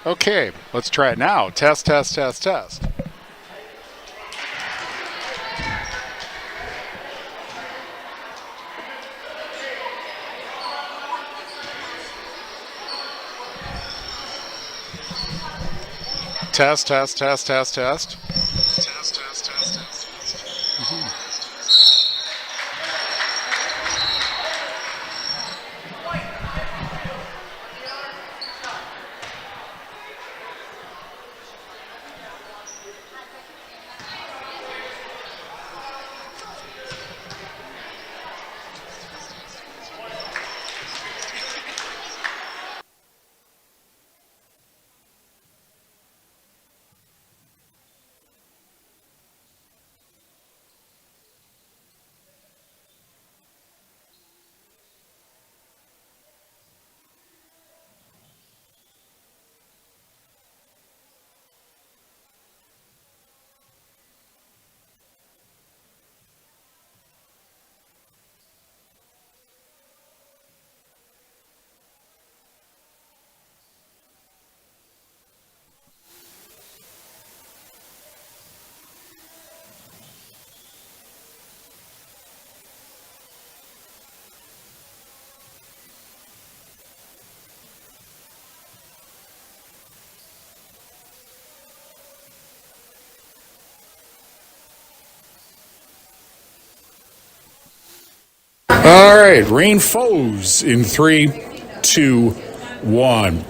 Okay, let's try it now. Test, test, test, test. Test, test, test, test, test. Test, test, test, test. All right, rain falls in 3, 2, 1.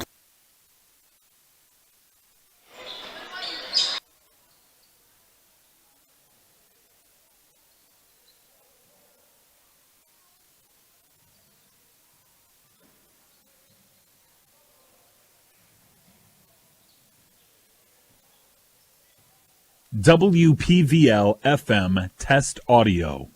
WPVL FM test audio.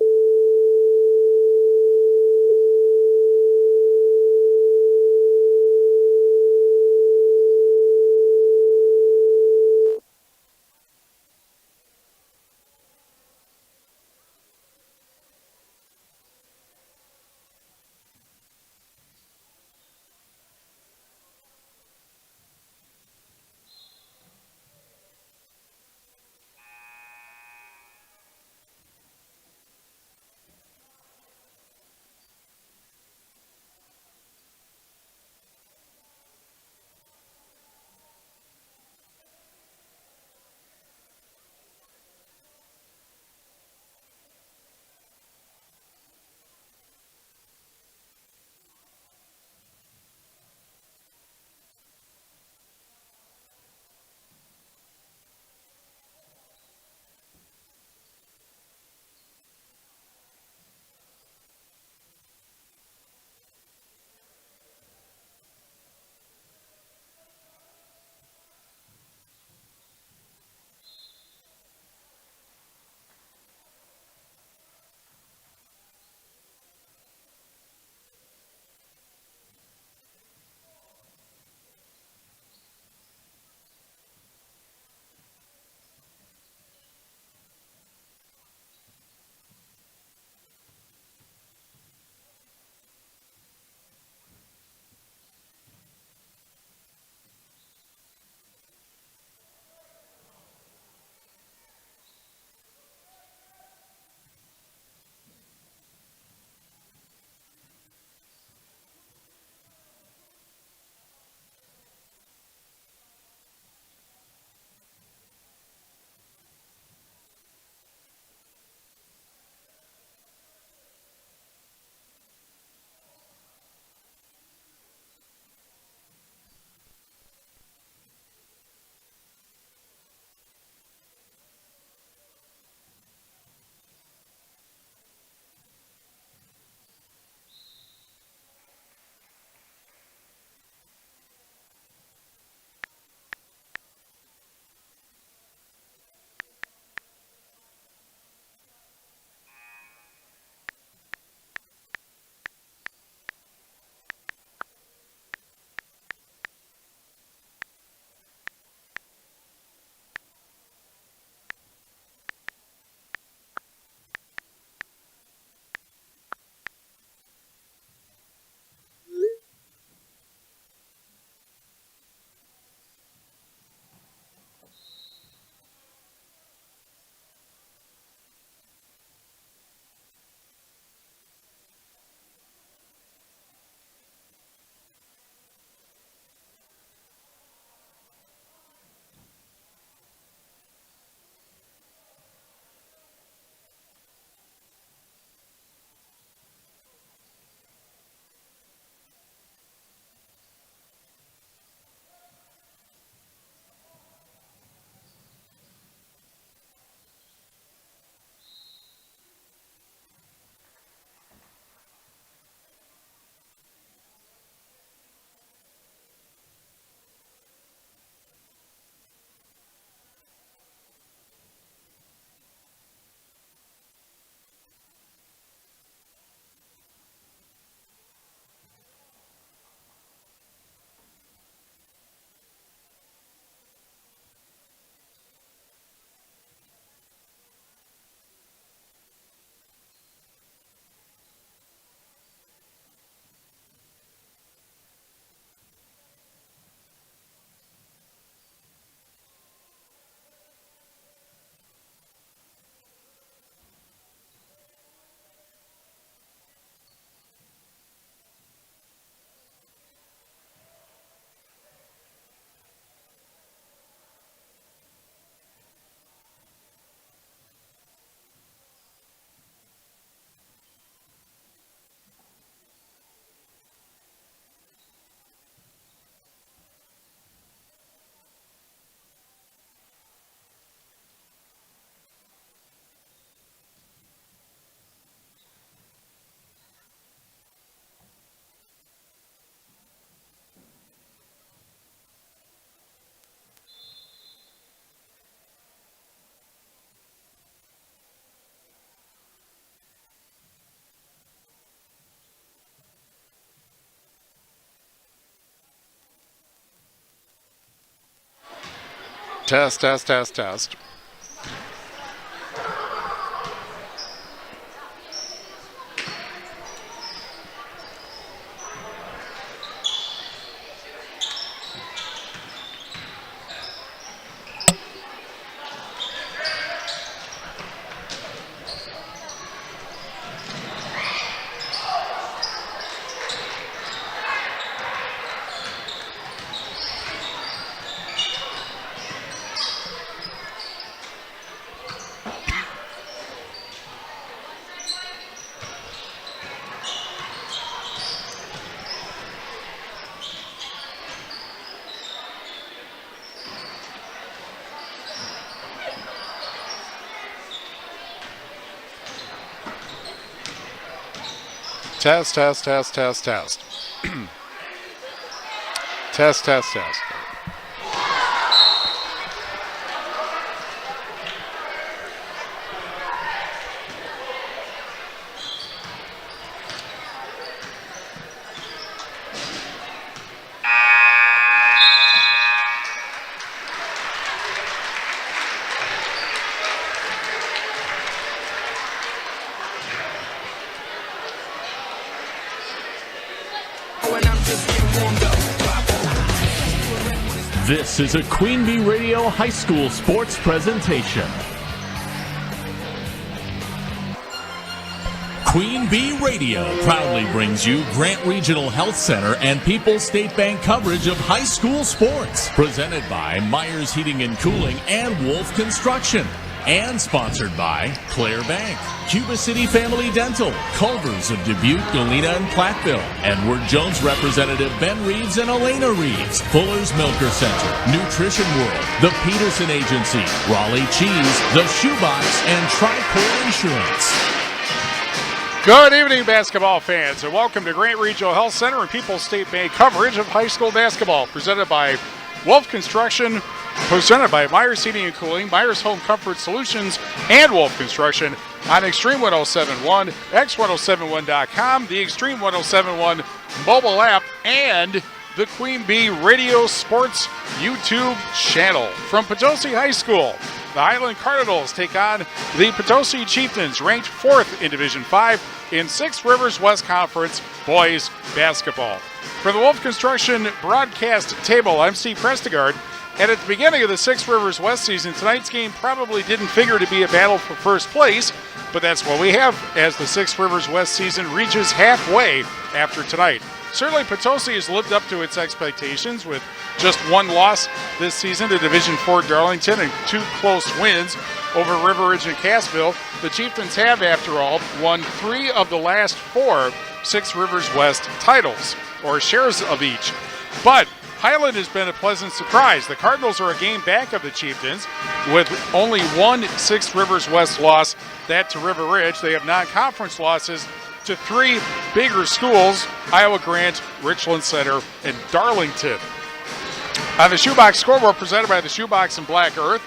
Test, test, test, test. Test, test, test, test, test. Test, test, test. This is a Queen Bee Radio High School sports presentation. Queen Bee Radio proudly brings you Grant Regional Health Center and People's State Bank coverage of high school sports. Presented by Myers Heating and Cooling and Wolf Construction. And sponsored by Claire Bank, Cuba City Family Dental, Culver's of Dubuque, Galena, and Platteville, Edward Jones representative Ben Reeves and Elena Reeves, Fuller's Milker Center, Nutrition World, the Peterson Agency, Raleigh Cheese, the Shoebox, and Tricor Insurance. Good evening, basketball fans, and welcome to Grant Regional Health Center and People's State Bank coverage of high school basketball, presented by Wolf Construction, presented by Myers Heating and Cooling, Myers Home Comfort Solutions, and Wolf Construction on Extreme 1071, x1071.com, the Extreme 1071 mobile app, and the Queen Bee Radio Sports YouTube channel. From Potosi High School, the Highland Cardinals take on the Potosi Chieftains, ranked 4th in Division 5 in Six Rivers West Conference boys basketball. For the Wolf Construction broadcast table, I'm Steve Prestegard. And at the beginning of the Six Rivers West season, tonight's game probably didn't figure to be a battle for first place, but that's what we have as the Six Rivers West season reaches halfway after tonight. Certainly Potosi has lived up to its expectations with just one loss this season to Division 4 Darlington and 2 close wins over River Ridge and Cassville. The Chieftains have, after all, won 3 of the last 4 Six Rivers West titles, or shares of each. But Highland has been a pleasant surprise. The Cardinals are a game back of the Chieftains with only 1 Six Rivers West loss, that to River Ridge. They have non-conference losses to 3 bigger schools, Iowa Grant, Richland Center, and Darlington. On the Shoebox scoreboard, presented by the Shoebox and Black Earth,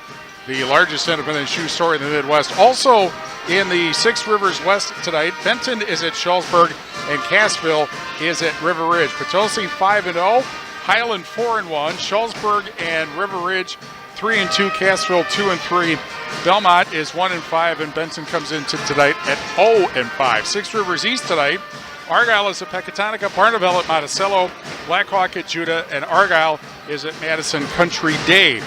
the largest independent shoe store in the Midwest. Also in the Six Rivers West tonight, Benton is at Schulzburg and Cassville is at River Ridge. Potosi 5-0, Highland 4-1, Schulzburg and River Ridge 3-2, Cassville 2-3. Belmont is 1-5, and Benton comes into tonight at 0-5. Six Rivers East tonight, Argyle is at Pecatonica, Barnavelle at Monticello, Blackhawk at Judah, and Argyle is at Madison Country Day.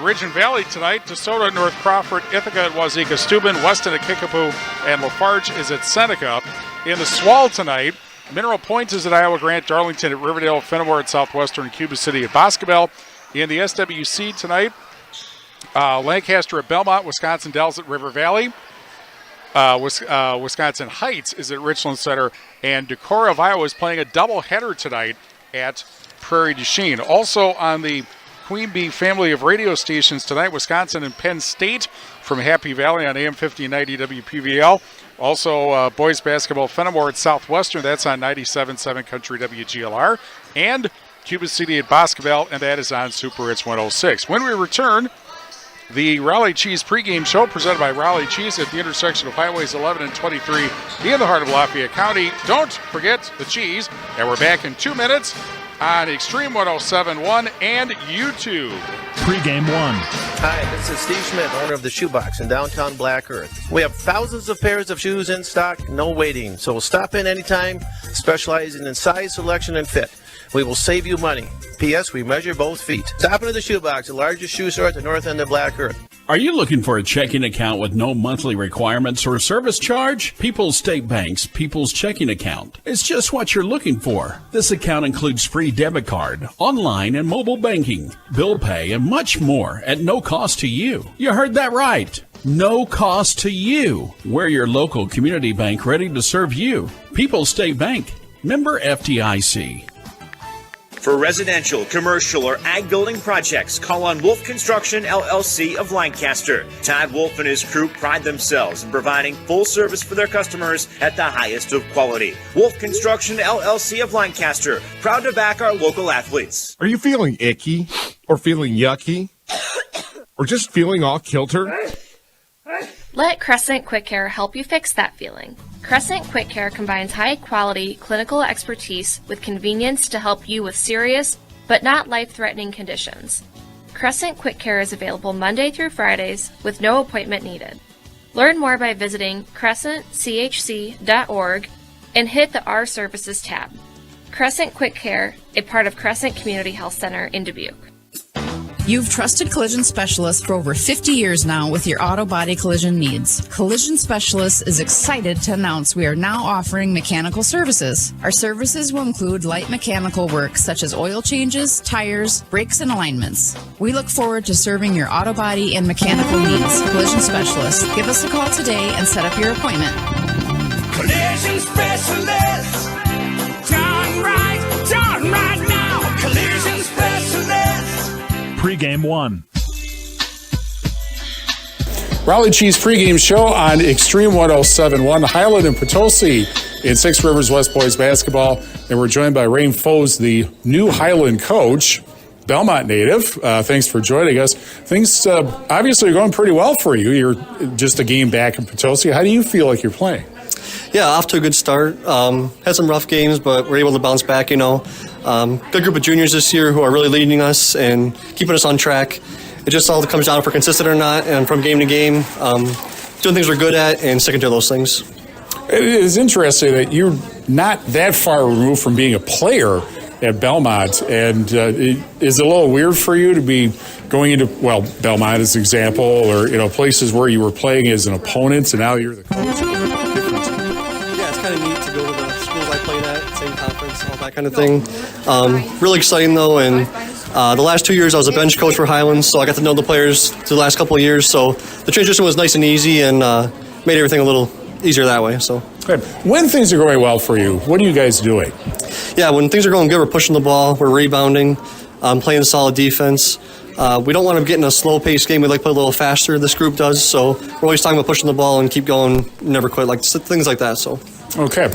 Ridge and Valley tonight, DeSoto, North Crawford, Ithaca at Wazeeka Steuben, Weston at Kickapoo, and Lafarge is at Seneca. In the SWAL tonight, Mineral Point is at Iowa Grant, Darlington at Riverdale, Fenimore at Southwestern, Cuba City at Boscobel. In the SWC tonight, Lancaster at Belmont, Wisconsin Dells at River Valley, Wisconsin Heights is at Richland Center, and Decorah of Iowa is playing a doubleheader tonight at Prairie du Chien. Also on the Queen Bee family of radio stations tonight, Wisconsin and Penn State from Happy Valley on AM 1590 WPVL. Also boys basketball, Fenimore at Southwestern, that's on 97.7 Country WGLR. And Cuba City at Boscobel, and that is on Super Hits 106. When we return, the Raleigh Cheese pregame show presented by Raleigh Cheese at the intersection of Highways 11 and 23 in the heart of Lafayette County. Don't forget the cheese. And we're back in 2 minutes on Extreme 1071 and YouTube. Pre-game one. Hi, this is Steve Schmidt, owner of the Shoebox in downtown Black Earth. We have thousands of pairs of shoes in stock, no waiting. So stop in anytime, specializing in size, selection, and fit. We will save you money. P.S. We measure both feet. Stop into the Shoebox, the largest shoe store at the north end of Black Earth. Are you looking for a checking account with no monthly requirements or service charge? People's State Bank's People's Checking Account is just what you're looking for. This account includes free debit card, online and mobile banking, bill pay, and much more at no cost to you. You heard that right. No cost to you. We're your local community bank ready to serve you. People's State Bank, member FDIC. For residential, commercial, or ag building projects, call on Wolf Construction, LLC of Lancaster. Todd Wolf and his crew pride themselves in providing full service for their customers at the highest of quality. Wolf Construction, LLC of Lancaster, proud to back our local athletes. Are you feeling icky or feeling yucky or just feeling all kilter? Let Crescent Quick Care help you fix that feeling. Crescent Quick Care combines high-quality clinical expertise with convenience to help you with serious but not life-threatening conditions. Crescent Quick Care is available Monday through Fridays with no appointment needed. Learn more by visiting crescentchc.org and hit the Our Services tab. Crescent Quick Care, a part of Crescent Community Health Center in Dubuque. You've trusted Collision Specialist for over 50 years now with your auto body collision needs. Collision Specialist is excited to announce we are now offering mechanical services. Our services will include light mechanical work such as oil changes, tires, brakes, and alignments. We look forward to serving your auto body and mechanical needs. Collision Specialist. Give us a call today and set up your appointment. Collision Specialist. Done right now. Collision Specialist. Pre-game one. Raleigh Cheese pregame show on Extreme 107.1, Highland and Potosi in Six Rivers West Boys basketball. And we're joined by Rain Foes, the new Highland coach, Belmont native. Thanks for joining us. Things obviously are going pretty well for you. You're just a game back in Potosi. How do you feel like you're playing? Yeah, off to a good start. Had some rough games, but we're able to bounce back, Good group of juniors this year who are really leading us and keeping us on track. It just all comes down if we're consistent or not, and from game to game, doing things we're good at and sticking to those things. It is interesting that you're not that far removed from being a player at Belmont, and is it a little weird for you to be going into, Belmont as an example, or, places where you were playing as an opponent, and now you're the coach? Yeah, it's kind of neat to go to the schools I played at, same conference, all that kind of thing. Really exciting, though, and the last 2 years I was a bench coach for Highland, so I got to know the players through the last couple of years, so the transition was nice and easy and made everything a little easier that way. So, when things are going well for you, what are you guys doing? Yeah, when things are going good, we're pushing the ball, we're rebounding, playing solid defense. We don't want to get in a slow-paced game. We like to play a little faster, this group does, so we're always talking about pushing the ball and keep going, never quit, like things like that. So, okay.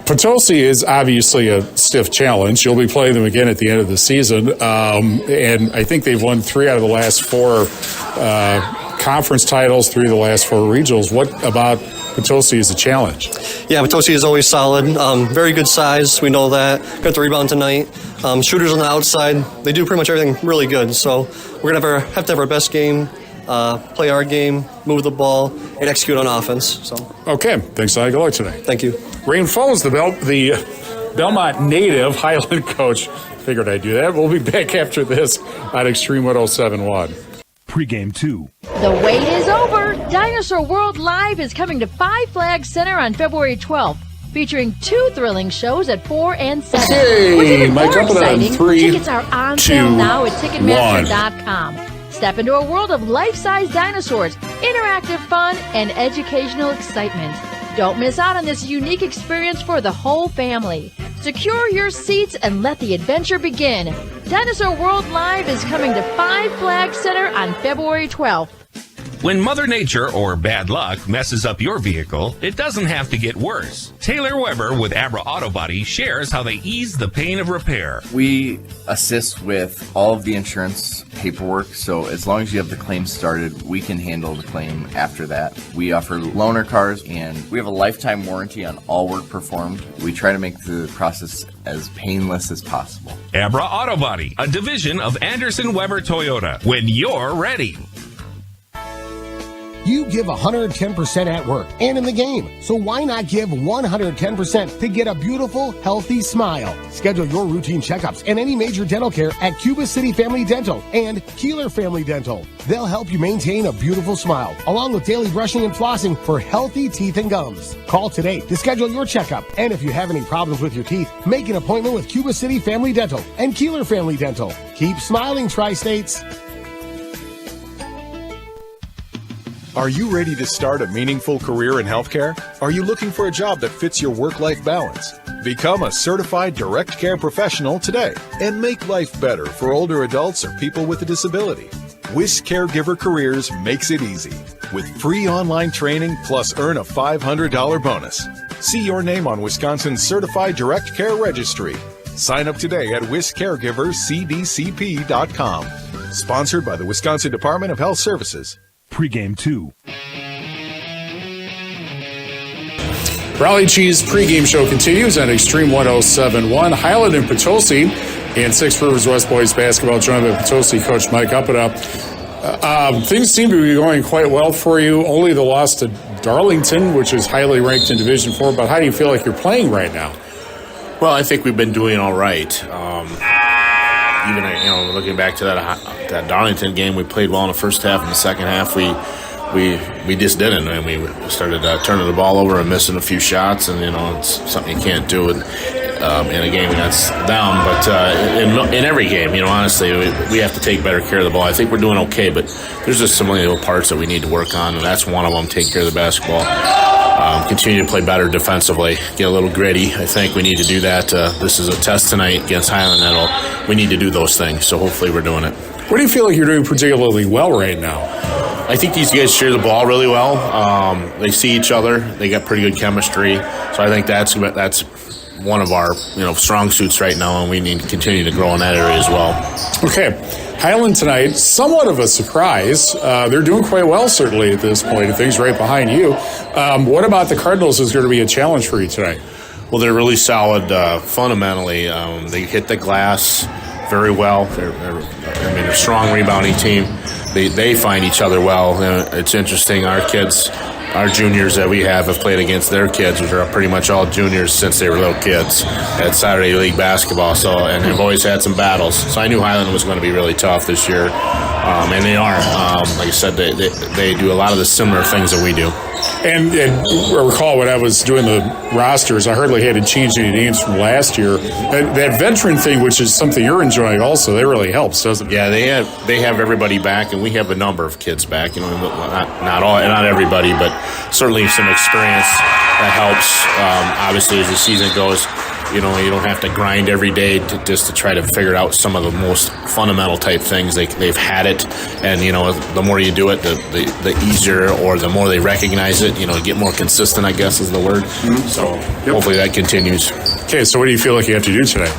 Potosi is obviously a stiff challenge. You'll be playing them again at the end of the season, and I think they've won 3 out of the last 4 conference titles, 3 of the last 4 regionals. What about Potosi is a challenge? Yeah, Potosi is always solid. Very good size. We know that. Got the rebound tonight. Shooters on the outside. They do pretty much everything really good. So we're going to have to have our best game, play our game, move the ball, and execute on offense. So. Okay. Thanks a lot. Good luck tonight. Thank you. Rain Foes, the Belmont native Highland coach. Figured I'd do that. We'll be back after this on Extreme 107.1. Pre-game 2. The wait is over. Dinosaur World Live is coming to Five Flags Center on February 12th, featuring 2 thrilling shows at 4 and 7. Hey, What's even more Mike, exciting, 3, tickets are on sale 2, now at Ticketmaster.com. Step into a world of life-size dinosaurs, interactive fun, and educational excitement. Don't miss out on this unique experience for the whole family. Secure your seats and let the adventure begin. Dinosaur World Live is coming to Five Flags Center on February 12th. When Mother Nature or bad luck messes up your vehicle, it doesn't have to get worse. Taylor Weber with Abra Auto Body shares how they ease the pain of repair. We assist with all of the insurance paperwork, so as long as you have the claim started, we can handle the claim after that. We offer loaner cars, and we have a lifetime warranty on all work performed. We try to make the process as painless as possible. Abra Auto Body, a division of Anderson Weber Toyota. When you're ready. You give 110% at work and in the game. So why not give 110% to get a beautiful, healthy smile? Schedule your routine checkups and any major dental care at Cuba City Family Dental and Keeler Family Dental. They'll help you maintain a beautiful smile, along with daily brushing and flossing for healthy teeth and gums. Call today to schedule your checkup. And if you have any problems with your teeth, make an appointment with Cuba City Family Dental and Keeler Family Dental. Keep smiling, Tri-States. Are you ready to start a meaningful career in healthcare? Are you looking for a job that fits your work-life balance? Become a certified direct care professional today and make life better for older adults or people with a disability. WIS Caregiver Careers makes it easy with free online training plus earn a $500 bonus. See your name on Wisconsin's Certified Direct Care Registry. Sign up today at wiscaregivercdcp.com. Sponsored by the Wisconsin Department of Health Services. Pregame 2. Raleigh Cheese pregame show continues on Extreme 107.1. Highland and Potosi and Six Rivers West Boys basketball joined by Potosi coach Mike Uppetup. Things seem to be going quite well for you. Only the loss to Darlington, which is highly ranked in Division 4. But how do you feel like you're playing right now? Well, I think we've been doing all right. Even looking back to that Darlington game, we played well in the first half. In the second half, we just didn't, and we started turning the ball over and missing a few shots, and it's something you can't do in a game that's down. But in every game, honestly, we have to take better care of the ball. I think we're doing okay, but there's just some little parts that we need to work on, and that's one of them. Take care of the basketball. Continue to play better defensively, get a little gritty. I think we need to do that. This is a test tonight against Highland. We need to do those things, so hopefully we're doing it. What do you feel like you're doing particularly well right now? I think these guys share the ball really well. They see each other. They got pretty good chemistry. So I think that's one of our strong suits right now, and we need to continue to grow in that area as well. Okay. Highland tonight, somewhat of a surprise. They're doing quite well, certainly, at this point. Things right behind you. What about the Cardinals is going to be a challenge for you tonight? Well, they're really solid fundamentally. They hit the glass very well. They're a strong rebounding team. They find each other well. It's interesting. Our kids, our juniors that we have played against their kids, which are pretty much all juniors since they were little kids at Saturday League basketball. And they've always had some battles. So I knew Highland was going to be really tough this year, and they are. Like I said, they do a lot of the similar things that we do. And I recall when I was doing the rosters, I hardly had to change any names from last year. That veteran thing, which is something you're enjoying also, that really helps, doesn't it? Yeah, they have everybody back, and we have a number of kids back. Not everybody, but certainly some experience that helps. Obviously, as the season goes, you don't have to grind every day to try to figure out some of the most fundamental type things. They've had it, and the more you do it, the easier, or the more they recognize it. Get more consistent, I guess is the word. Mm-hmm. So hopefully that continues. Okay, so what do you feel like you have to do today?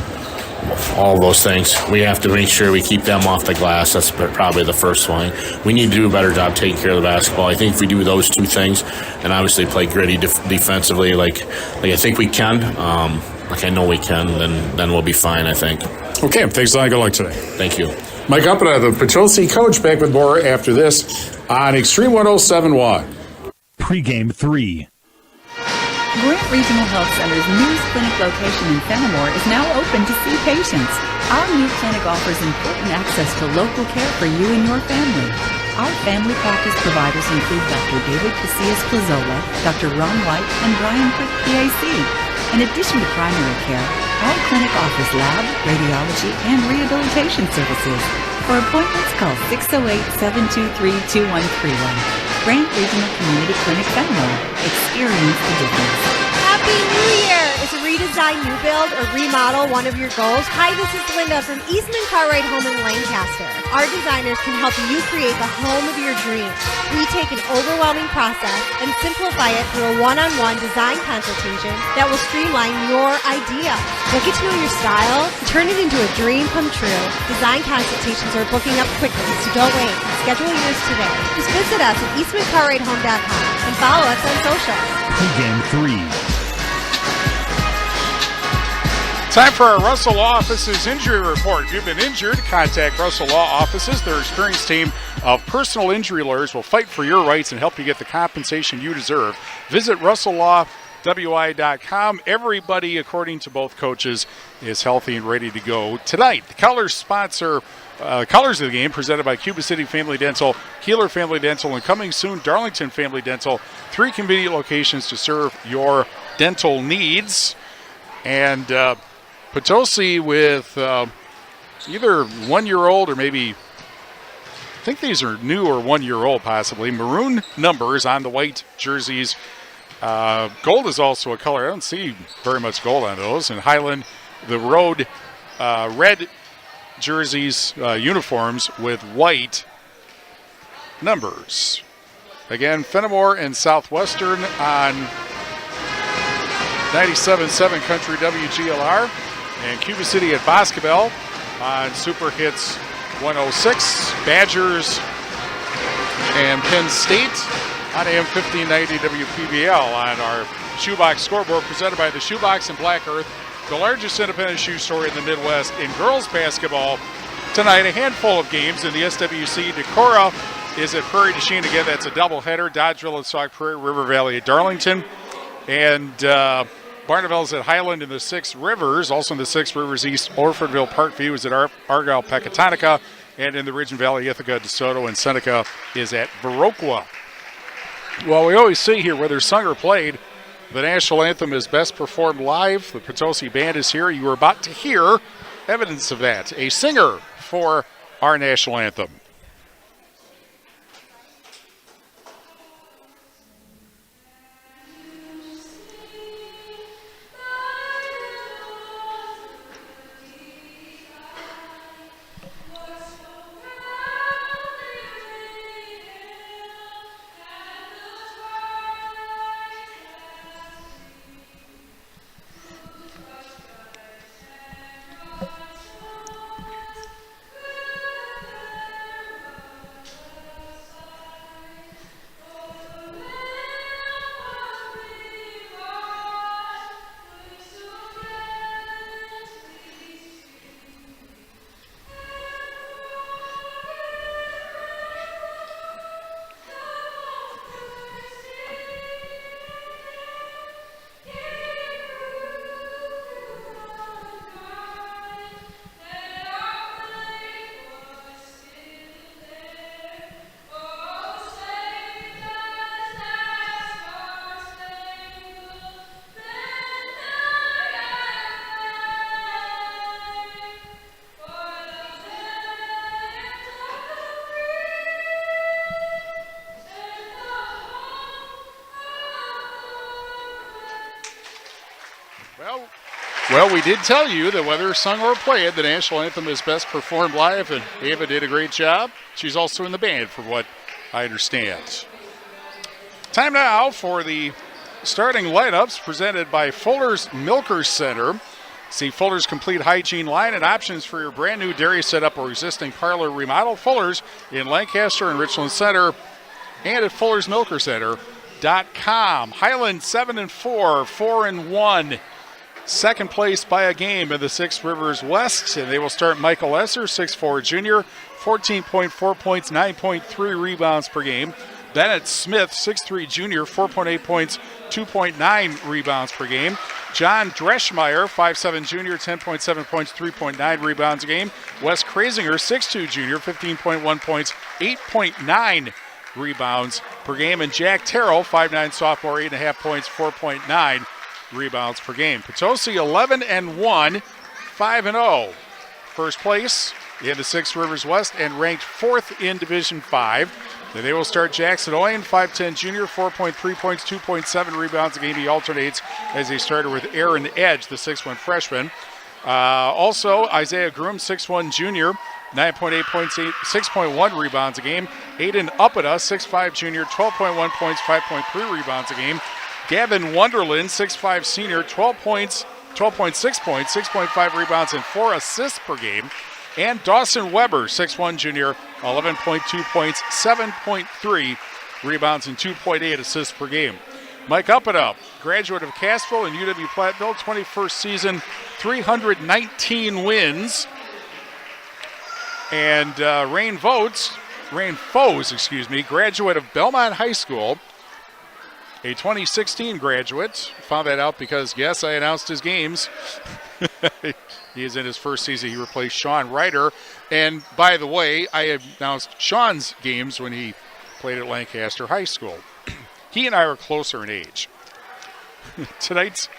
All those things. We have to make sure we keep them off the glass. That's probably the first one. We need to do a better job taking care of the basketball. I think if we do those two things, and obviously play gritty defensively, like I think we can. Like I know we can, then we'll be fine, I think. Okay, thanks a lot. Good luck today. Thank you. Mike Uppena, the Potosi coach, back with more after this on Extreme 107.1. Pregame 3. Grant Regional Health Center's newest clinic location in Fenimore is now open to see patients. Our new clinic offers important access to local care for you and your family. Our family practice providers include Dr. David Casillas-Plazola, Dr. Ron White, and Brian Quick, PAC. In addition to primary care, our clinic offers lab, radiology, and rehabilitation services. For appointments, call 608-723-2131. Grant Regional Community Clinic Fenimore. Experience the difference. Happy New Year! It's redesign, new build, or remodel one of your goals? Hi, this is Linda from Eastman Cartwright Home in Lancaster. Our designers can help you create the home of your dreams. We take an overwhelming process and simplify it through a one-on-one design consultation that will streamline your idea. We'll get to know your style, turn it into a dream come true. Design consultations are booking up quickly, so don't wait. Schedule yours today. Just visit us at eastmancartwrighthome.com and follow us on social. Pregame 3. Time for our Russell Law Office's injury report. If you've been injured, contact Russell Law Offices. Their experienced team of personal injury lawyers will fight for your rights and help you get the compensation you deserve. Visit RussellLawWI.com. Everybody, according to both coaches, is healthy and ready to go tonight. The Colors sponsor Colors of the Game, presented by Cuba City Family Dental, Keeler Family Dental, and coming soon, Darlington Family Dental. 3 convenient locations to serve your dental needs. And Potosi with either 1-year-old or maybe, I think these are new or 1-year-old possibly, maroon numbers on the white jerseys. Gold is also a color. I don't see very much gold on those. And Highland, the road red jerseys, uniforms with white numbers. Again, Fenimore and Southwestern on 97.7 Country WGLR. And Cuba City at Boscobel on Super Hits 106. Badgers and Penn State on AM 1590 WPBL on our Shoebox scoreboard, presented by the Shoebox in Black Earth, the largest independent shoe store in the Midwest. In girls basketball tonight, a handful of games in the SWC. Decorah is at Prairie du Chien again. That's a doubleheader. Dodgeville at Sauk Prairie, River Valley at Darlington. And Barneville's at Highland in the Six Rivers. Also in the Six Rivers East, Orfordville Parkview is at Argyle Pecatonica. And in the Ridge and Valley, Ithaca, DeSoto, and Seneca is at Viroqua. Well, we always say here, whether sung or played, the national anthem is best performed live. The Potosi Band is here. You are about to hear evidence of that. A singer for our national anthem. Well, we did tell you that whether sung or played, the national anthem is best performed live, and Ava did a great job. She's also in the band, from what I understand. Time now for the starting lineups presented by Fuller's Milker Center. See Fuller's complete hygiene line and options for your brand new dairy setup or existing parlor remodel. Fuller's in Lancaster and Richland Center, and at Fuller'sMilkerCenter.com. Highland 7-4, 4-1. Second place by a game in the Six Rivers West, and they will start Michael Esser, 6'4 junior, 14.4 points, 9.3 rebounds per game. Bennett Smith, 6'3 junior, 4.8 points, 2.9 rebounds per game. John Dreschmeyer, 5'7 junior, 10.7 points, 3.9 rebounds a game. Wes Krasinger, 6'2 junior, 15.1 points, 8.9 rebounds per game. And Jack Terrell, 5'9 sophomore, 8.5 points, 4.9 rebounds per game. Potosi 11-1, 5-0. First place in the Six Rivers West and ranked 4th in Division 5. Then they will start Jackson Oyen, 5'10 junior, 4.3 points, 2.7 rebounds a game. He alternates as a starter with Aaron Edge, the 6'1 freshman. Also, Isaiah Groom, 6'1 junior, 9.8 points, 6.1 rebounds a game. Aiden Uppida, 6'5 junior, 12.1 points, 5.3 rebounds a game. Gavin Wonderland, 6'5 senior, 12.6 points, 6.5 rebounds, and 4 assists per game. And Dawson Weber, 6'1 junior, 11.2 points, 7.3 rebounds, and 2.8 assists per game. Mike Uppida, graduate of Cassville and UW Platteville, 21st season, 319 wins. And Rain Foes, graduate of Belmont High School, a 2016 graduate. Found that out because, yes, I announced his games. He is in his first season. He replaced Sean Ryder. And by the way, I announced Sean's games when he played at Lancaster High School. He and I are closer in age. Tonight's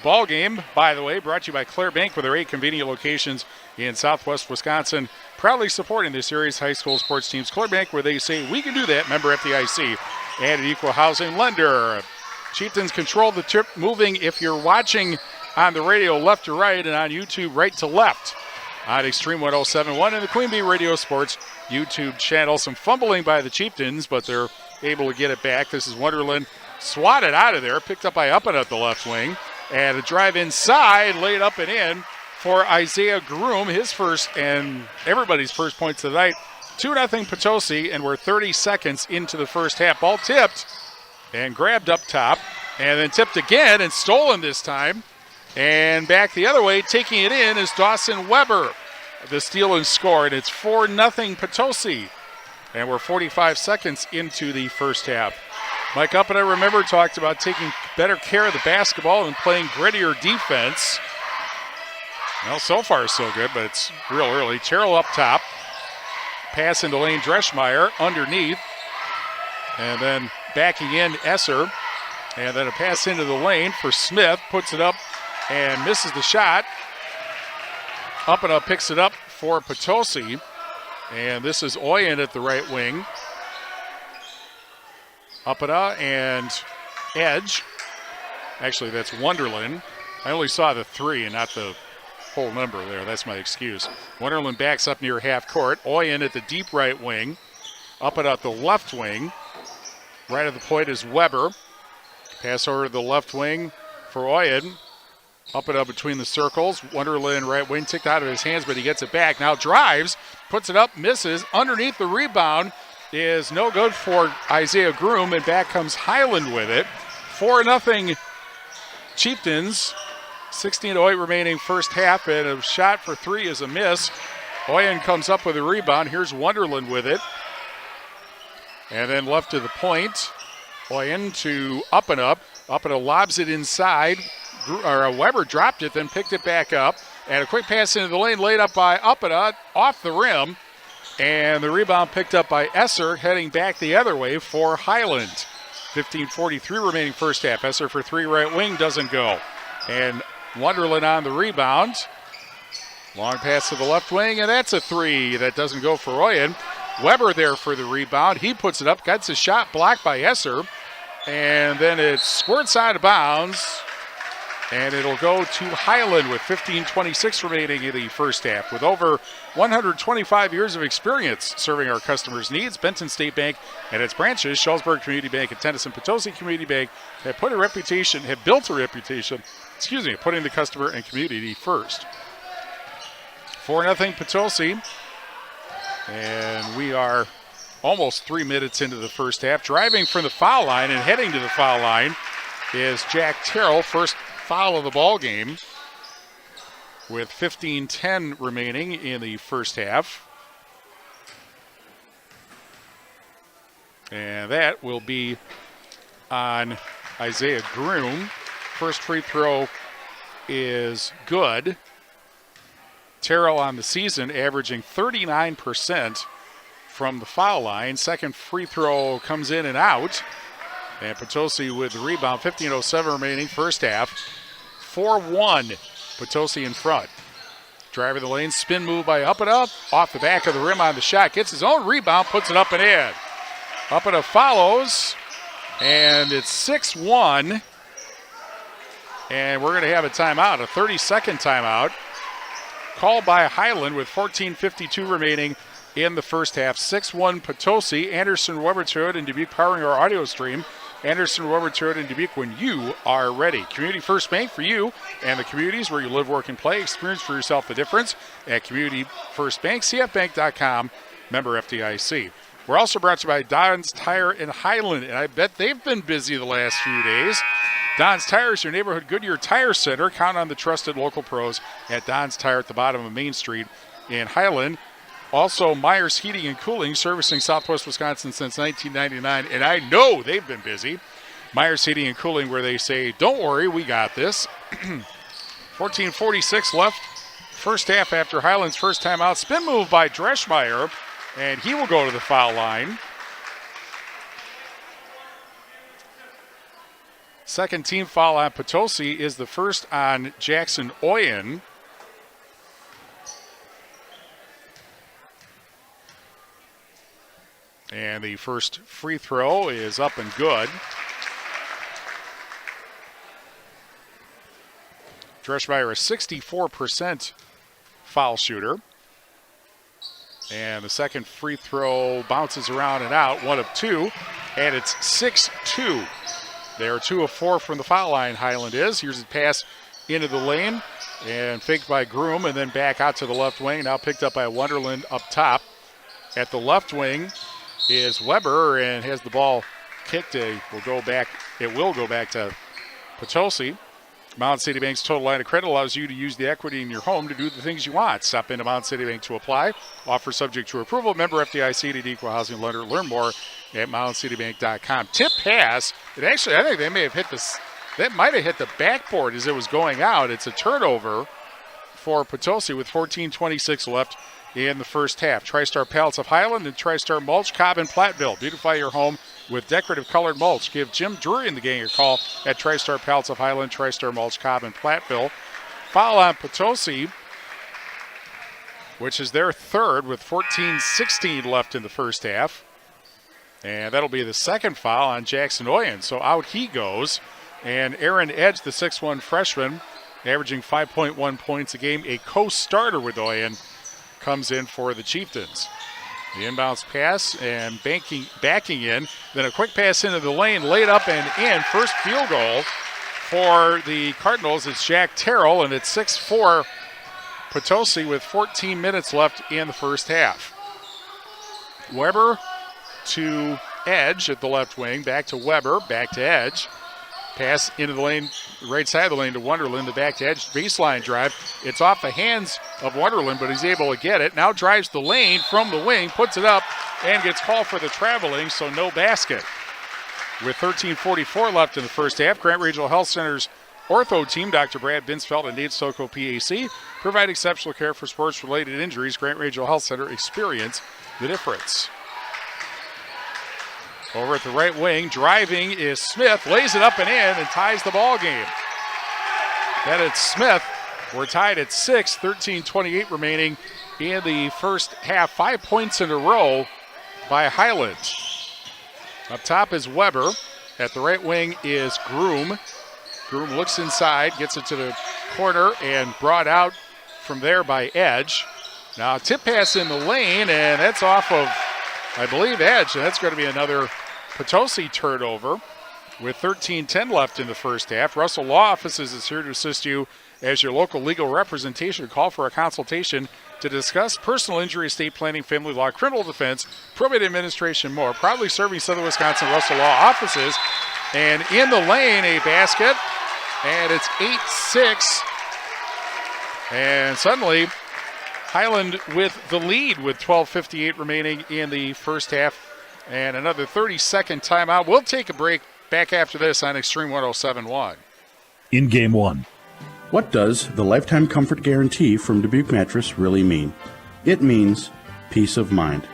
ball game, by the way, brought to you by Claire Bank with their 8 convenient locations in Southwest Wisconsin, proudly supporting this area's high school sports teams. Claire Bank, where they say we can do that. Member FDIC and an equal housing lender. Chieftains control the trip, moving if you're watching on the radio left to right and on YouTube right to left on Extreme 107.1 and the Queen Bee Radio Sports YouTube channel. Some fumbling by the Chieftains, but they're able to get it back. This is Wonderland swatted out of there, picked up by Uppin at the left wing. And a drive inside, laid up and in for Isaiah Groom, his first and everybody's first points of the night. 2-0 Potosi, and we're 30 seconds into the first half. Ball tipped and grabbed up top, and then tipped again and stolen this time. And back the other way, taking it in is Dawson Weber. The steal and score, and it's 4-0 Potosi. And we're 45 seconds into the first half. Mike Up and I remember talked about taking better care of the basketball and playing grittier defense. Well, so far so good, but it's real early. Terrell up top. Pass into Lane Dreschmeyer underneath. And then backing in Esser. And then a pass into the lane for Smith. Puts it up and misses the shot. Up and up picks it up for Potosi. And this is Oyen at the right wing. Uppida and Edge. Actually, that's Wonderland. I only saw the 3 and not the whole number there. That's my excuse. Wonderland backs up near half court. Oyen at the deep right wing. Uppida at the left wing. Right at the point is Weber. Pass over to the left wing for Oyen. Uppida between the circles. Wonderland right wing ticked out of his hands, but he gets it back. Now drives, puts it up, misses. Underneath the rebound is no good for Isaiah Groom, and back comes Highland with it. 4-0 Chieftains. 16:08 remaining first half, and a shot for 3 is a miss. Oyen comes up with a rebound. Here's Wonderland with it. And then left to the point. Oyen to up and up. Up and lobs it inside. Weber dropped it, then picked it back up. And a quick pass into the lane, laid up by Uppida, off the rim. And the rebound picked up by Esser, heading back the other way for Highland. 15:43 remaining first half. Esser for 3 right wing, doesn't go. And Wonderland on the rebound. Long pass to the left wing, and that's a 3 that doesn't go for Oyen. Weber there for the rebound. He puts it up, gets a shot blocked by Esser. And then it squirts out of bounds. And it'll go to Highland with 15:26 remaining in the first half. With over 125 years of experience serving our customers' needs, Benton State Bank and its branches, Shullsburg Community Bank and Tennyson Potosi Community Bank, have built a reputation of putting the customer and community first. 4-0 Potosi. And we are almost 3 minutes into the first half. Driving from the foul line and heading to the foul line is Jack Terrell, first foul of the ball game, with 15:10 remaining in the first half. And that will be on Isaiah Groom. First free throw is good. Terrell on the season averaging 39% from the foul line. Second free throw comes in and out. And Potosi with the rebound, 15:07 remaining first half. 4-1, Potosi in front. Driving the lane, spin move by Up and Up. Off the back of the rim on the shot. Gets his own rebound, puts it up and in. Uppita follows, and it's 6-1. And we're going to have a timeout, a 30-second timeout, called by Highland with 14:52 remaining in the first half. 6-1 Potosi. Anderson Weber Toyota in Dubuque powering our audio stream. Anderson Weber Toyota in Dubuque when you are ready. Community First Bank for you and the communities where you live, work, and play. Experience for yourself the difference at Community First Bank. CFBank.com, member FDIC. We're also brought to you by Don's Tire in Highland, and I bet they've been busy the last few days. Don's Tire is your neighborhood Goodyear Tire Center. Count on the trusted local pros at Don's Tire at the bottom of Main Street in Highland. Also, Myers Heating and Cooling, servicing Southwest Wisconsin since 1999, and I know they've been busy. Myers Heating and Cooling, where they say, don't worry, we got this. 14:46 left, first half after Highland's first time out. Spin move by Dreschmeyer, and he will go to the foul line. Second team foul on Potosi is the first on Jackson Oyen. And the first free throw is up and good. Dreschmeyer, a 64% foul shooter. And the second free throw bounces around and out, 1 of 2, and it's 6-2. They are 2 of 4 from the foul line, Highland is. Here's a pass into the lane, and faked by Groom, and then back out to the left wing. Now picked up by Wonderland up top. At the left wing is Weber, and has the ball kicked. It will go back to Potosi. Mountain City Bank's total line of credit allows you to use the equity in your home to do the things you want. Stop into Mountain City Bank to apply. Offer subject to approval. Member FDIC to equal housing lender. Learn more at mountaincitybank.com. Tip pass. I think they may have hit this. That might have hit the backboard as it was going out. It's a turnover for Potosi with 14:26 left in the first half. TriStar Pallets of Highland and TriStar Mulch, Cobb and Platteville. Beautify your home with decorative colored mulch. Give Jim Drury and the gang a call at TriStar Pallets of Highland, TriStar Mulch, Cobb and Platteville. Foul on Potosi, which is their third with 14:16 left in the first half. And that'll be the second foul on Jackson Oyen. So out he goes. And Aaron Edge, the 6'1 freshman, averaging 5.1 points a game, a co-starter with Oyen, comes in for the Chieftains. The inbounds pass and backing in. Then a quick pass into the lane, laid up and in. First field goal for the Cardinals. It's Jack Terrell, and it's 6-4 Potosi with 14 minutes left in the first half. Weber to Edge at the left wing. Back to Weber, back to Edge. Pass into the lane, right side of the lane to Wonderland, the back to Edge baseline drive. It's off the hands of Wonderland, but he's able to get it. Now drives the lane from the wing, puts it up, and gets called for the traveling, so no basket. With 13:44 left in the first half, Grant Regional Health Center's ortho team, Dr. Brad Binsfeld and Nate Soko, PAC, provide exceptional care for sports-related injuries. Grant Regional Health Center, experience the difference. Over at the right wing, driving is Smith, lays it up and in, and ties the ball game. Then it's Smith. We're tied at 6, 13:28 remaining in the first half. 5 points in a row by Highland. Up top is Weber. At the right wing is Groom. Groom looks inside, gets it to the corner, and brought out from there by Edge. Now a tip pass in the lane, and that's off of, I believe, Edge, and that's going to be another Potosi turnover with 13:10 left in the first half. Russell Law Offices is here to assist you as your local legal representation. Call for a consultation to discuss personal injury, estate planning, family law, criminal defense, probate administration, more. Proudly serving Southern Wisconsin Russell Law Offices. And in the lane, a basket, and it's 8-6. And suddenly, Highland with the lead with 12:58 remaining in the first half, and another 30-second timeout. We'll take a break. Back after this on Extreme 107.1. In Game 1. What does the Lifetime Comfort Guarantee from Dubuque Mattress really mean? It means peace of mind.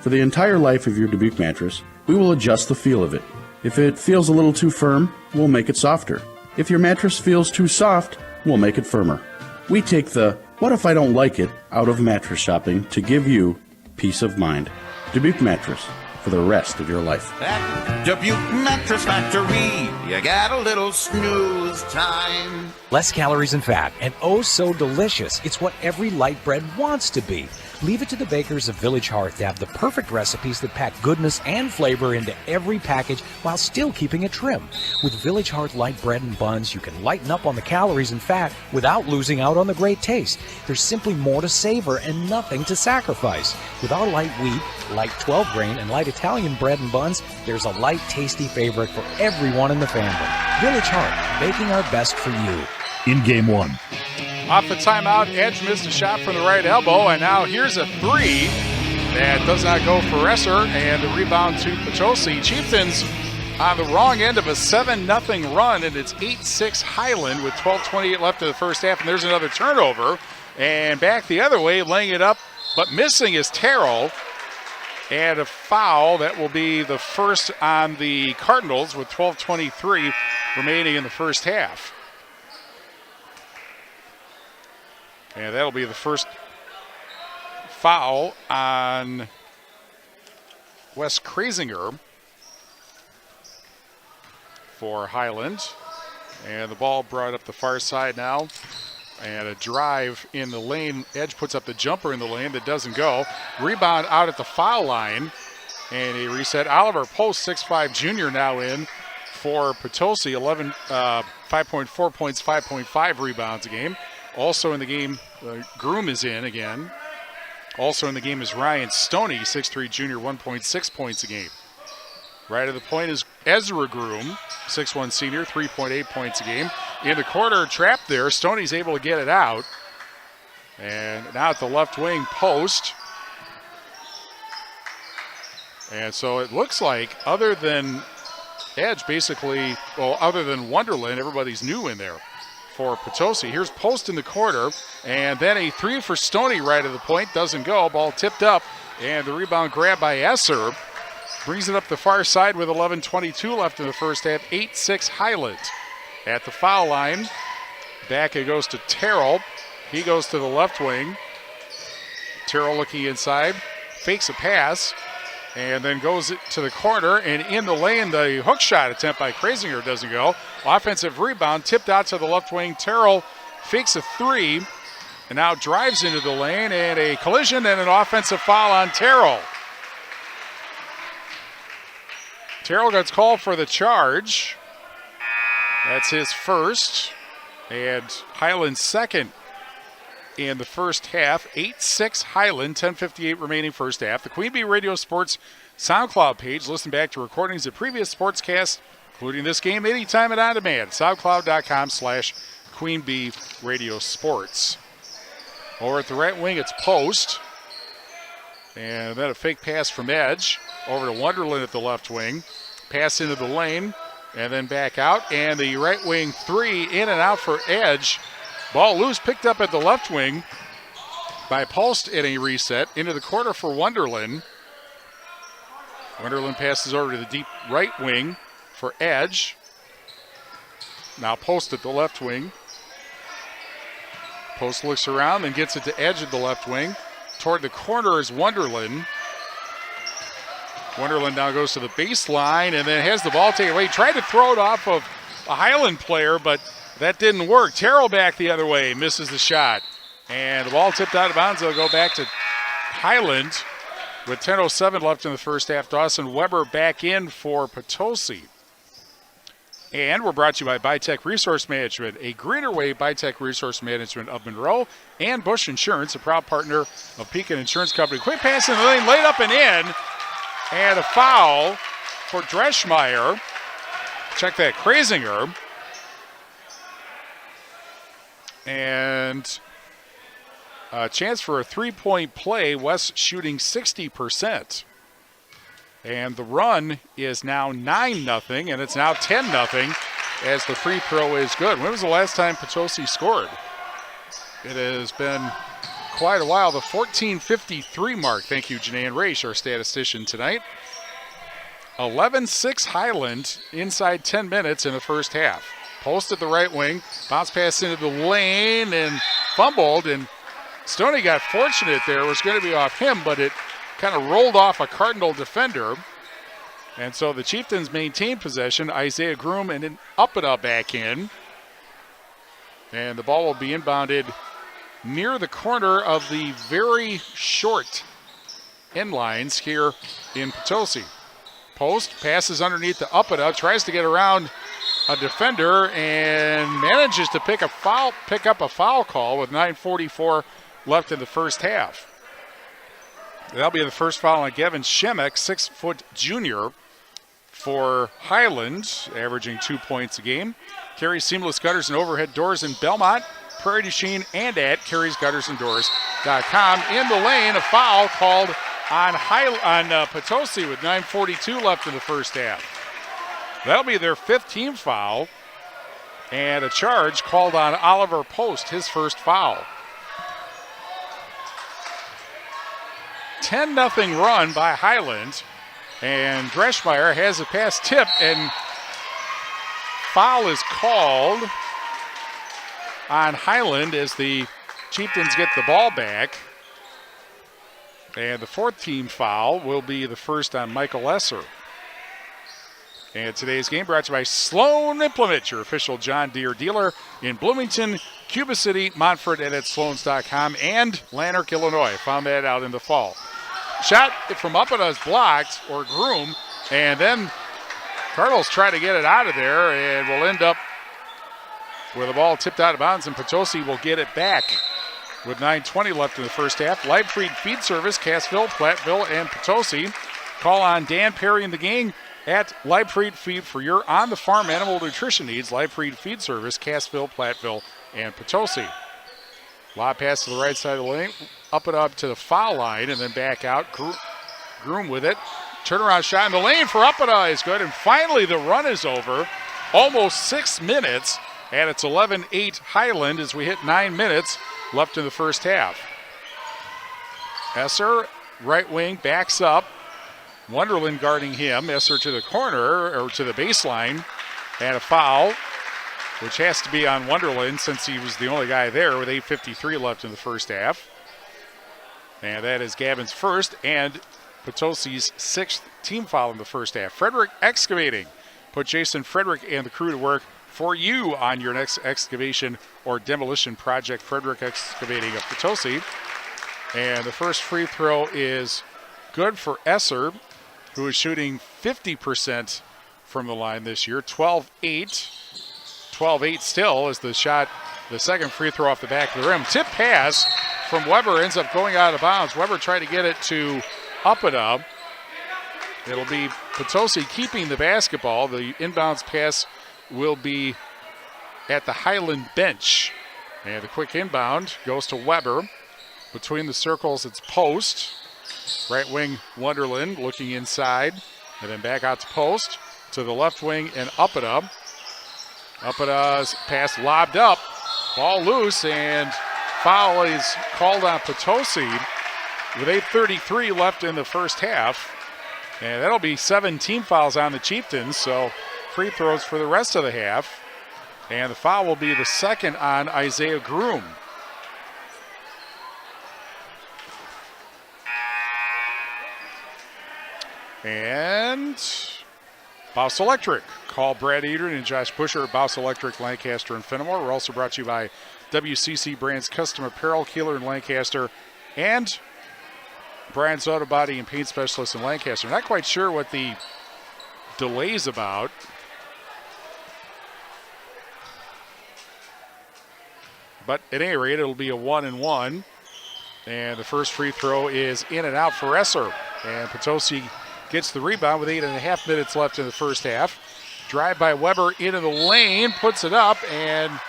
For the entire life of your Dubuque mattress, we will adjust the feel of it. If it feels a little too firm, we'll make it softer. If your mattress feels too soft, we'll make it firmer. We take the "what if I don't like it" out of mattress shopping to give you peace of mind. Dubuque Mattress. for the rest of your life. At Dubuque Mattress Factory, you got a little snooze time. Less calories and fat, and oh so delicious. It's what every light bread wants to be. Leave it to the bakers of Village Hearth to have the perfect recipes that pack goodness and flavor into every package while still keeping it trim. With Village Hearth light bread and buns, you can lighten up on the calories and fat without losing out on the great taste. There's simply more to savor and nothing to sacrifice. With our light wheat, light 12 grain, and light Italian bread and buns, there's a light, tasty favorite for everyone in the family. Village Hearth, baking our best for you. In Game 1. Off the timeout, Edge missed a shot from the right elbow, and now here's a three that does not go for Esser, and the rebound to Potosi. Chieftains on the wrong end of a 7-0 run, and it's 8-6 Highland with 12:28 left in the first half, and there's another turnover. And back the other way, laying it up, but missing is Terrell. And a foul, that will be the first on the Cardinals with 12:23 remaining in the first half. And that'll be the first foul on Wes Krasinger for Highland. And the ball brought up the far side now. And a drive in the lane. Edge puts up the jumper in the lane that doesn't go. Rebound out at the foul line. And a reset. Oliver Post, 6'5" junior, now in for Potosi. 5.4 points, 5.5 rebounds a game. Also in the game, Groom is in again. Also in the game is Ryan Stoney, 6'3" junior, 1.6 points a game. Right at the point is Ezra Groom, 6'1" senior, 3.8 points a game. In the corner, trapped there. Stoney's able to get it out. And now at the left wing post. And so it looks like, other than Edge, basically, well, other than Wonderland, everybody's new in there for Potosi. Here's Post in the corner, and then a three for Stoney right at the point. Doesn't go. Ball tipped up, and the rebound grabbed by Esser. Brings it up the far side with 11:22 left in the first half. 8-6 Highland. At the foul line, back it goes to Terrell. He goes to the left wing. Terrell looking inside, fakes a pass, and then goes to the corner, and in the lane, the hook shot attempt by Krasinger doesn't go. Offensive rebound, tipped out to the left wing. Terrell fakes a three, and now drives into the lane, and a collision and an offensive foul on Terrell. Terrell gets called for the charge. That's his first, and Highland's second in the first half. 8-6 Highland, 10:58 remaining first half. The Queen Bee Radio Sports SoundCloud page. Listen back to recordings of previous sportscasts, including this game, anytime and on demand. SoundCloud.com/Queen Bee Radio Sports. Over at the right wing, it's Post. And then a fake pass from Edge over to Wonderland at the left wing. Pass into the lane and then back out. And the right wing three in and out for Edge. Ball loose, picked up at the left wing by Post in a reset. Into the corner for Wonderland. Wonderland passes over to the deep right wing for Edge. Now Post at the left wing. Post looks around and gets it to Edge at the left wing. Toward the corner is Wonderland. Wonderland now goes to the baseline and then has the ball taken away. Tried to throw it off of a Highland player, but that didn't work. Terrell back the other way, misses the shot. And the ball tipped out of bounds. They'll go back to Highland with 10:07 left in the first half. Dawson Weber back in for Potosi. And we're brought to you by Bytech Resource Management, a greener way. Bytech Resource Management of Monroe, and Bush Insurance, a proud partner of Pekin Insurance Company. Quick pass in the lane, laid up and in. And a foul for Dreschmeyer. Check that, Krasinger. And a chance for a three-point play. West shooting 60%. And the run is now 9-0, and it's now 10-0 as the free throw is good. When was the last time Potosi scored? It has been quite a while. The 14:53 mark. Thank you, Janae Raish, our statistician tonight. 11-6 Highland inside 10 minutes in the first half. Post at the right wing. Bounce pass into the lane and fumbled. And Stoney got fortunate there. It was going to be off him, but it kind of rolled off a Cardinal defender. And so the Chieftains maintain possession. Isaiah Groom and then Uppida back in. And the ball will be inbounded near the corner of the very short end lines here in Potosi. Post passes underneath to Uppida, tries to get around a defender and manages to pick up a foul call with 9:44 left in the first half. That'll be the first foul on Gavin Shemek, 6-foot junior for Highland, averaging 2 points a game. Carries seamless gutters and overhead doors in Belmont, Prairie du Chien, and at carriesguttersanddoors.com. In the lane, a foul called on Potosi with 9:42 left in the first half. That'll be their 5th team foul, and a charge called on Oliver Post, his first foul. 10-0 run by Highland, and Dreschmeyer has a pass tipped, and foul is called on Highland as the Chieftains get the ball back. And the 4th team foul will be the first on Michael Esser. And today's game brought to you by Sloan Implement, your official John Deere dealer in Bloomington, Cuba City, Montford, and at Sloans.com, and Lanark, Illinois. Found that out in the fall. Shot from Uppida is blocked, or Groom, and then Cardinals try to get it out of there, and will end up with the ball tipped out of bounds, and Potosi will get it back with 9:20 left in the first half. Leibfried Feed Service, Cassville, Platteville, and Potosi. Call on Dan Perry and the gang at Leibfried Feed for your on-the-farm animal nutrition needs. Leibfried Feed Service, Cassville, Platteville, and Potosi. Lob pass to the right side of the lane, up to the foul line, and then back out. Groom with it. Turnaround shot in the lane for Uppida is good, and finally the run is over. Almost 6 minutes, and it's 11-8 Highland as we hit 9 minutes left in the first half. Esser, right wing, backs up. Wonderland guarding him. Esser to the corner, or to the baseline, and a foul, which has to be on Wonderland since he was the only guy there with 8:53 left in the first half. And that is Gavin's first and Potosi's 6th team foul in the first half. Frederick Excavating. Put Jason Frederick and the crew to work for you on your next excavation or demolition project. Frederick Excavating of Potosi. And the first free throw is good for Esser, who is shooting 50% from the line this year. 12-8. 12-8 still as the shot, the second free throw off the back of the rim. Tip pass from Weber ends up going out of bounds. Weber tried to get it to Uppida. It'll be Potosi keeping the basketball. The inbounds pass will be at the Highland bench. And the quick inbound goes to Weber. Between the circles, it's Post. Right wing, Wonderland looking inside. And then back out to Post. To the left wing and Uppida. Uppida's pass lobbed up. Ball loose, and foul is called on Potosi with 8:33 left in the first half. And that'll be 7 team fouls on the Chieftains, so free throws for the rest of the half. And the foul will be the second on Isaiah Groom. And Bouse Electric. Call Brad Edrin and Josh Busher at Bouse Electric, Lancaster, and Fenimore. We're also brought to you by WCC Brands Custom Apparel, Keeler in Lancaster, and Brian's Auto Body and Paint Specialist in Lancaster. Not quite sure what the delay's about. But at any rate, it'll be a 1-and-1. And the first free throw is in and out for Esser. And Potosi gets the rebound with 8.5 minutes left in the first half. Drive by Weber into the lane, puts it up, and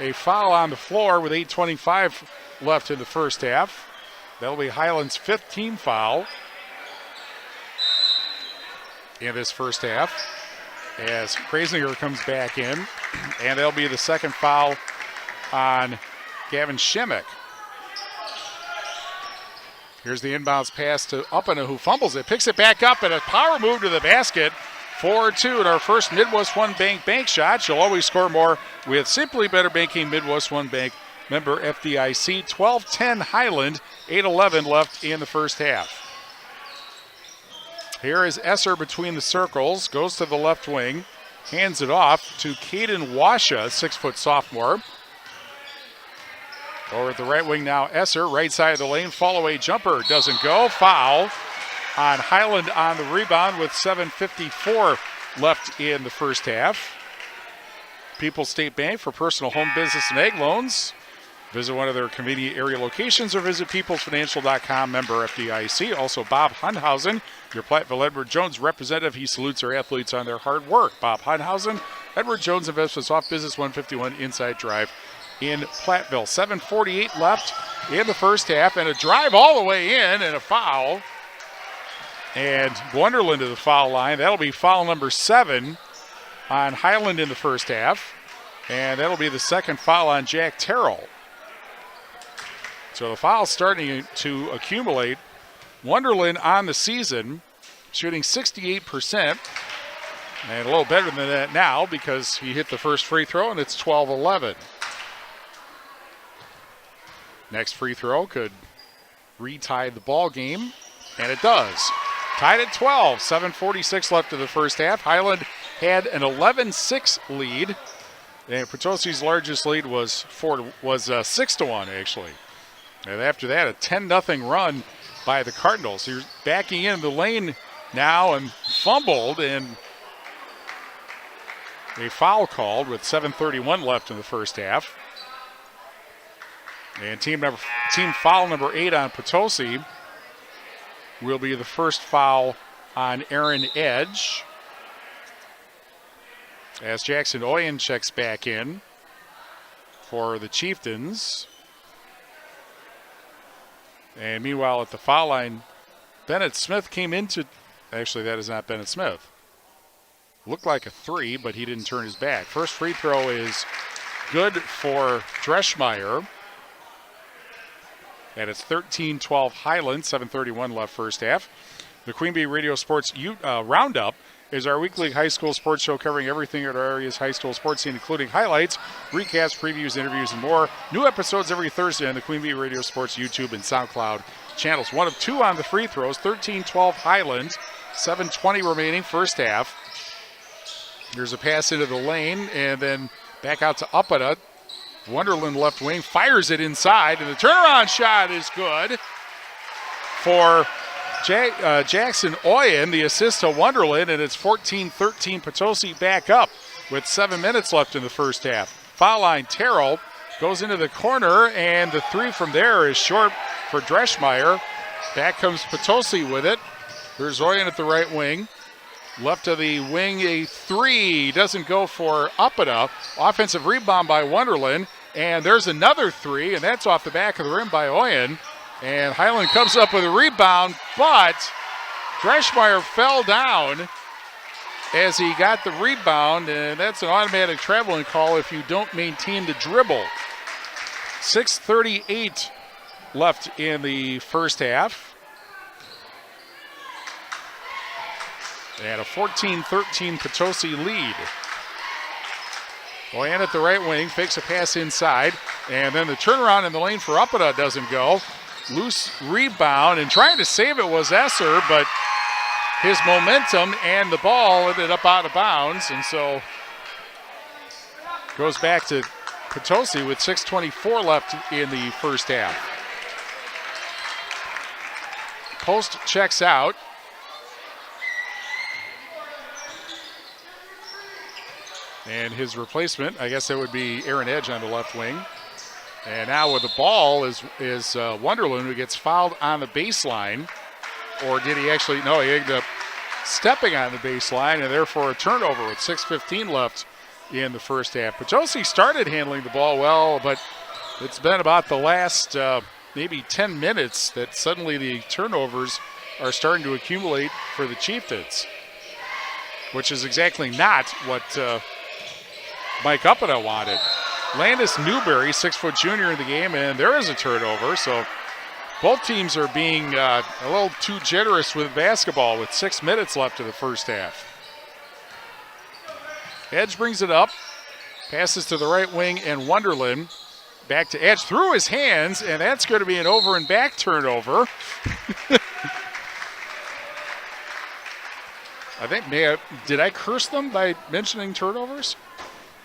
a foul on the floor with 8:25 left in the first half. That'll be Highland's 5th team foul in this first half as Krasinger comes back in, and that'll be the second foul on Gavin Shemek. Here's the inbounds pass to Uppina, who fumbles it, picks it back up, and a power move to the basket. 4-2 in our first Midwest One Bank shot. You'll always score more with Simply Better Banking Midwest One Bank member FDIC. 12-10 Highland, 8:11 left in the first half. Here is Esser between the circles, goes to the left wing, hands it off to Caden Washa, 6-foot sophomore. Over at the right wing now, Esser, right side of the lane, fall-away jumper doesn't go. Foul on Highland on the rebound with 7:54 left in the first half. People's State Bank for personal home business and ag loans. Visit one of their convenient area locations or visit peoplesfinancial.com, member FDIC. Also, Bob Hunhausen, your Platteville Edward Jones representative. He salutes our athletes on their hard work. Bob Hunhausen, Edward Jones Investments off Business 151 Inside Drive in Platteville. 7:48 left in the first half, and a drive all the way in and a foul. And Wonderland to the foul line. That'll be foul number 7 on Highland in the first half. And that'll be the second foul on Jack Terrell. So the foul's starting to accumulate. Wonderland on the season, shooting 68%. And a little better than that now because he hit the first free throw, and it's 12-11. Next free throw could retie the ball game, and it does. Tied at 12, 7:46 left in the first half. Highland had an 11-6 lead, and Potosi's largest lead was 6-1 actually. And after that, a 10-0 run by the Cardinals. He's backing in the lane now and fumbled, and a foul called with 7:31 left in the first half. And team foul number 8 on Potosi will be the first foul on Aaron Edge. As Jackson Oyen checks back in for the Chieftains. And meanwhile at the foul line, Bennett Smith came into, actually that is not Bennett Smith. Looked like a 3, but he didn't turn his back. First free throw is good for Dreschmeyer. And it's 13-12 Highland, 7:31 left first half. The Queen Bee Radio Sports Roundup is our weekly high school sports show covering everything at our area's high school sports scene, including highlights, recaps, previews, interviews, and more. New episodes every Thursday on the Queen Bee Radio Sports YouTube and SoundCloud channels. 1 of 2 on the free throws, 13-12 Highland, 7:20 remaining first half. There's a pass into the lane, and then back out to Uppana. Wonderland left wing fires it inside, and the turnaround shot is good for Jackson Oyen, the assist to Wonderland, and it's 14-13 Potosi back up with 7 minutes left in the first half. Foul line, Terrell goes into the corner, and the 3 from there is short for Dreschmeyer. Back comes Potosi with it. Here's Oyen at the right wing. Left of the wing, a 3 doesn't go for Uppana. Offensive rebound by Wonderland, and there's another 3, and that's off the back of the rim by Oyen. And Highland comes up with a rebound, but Dreschmeyer fell down as he got the rebound, and that's an automatic traveling call if you don't maintain the dribble. 6:38 left in the first half. And a 14-13 Potosi lead. Oyen at the right wing, fakes a pass inside, and then the turnaround in the lane for Uppana doesn't go. Loose rebound, and trying to save it was Esser, but his momentum and the ball ended up out of bounds, and so goes back to Potosi with 6:24 left in the first half. Post checks out. And his replacement, I guess that would be Aaron Edge on the left wing. And now with the ball is Wonderland, who gets fouled on the baseline. Or did he actually? No, he ended up stepping on the baseline, and therefore a turnover with 6:15 left in the first half. Potosi started handling the ball well, but it's been about the last maybe 10 minutes that suddenly the turnovers are starting to accumulate for the Chieftains, which is exactly not what Mike Uppana wanted. Landis Newberry, 6-foot junior in the game, and there is a turnover. So both teams are being a little too generous with basketball with 6 minutes left in the first half. Edge brings it up, passes to the right wing, and Wonderland Back to Edge through his hands, and that's going to be an over and back turnover. I think, did I curse them by mentioning turnovers?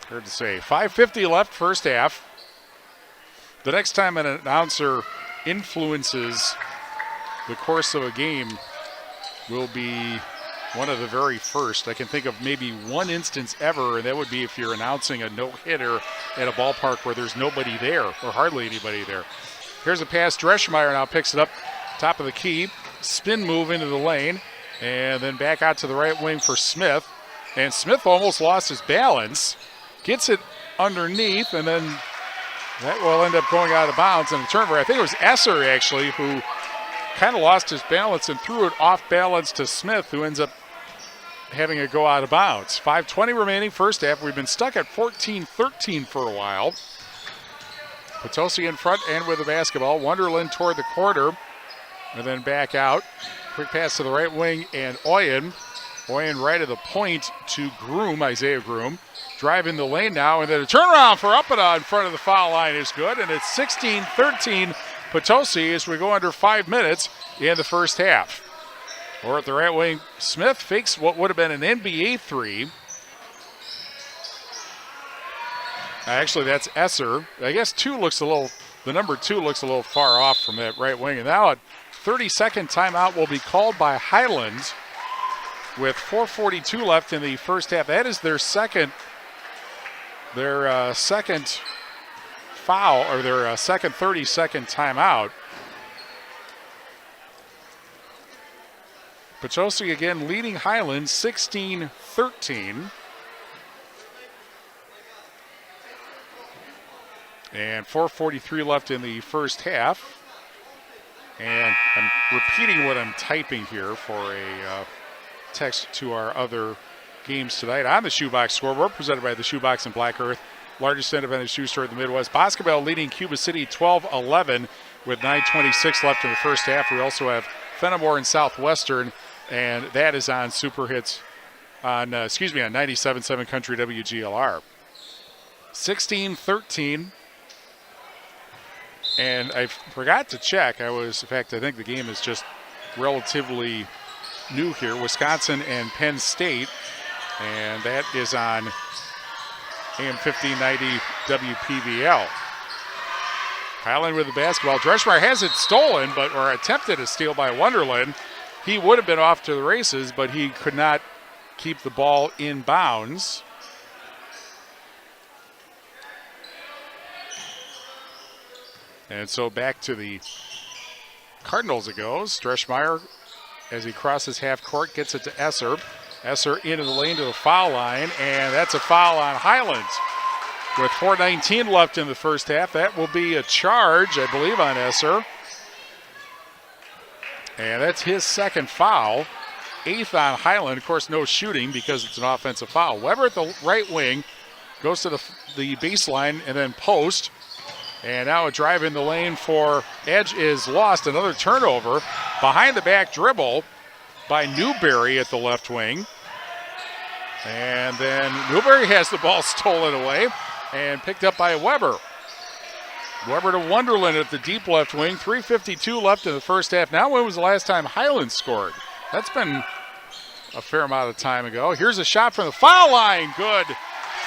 Hard to say. 5:50 left, first half. The next time an announcer influences the course of a game will be one of the very first. I can think of maybe one instance ever, and that would be if you're announcing a no-hitter at a ballpark where there's nobody there, or hardly anybody there. Here's a pass. Dreschmeyer now picks it up, top of the key. Spin move into the lane, and then back out to the right wing for Smith. And Smith almost lost his balance. Gets it underneath, and then that will end up going out of bounds in a turnover. I think it was Esser, actually, who kind of lost his balance and threw it off balance to Smith, who ends up having it go out of bounds. 5:20 remaining, first half. We've been stuck at 14-13 for a while. Potosi in front and with the basketball. Wonderland toward the corner and then back out. Quick pass to the right wing, and Oyen right at the point to Groom, Isaiah Groom. Driving the lane now, and then a turnaround for Uppida in front of the foul line is good, and it's 16-13 Potosi as we go under 5 minutes in the first half. Or at the right wing, Smith fakes what would have been an NBA three. Actually, that's Esser. I guess the number 2 looks a little far off from that right wing. And now a 30-second timeout will be called by Highland with 4:42 left in the first half. That is their second foul, or their second 30-second timeout. Potosi again leading Highland 16-13. And 4:43 left in the first half. And I'm repeating what I'm typing here for a text to our other games tonight on the Shoebox scoreboard, presented by the Shoebox and Black Earth, largest independent shoe store in the Midwest. Boscobel leading Cuba City 12-11 with 9:26 left in the first half. We also have Fenimore and Southwestern, and that is on Super Hits on 97.7 Country WGLR. 16-13. And I forgot to check. I think the game is just relatively new here. Wisconsin and Penn State. And that is on AM 1590 WPVL. Highland with the basketball. Dreschmeyer has it stolen, or attempted a steal by Wonderland. He would have been off to the races, but he could not keep the ball in bounds. And so back to the Cardinals it goes. Dreschmeyer, as he crosses half court, gets it to Esser. Esser into the lane to the foul line, and that's a foul on Highland. With 4:19 left in the first half, that will be a charge, I believe, on Esser. And that's his second foul. 8th on Highland. Of course, no shooting because it's an offensive foul. Weber at the right wing goes to the baseline and then post. And now a drive in the lane for Edge is lost. Another turnover. Behind the back dribble by Newberry at the left wing. And then Newberry has the ball stolen away and picked up by Weber. Weber to Wonderland at the deep left wing. 3:52 left in the first half. Now, when was the last time Highland scored? That's been a fair amount of time ago. Here's a shot from the foul line. Good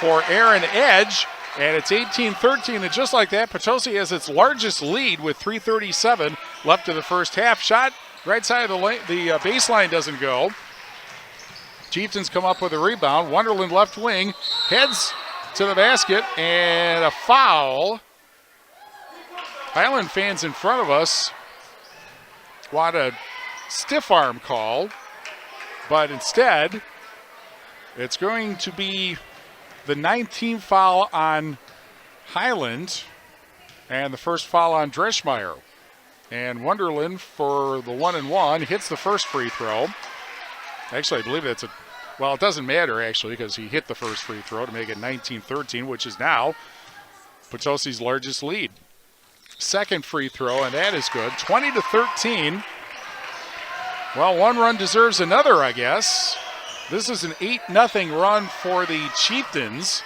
for Aaron Edge. And it's 18-13, and just like that, Potosi has its largest lead with 3:37 left in the first half. Shot right side of the baseline doesn't go. Chieftains come up with a rebound. Wonderland left wing heads to the basket, and a foul. Highland fans in front of us want a stiff arm call, but instead it's going to be the 19th foul on Highland and the first foul on Dreschmeyer. And Wonderland for the 1-and-1 hits the first free throw. Actually, I believe it doesn't matter actually because he hit the first free throw to make it 19-13, which is now Potosi's largest lead. Second free throw, and that is good. 20-13. Well, one run deserves another, I guess. This is an 8-0 run for the Chieftains.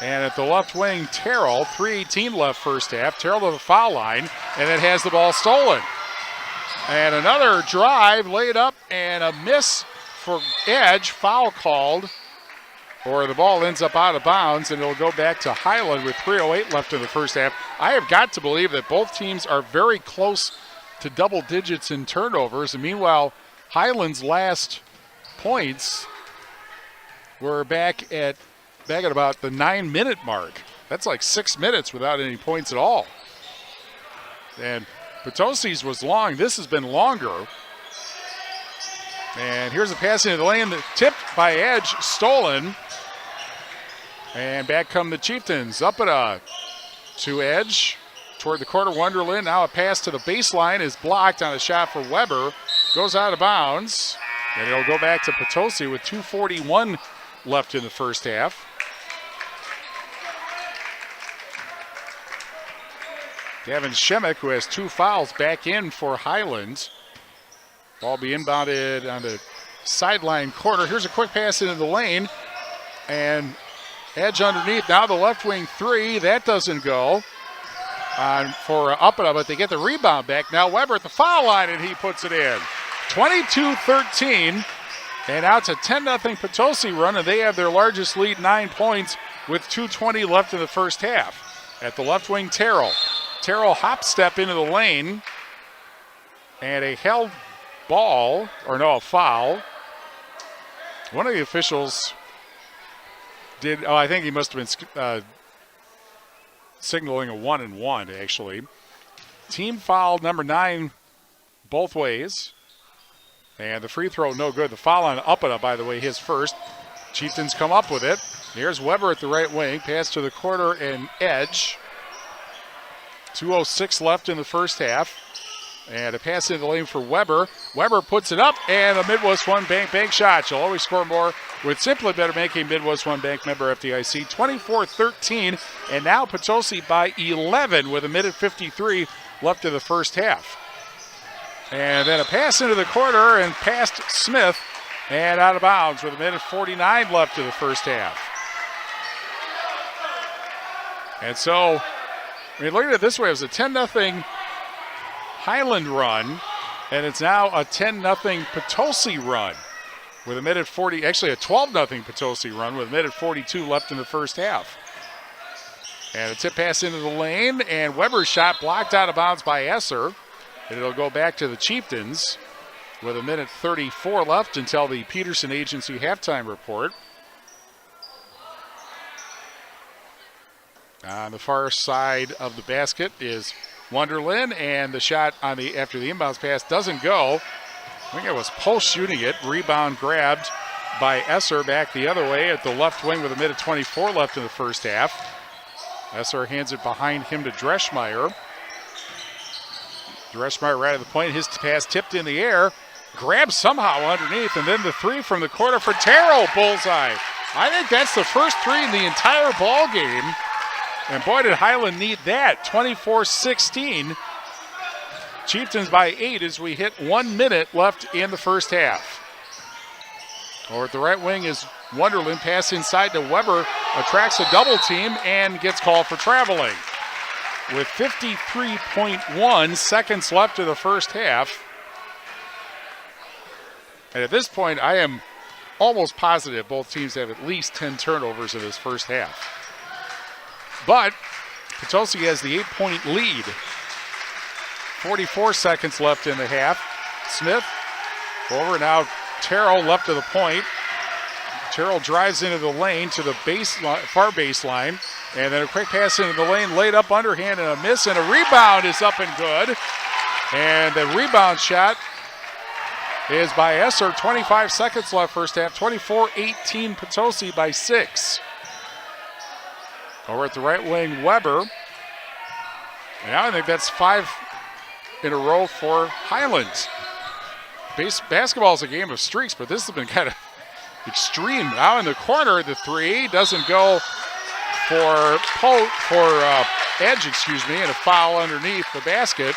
And at the left wing, Terrell, 3:18 left first half. Terrell to the foul line, and then has the ball stolen. And another drive laid up and a miss for Edge, foul called, or the ball ends up out of bounds, and it'll go back to Highland with 3:08 left in the first half. I have got to believe that both teams are very close to double digits in turnovers, and meanwhile, Highland's last points were back at about the 9-minute mark. That's like 6 minutes without any points at all. And Potosi's was long. This has been longer. And here's a pass into the lane, tipped by Edge, stolen. And back come the Chieftains. Up to Edge toward the quarter. Wonderland. Now a pass to the baseline is blocked on a shot for Weber. Goes out of bounds. And it'll go back to Potosi with 2:41 left in the first half. Gavin Shemek, who has 2 fouls, back in for Highland. Ball be inbounded on the sideline corner. Here's a quick pass into the lane. And Edge underneath. Now the left wing 3. That doesn't go for up and up, but they get the rebound back. Now Weber at the foul line, and he puts it in. 22-13. And now it's a 10-0 Potosi run, and they have their largest lead, 9 points, with 2:20 left in the first half. At the left wing, Terrell. Terrell hop step into the lane, and a held ball, a foul. One of the officials I think he must have been signaling a 1-and-1, actually. Team foul number 9 both ways. And the free throw, no good. The foul on up and up, by the way, his first. Chieftains come up with it. Here's Weber at the right wing. Pass to the quarter and Edge. 2:06 left in the first half. And a pass into the lane for Weber. Weber puts it up, and a Midwest One Bank shot. You'll always score more with Simply Better Banking. Midwest One Bank member FDIC. 24-13, and now Potosi by 11 with 1:53 left in the first half. And then a pass into the corner and past Smith, and out of bounds with 1:49 left in the first half. And so, look at it this way. It was a 10-0 Highland run, and it's now a 10-0 Potosi run with 1:40, actually a 12-0 Potosi run with 1:42 left in the first half. And a tip pass into the lane, and Weber's shot blocked out of bounds by Esser. And it'll go back to the Chieftains with 1:34 left until the Peterson Agency halftime report. On the far side of the basket is Wonderland, and the shot after the inbounds pass doesn't go. I think it was Pulse shooting it. Rebound grabbed by Esser back the other way at the left wing with 1:24 left in the first half. Esser hands it behind him to Dreschmeyer. Dreschmeyer right at the point. His pass tipped in the air. Grabbed somehow underneath, and then the 3 from the corner for Terrell. Bullseye. I think that's the first 3 in the entire ball game. And boy, did Highland need that. 24-16. Chieftains by 8 as we hit 1 minute left in the first half. Or at the right wing is Wonderland. Pass inside to Weber. Attracts a double team and gets called for traveling. With 53.1 seconds left in the first half. And at this point, I am almost positive both teams have at least 10 turnovers in this first half. But Potosi has the 8-point lead. 44 seconds left in the half. Smith over now. Terrell left of the point. Terrell drives into the lane to the far baseline. And then a quick pass into the lane, laid up underhand and a miss, and a rebound is up and good. And the rebound shot is by Esser. 25 seconds left first half. 24-18 Potosi by 6. Over at the right wing, Weber. And I think that's 5 in a row for Highland. Basketball is a game of streaks, but this has been kind of extreme. Now in the corner, the 3 doesn't go for Edge, and a foul underneath the basket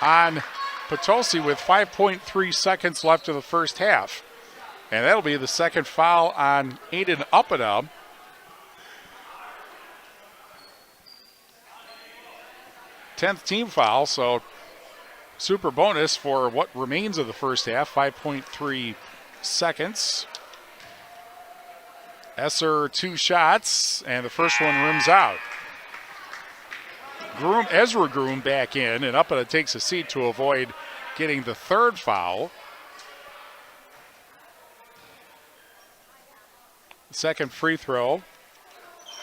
on Potosi with 5.3 seconds left in the first half. And that'll be the second foul on Aiden Uppida. 10th team foul, so super bonus for what remains of the first half, 5.3 seconds. Esser 2 shots, and the first one rims out. Ezra Groom back in, and Uppita takes a seat to avoid getting the third foul. Second free throw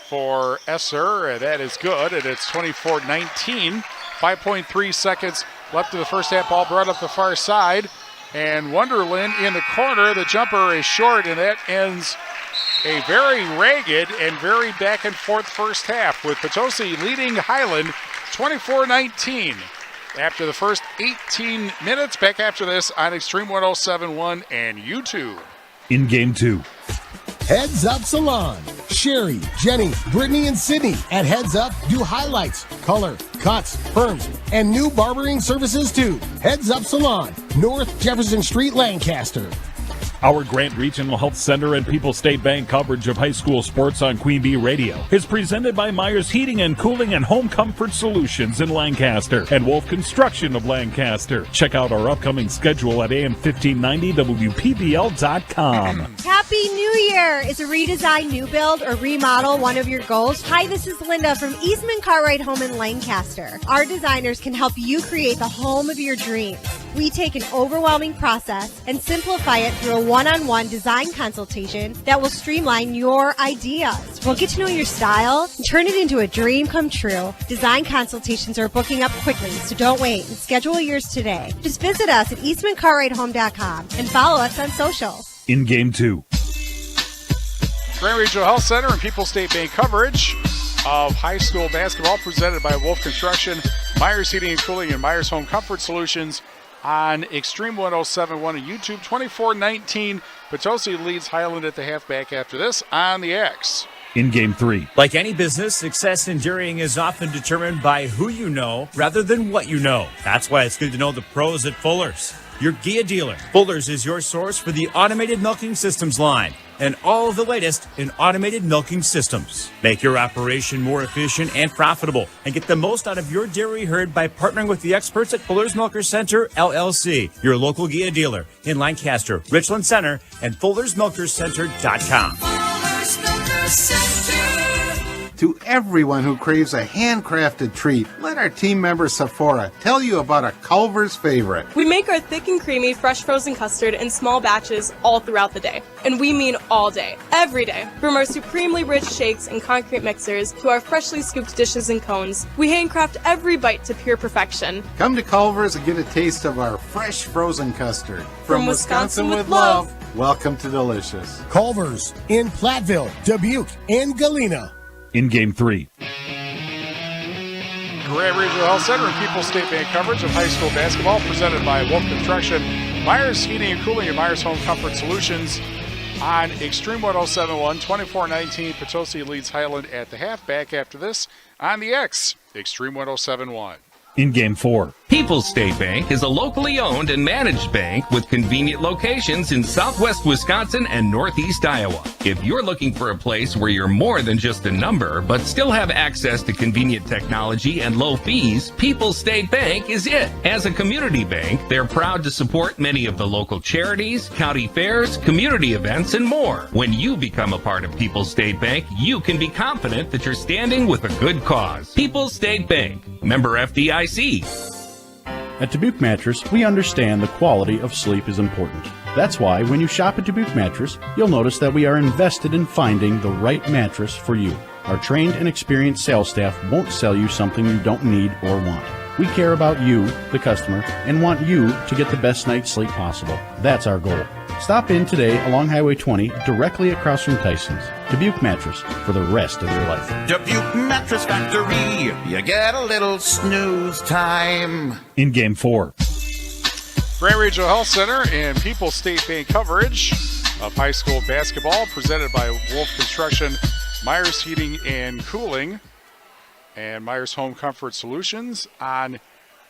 for Esser, and that is good, and it's 24-19. 5.3 seconds left of the first half. Ball brought up the far side, and Wonderland in the corner. The jumper is short, and that ends a very ragged and very back and forth first half, with Potosi leading Highland 24-19 after the first 18 minutes. Back after this on Extreme 107.1 and YouTube. In Game 2. Heads Up Salon. Sherry, Jenny, Brittany, and Sydney at Heads Up do highlights, color, cuts, perms, and new barbering services too. Heads Up Salon, North Jefferson Street, Lancaster. Our Grant Regional Health Center and People's State Bank coverage of high school sports on Queen Bee Radio is presented by Myers Heating and Cooling and Home Comfort Solutions in Lancaster and Wolf Construction of Lancaster. Check out our upcoming schedule at AM1590WPBL.com. Happy New Year! Is a redesign, new build, or remodel one of your goals? Hi, this is Linda from Eastman Cartwright Home in Lancaster. Our designers can help you create the home of your dreams. We take an overwhelming process and simplify it through a one-on-one design consultation that will streamline your ideas. We'll get to know your style and turn it into a dream come true. Design consultations are booking up quickly, so don't wait and schedule yours today. Just visit us at eastmancartwrighthome.com and follow us on social. In Game 2. Grand Regional Health Center and People's State Bank coverage of high school basketball presented by Wolf Construction, Myers Heating and Cooling, and Myers Home Comfort Solutions on Extreme 107.1 and YouTube. 24-19. Potosi leads Highland at the halfback after this on the X. In Game 3. Like any business, success in dairying is often determined by who you know rather than what you know. That's why it's good to know the pros at Fuller's, your Gia dealer. Fuller's is your source for the automated milking systems line and all of the latest in automated milking systems. Make your operation more efficient and profitable and get the most out of your dairy herd by partnering with the experts at Fuller's Milker Center, LLC, your local Gia dealer in Lancaster, Richland Center, and Fuller'sMilkerCenter.com. Fuller's Milker Center. To everyone who craves a handcrafted treat, let our team member Sephora tell you about a Culver's favorite. We make our thick and creamy fresh frozen custard in small batches all throughout the day. And we mean all day, every day. From our supremely rich shakes and concrete mixers to our freshly scooped dishes and cones, we handcraft every bite to pure perfection. Come to Culver's and get a taste of our fresh frozen custard. From Wisconsin with love, welcome to Delicious. Culver's in Platteville, Dubuque, and Galena. In Game 3. Grand Regional Health Center and People's State Bank coverage of high school basketball presented by Wolf Construction, Myers Heating and Cooling, and Myers Home Comfort Solutions on Extreme 107.1. 24-19. Potosi leads Highland at the halfback after this on the X. Extreme 107.1. In Game 4. People's State Bank is a locally owned and managed bank with convenient locations in southwest Wisconsin and northeast Iowa. If you're looking for a place where you're more than just a number, but still have access to convenient technology and low fees, People's State Bank is it. As a community bank, they're proud to support many of the local charities, county fairs, community events, and more. When you become a part of People's State Bank, you can be confident that you're standing with a good cause. People's State Bank, member FDIC. At Dubuque Mattress, we understand the quality of sleep is important. That's why when you shop at Dubuque Mattress, you'll notice that we are invested in finding the right mattress for you. Our trained and experienced sales staff won't sell you something you don't need or want. We care about you, the customer, and want you to get the best night's sleep possible. That's our goal. Stop in today along Highway 20, directly across from Tyson's. Dubuque Mattress, for the rest of your life. Dubuque Mattress Factory, you get a little snooze time. In Game 4. Grand Regional Health Center and People's State Bank coverage of high school basketball presented by Wolf Construction, Myers Heating and Cooling, and Myers Home Comfort Solutions on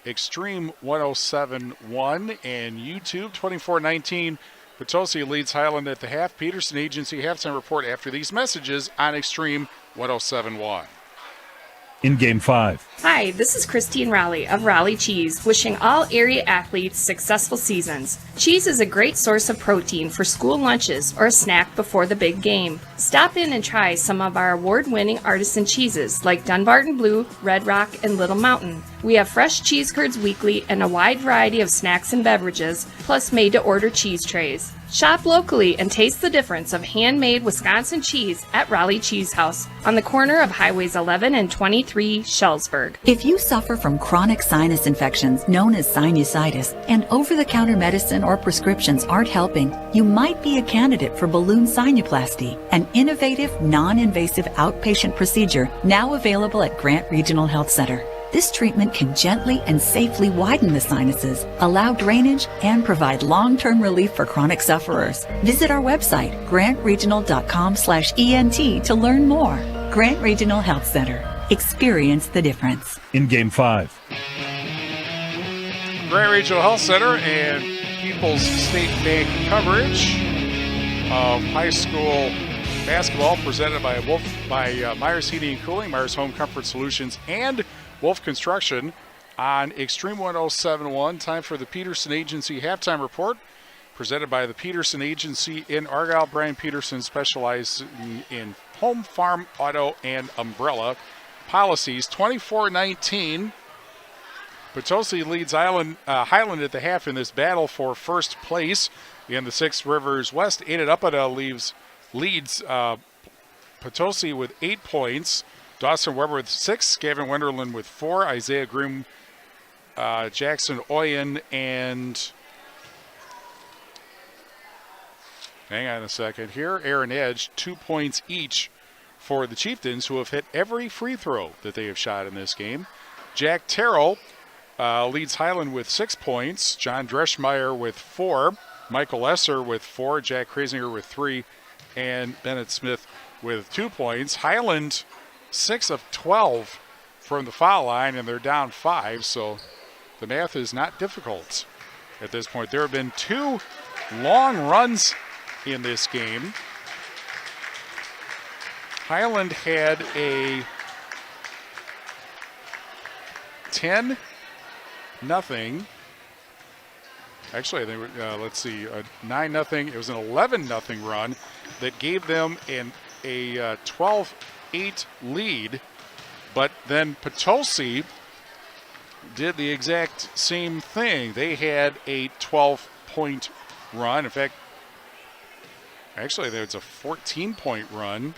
Extreme 107.1 and YouTube. 24-19. Potosi leads Highland at the half. Peterson Agency halftime report after these messages on Extreme 107.1. In Game 5. Hi, this is Christine Raleigh of Raleigh Cheese, wishing all area athletes successful seasons. Cheese is a great source of protein for school lunches or a snack before the big game. Stop in and try some of our award-winning artisan cheeses like Dunbarton Blue, Red Rock, and Little Mountain. We have fresh cheese curds weekly and a wide variety of snacks and beverages, plus made-to-order cheese trays. Shop locally and taste the difference of handmade Wisconsin cheese at Raleigh Cheese House on the corner of Highways 11 and 23, Shellsburg. If you suffer from chronic sinus infections known as sinusitis and over-the-counter medicine or prescriptions aren't helping, you might be a candidate for balloon sinuplasty, an innovative, non-invasive outpatient procedure now available at Grant Regional Health Center. This treatment can gently and safely widen the sinuses, allow drainage, and provide long-term relief for chronic sufferers. Visit our website, grantregional.com/ENT to learn more. Grant Regional Health Center. Experience the difference. In Game 5. Grant Regional Health Center and People's State Bank coverage of high school basketball presented by Myers Heating and Cooling, Myers Home Comfort Solutions, and Wolf Construction on Extreme 107.1. Time for the Peterson Agency halftime report, presented by the Peterson Agency in Argyle. Brian Peterson specializes in home, farm, auto, and umbrella policies. 24-19. Potosi leads Highland at the half in this battle for first place in the Six Rivers West. Ada Uppada leads Potosi with 8 points. Dawson Weber with 6, Gavin Wenderland with 4, Isaiah Groom, Jackson Oyen, and hang on a second here, Aaron Edge, 2 points each for the Chieftains, who have hit every free throw that they have shot in this game. Jack Terrell leads Highland with 6 points, John Dreschmeyer with 4, Michael Esser with 4, Jack Krasinger with 3, and Bennett Smith with 2 points. Highland 6 of 12 from the foul line, and they're down 5, so the math is not difficult at this point. There have been 2 long runs in this game. Highland had a 10-0. Actually, they were, let's see, a 9-0. It was an 11-0 run that gave them a 12-8 lead, but then Potosi did the exact same thing. They had a 12-point run. In fact, actually, there was a 14-point run,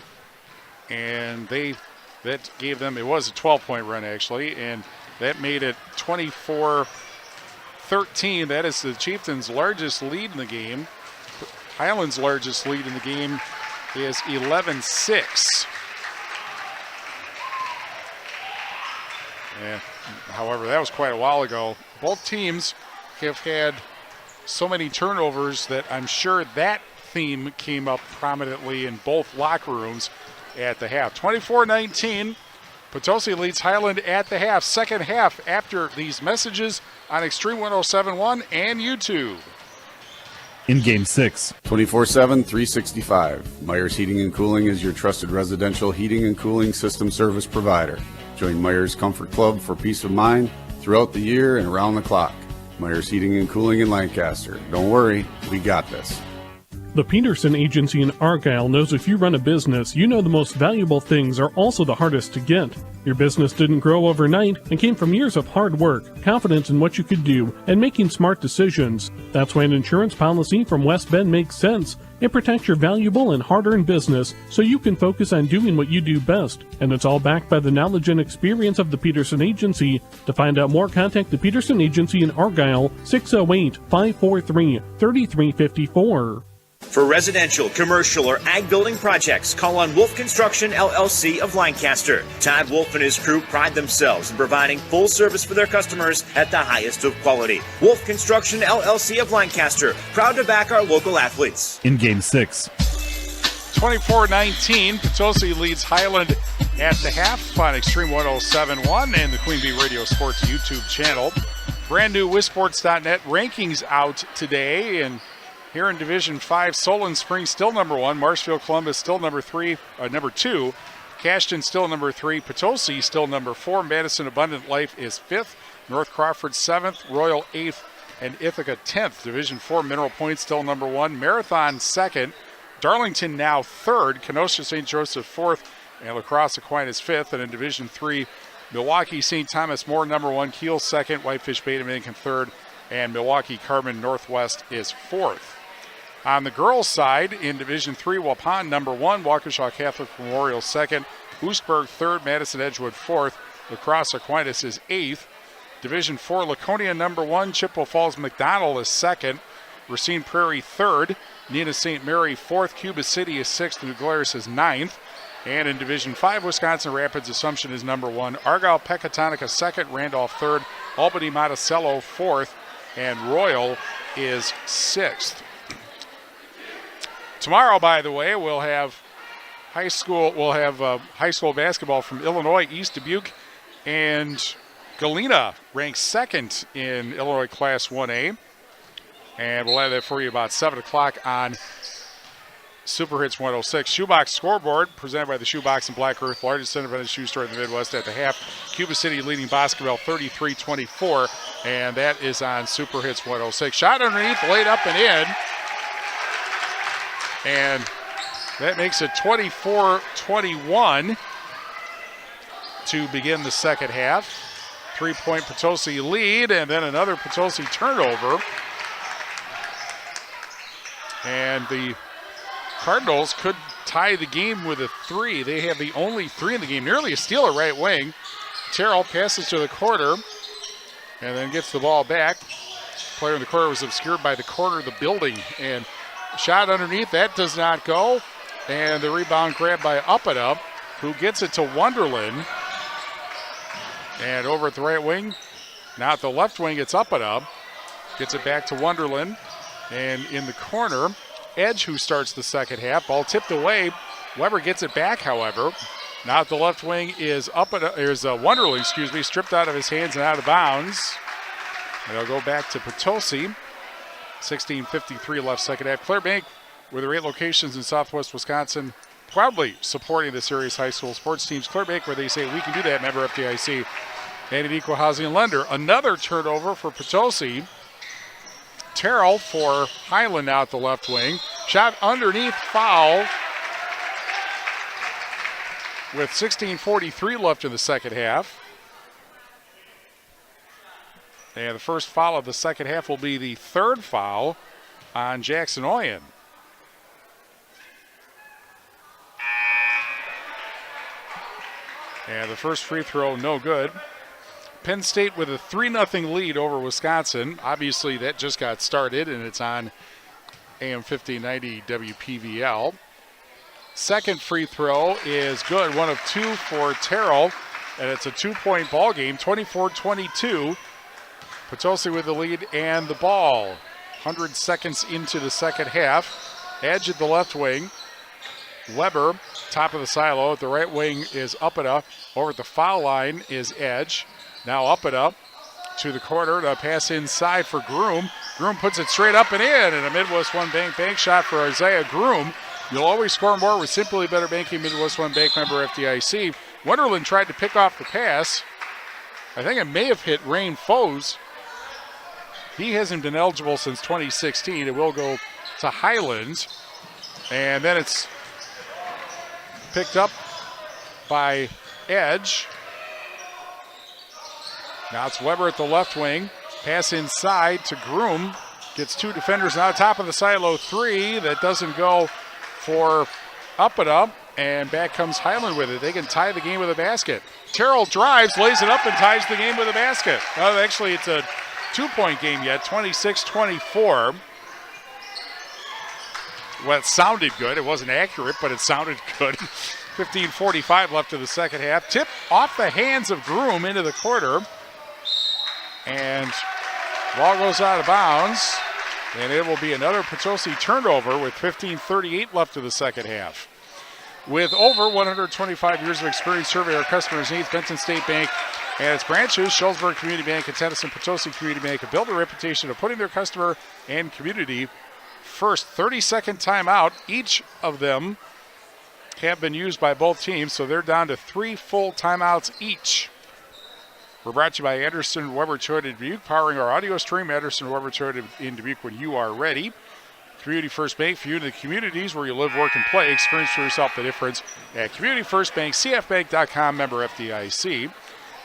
and that gave them, it was a 12-point run actually, and that made it 24-13. That is the Chieftains' largest lead in the game. Highland's largest lead in the game is 11-6. Yeah, however, that was quite a while ago. Both teams have had so many turnovers that I'm sure that theme came up prominently in both locker rooms at the half. 24-19, Potosi leads Highland at the half. Second half after these messages on Extreme 107.1 and YouTube. In Game 6. 24/7, 365. Myers Heating and Cooling is your trusted residential heating and cooling system service provider. Join Myers Comfort Club for peace of mind throughout the year and around the clock. Myers Heating and Cooling in Lancaster. Don't worry, we got this. The Peterson Agency in Argyle knows if you run a business, you know the most valuable things are also the hardest to get. Your business didn't grow overnight and came from years of hard work, confidence in what you could do, and making smart decisions. That's why an insurance policy from West Bend makes sense. It protects your valuable and hard-earned business so you can focus on doing what you do best. And it's all backed by the knowledge and experience of the Peterson Agency. To find out more, contact the Peterson Agency in Argyle, 608-543-3354. For residential, commercial, or ag building projects, call on Wolf Construction LLC of Lancaster. Todd Wolf and his crew pride themselves in providing full service for their customers at the highest of quality. Wolf Construction LLC of Lancaster, proud to back our local athletes. In Game 6. 24-19, Potosi leads Highland at the half on Extreme 107.1 and the Queen Bee Radio Sports YouTube channel. Brand new WisSports.net rankings out today, and here in Division 5, Solon Springs still number 1, Marshfield Columbus still number 2, Cashton still number 3. Potosi still number 4. Madison Abundant Life is 5th. North Crawford 7th. Royal 8th. And Ithaca 10th. Division 4 Mineral Point still number 1. Marathon 2nd. Darlington now 3rd. Kenosha St. Joseph 4th. And La Crosse Aquinas 5th. And in Division 3, Milwaukee St. Thomas More number 1. Kiel 2nd. Whitefish Bay Dominican 3rd. And Milwaukee Carbon Northwest is 4th. On the girls' side, in Division 3, Waupun number 1, Waukesha Catholic Memorial 2nd, Oostburg 3rd, Madison Edgewood 4th, La Crosse Aquinas is 8th. Division 4, Laconia number 1, Chippewa Falls McDonald is 2nd, Racine Prairie 3rd, Nina St. Mary 4th, Cuba City is 6th, New Glarus is 9th. And in Division 5, Wisconsin Rapids Assumption is number 1, Argyle Pecatonica 2nd, Randolph 3rd, Albany Monticello 4th, and Royal is 6th. Tomorrow, by the way, we'll have high school basketball from Illinois, East Dubuque, and Galena ranks 2nd in Illinois Class 1A. And we'll have that for you about 7 o'clock on Super Hits 106. Shoebox Scoreboard, presented by the Shoebox in Black Earth, largest independent shoe store in the Midwest at the half. Cuba City leading Boscoville 33-24, and that is on Super Hits 106. Shot underneath, laid up and in. And that makes it 24-21 to begin the second half. 3-point Potosi lead, and then another Potosi turnover. And the Cardinals could tie the game with a 3. They have the only 3 in the game. Nearly a steal at right wing. Terrell passes to the corner and then gets the ball back. Player in the corner was obscured by the corner of the building, and shot underneath, that does not go. And the rebound grabbed by Uppida, who gets it to Wonderland. And over at the right wing, now at the left wing, it's Uppida. Gets it back to Wonderland. And in the corner, Edge, who starts the second half. Ball tipped away. Weber gets it back, however. Now at the left wing is Wonderland, stripped out of his hands and out of bounds. And they'll go back to Potosi. 16:53 left second half. Clare Bank, with their 8 locations in southwest Wisconsin, proudly supporting this area's high school sports teams. Clare Bank, where they say we can do that, member FDIC. And an equal housing lender. Another turnover for Potosi. Terrell for Highland now at the left wing. Shot underneath, foul. With 16:43 left in the second half. And the first foul of the second half will be the 3rd foul on Jackson Oyen. And the first free throw, no good. Penn State with a 3-0 lead over Wisconsin. Obviously, that just got started, and it's on AM 1590 WPVL. Second free throw is good, 1 of 2 for Terrell, and it's a 2-point ball game, 24-22. Potosi with the lead and the ball. 100 seconds into the second half. Edge at the left wing. Weber, top of the silo. At the right wing is Uppida. Over at the foul line is Edge. Now Uppida to the corner. To pass inside for Groom. Groom puts it straight up and in. And a Midwest One Bank shot for Isaiah Groom. You'll always score more with Simply Better Banking, Midwest One Bank member FDIC. Wonderland tried to pick off the pass. I think it may have hit Rain Foes. He hasn't been eligible since 2016. It will go to Highland. And then it's picked up by Edge. Now it's Weber at the left wing. Pass inside to Groom. Gets 2 defenders now. Top of the silo 3. That doesn't go for Uppida. And back comes Highland with it. They can tie the game with a basket. Terrell drives, lays it up, and ties the game with a basket. Well, actually, it's a 2-point game yet, 26-24. Well, it sounded good. It wasn't accurate, but it sounded good. 15:45 left of the second half. Tip off the hands of Groom into the corner. And ball goes out of bounds. And it will be another Potosi turnover with 15:38 left of the second half. With over 125 years of experience serving our customers' needs, Benton State Bank and its branches, Shullsburg Community Bank and Tennyson Potosi Community Bank, have built a reputation of putting their customer and community first. 30-second timeout. Each of them have been used by both teams, so they're down to 3 full timeouts each. We're brought to you by Anderson Weber Toyota Dubuque, powering our audio stream. Anderson Weber Toyota in Dubuque when you are ready. Community First Bank, for you to the communities where you live, work, and play. Experience for yourself the difference at Community First Bank, cfbank.com, member FDIC.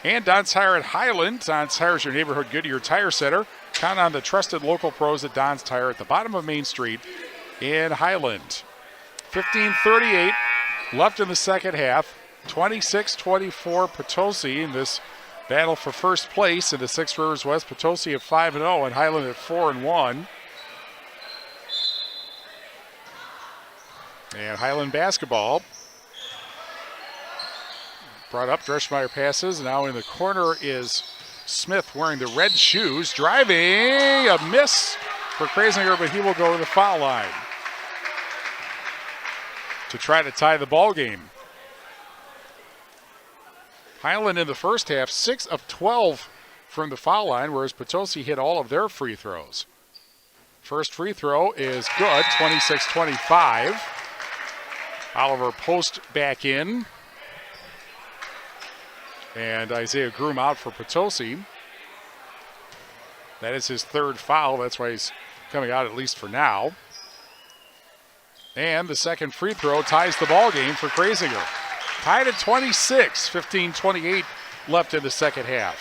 And Don Tire at Highland. Don Tire is your neighborhood Goodyear Tire Center. Count on the trusted local pros at Don's Tire at the bottom of Main Street in Highland. 15:38 left in the second half. 26-24 Potosi in this battle for first place in the Six Rivers West. Potosi at 5-0 and Highland at 4-1. And Highland basketball brought up. Dreschmeyer passes. Now in the corner is Smith wearing the red shoes. Driving. A miss for Krasinger, but he will go to the foul line to try to tie the ball game. Highland in the first half, 6 of 12 from the foul line, whereas Potosi hit all of their free throws. First free throw is good, 26-25. Oliver Post back in. And Isaiah Groom out for Potosi. That is his third foul. That's why he's coming out at least for now. And the second free throw ties the ball game for Krasinger. Tied at 26, 15-28 left in the second half.